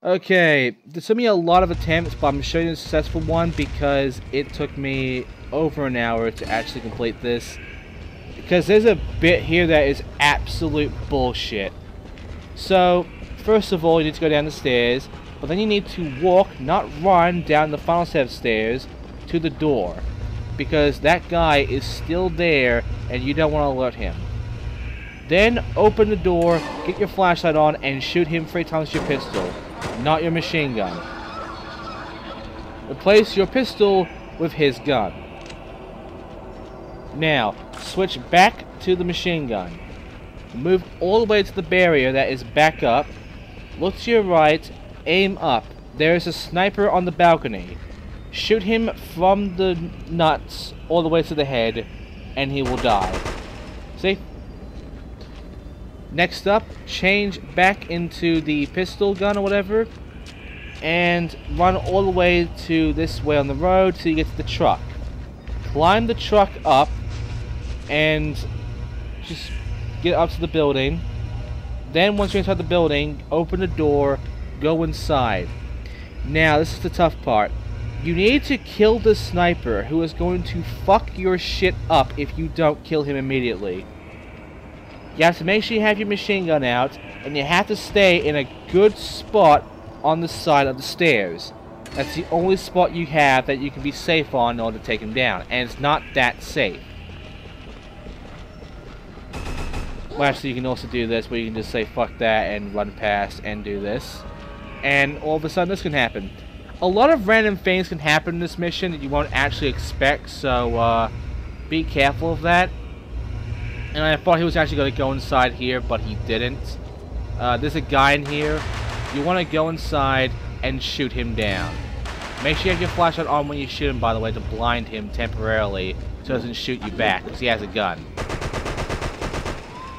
Okay, this took me a lot of attempts, but I'm showing you a successful one because it took me over an hour to actually complete this. Because there's a bit here that is absolute bullshit. So, first of all, you need to go down the stairs, but then you need to walk, not run, down the final set of stairs to the door. Because that guy is still there, and you don't want to alert him. Then, open the door, get your flashlight on, and shoot him 3 times with your pistol, not your machine gun. Replace your pistol with his gun. Now, switch back to the machine gun. Move all the way to the barrier that is back up. Look to your right, aim up. There is a sniper on the balcony. Shoot him from the nuts all the way to the head, and he will die. See? Next up, change back into the pistol gun or whatever, and run all the way to this way on the road till you get to the truck. Climb the truck up, and just get up to the building. Then once you're inside the building, open the door, go inside. Now, this is the tough part. You need to kill the sniper, who is going to fuck your shit up if you don't kill him immediately. You have to make sure you have your machine gun out, and you have to stay in a good spot on the side of the stairs. That's the only spot you have that you can be safe on in order to take him down, and it's not that safe. Well, actually, you can also do this, where you can just say fuck that and run past and do this. And all of a sudden this can happen. A lot of random things can happen in this mission that you won't actually expect, so be careful of that. And I thought he was actually going to go inside here, but he didn't. There's a guy in here. You want to go inside and shoot him down. Make sure you have your flashlight on when you shoot him, by the way, to blind him temporarily so he doesn't shoot you back, because he has a gun.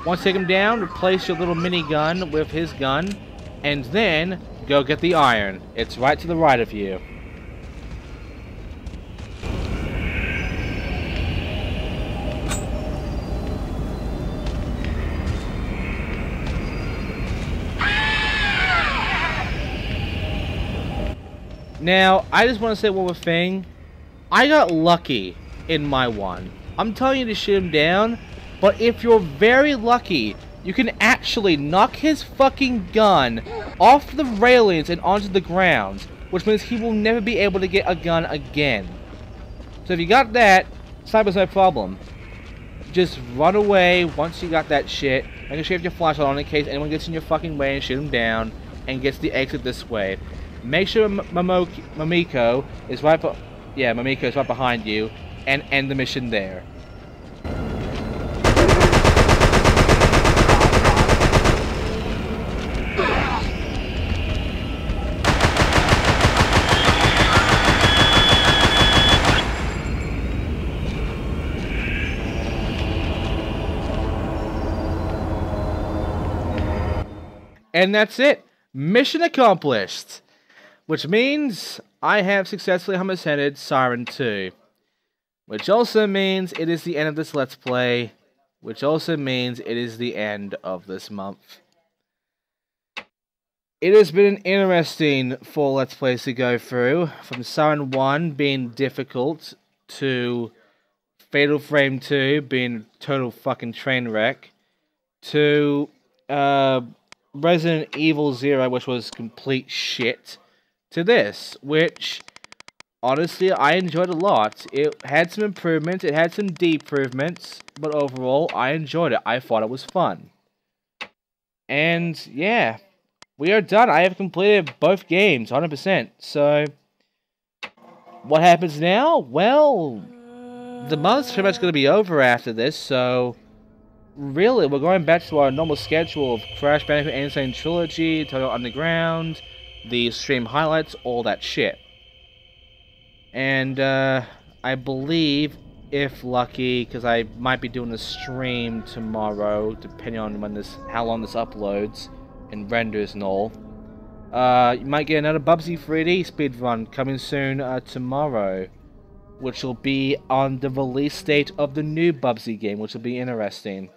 Once you take him down, replace your little minigun with his gun, and then go get the iron. It's right to the right of you. Now, I just want to say one more thing. I got lucky in my one. I'm telling you to shoot him down, but if you're very lucky, you can actually knock his fucking gun off the railings and onto the ground, which means he will never be able to get a gun again. So if you got that, sniper's no problem. Just run away once you got that shit. Make sure you have your flashlight on in case anyone gets in your fucking way, and shoot him down, and gets the exit this way. Make sure Mamiko is right behind you, and end the mission there. And that's it. Mission accomplished. Which means I have successfully homicided Siren 2. Which also means it is the end of this Let's Play. Which also means it is the end of this month. It has been an interesting 4 Let's Plays to go through. From Siren 1 being difficult to Fatal Frame 2 being a total fucking train wreck. To Resident Evil 0, which was complete shit. To this, which, honestly, I enjoyed a lot. It had some improvements, it had some deprovements, but overall, I enjoyed it. I thought it was fun. And, yeah, we are done. I have completed both games, 100%. So, what happens now? Well, the month's pretty much going to be over after this, so really, we're going back to our normal schedule of Crash Bandicoot N. Sane Trilogy, Total Underground, the stream highlights, all that shit. And I believe, if lucky, because I might be doing a stream tomorrow, depending on when how long this uploads and renders and all. You might get another Bubsy 3D speedrun coming soon tomorrow, which will be on the release date of the new Bubsy game, which will be interesting.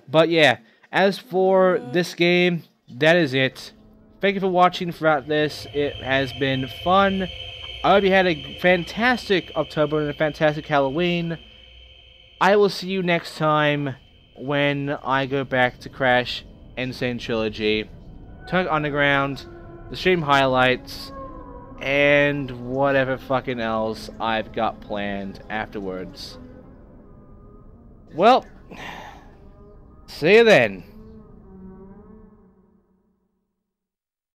But yeah, as for this game, that is it. Thank you for watching throughout this. It has been fun. I hope you had a fantastic October and a fantastic Halloween. I will see you next time when I go back to Crash N. Sane Trilogy, Total Underground, the stream highlights, and whatever fucking else I've got planned afterwards. Well, see you then.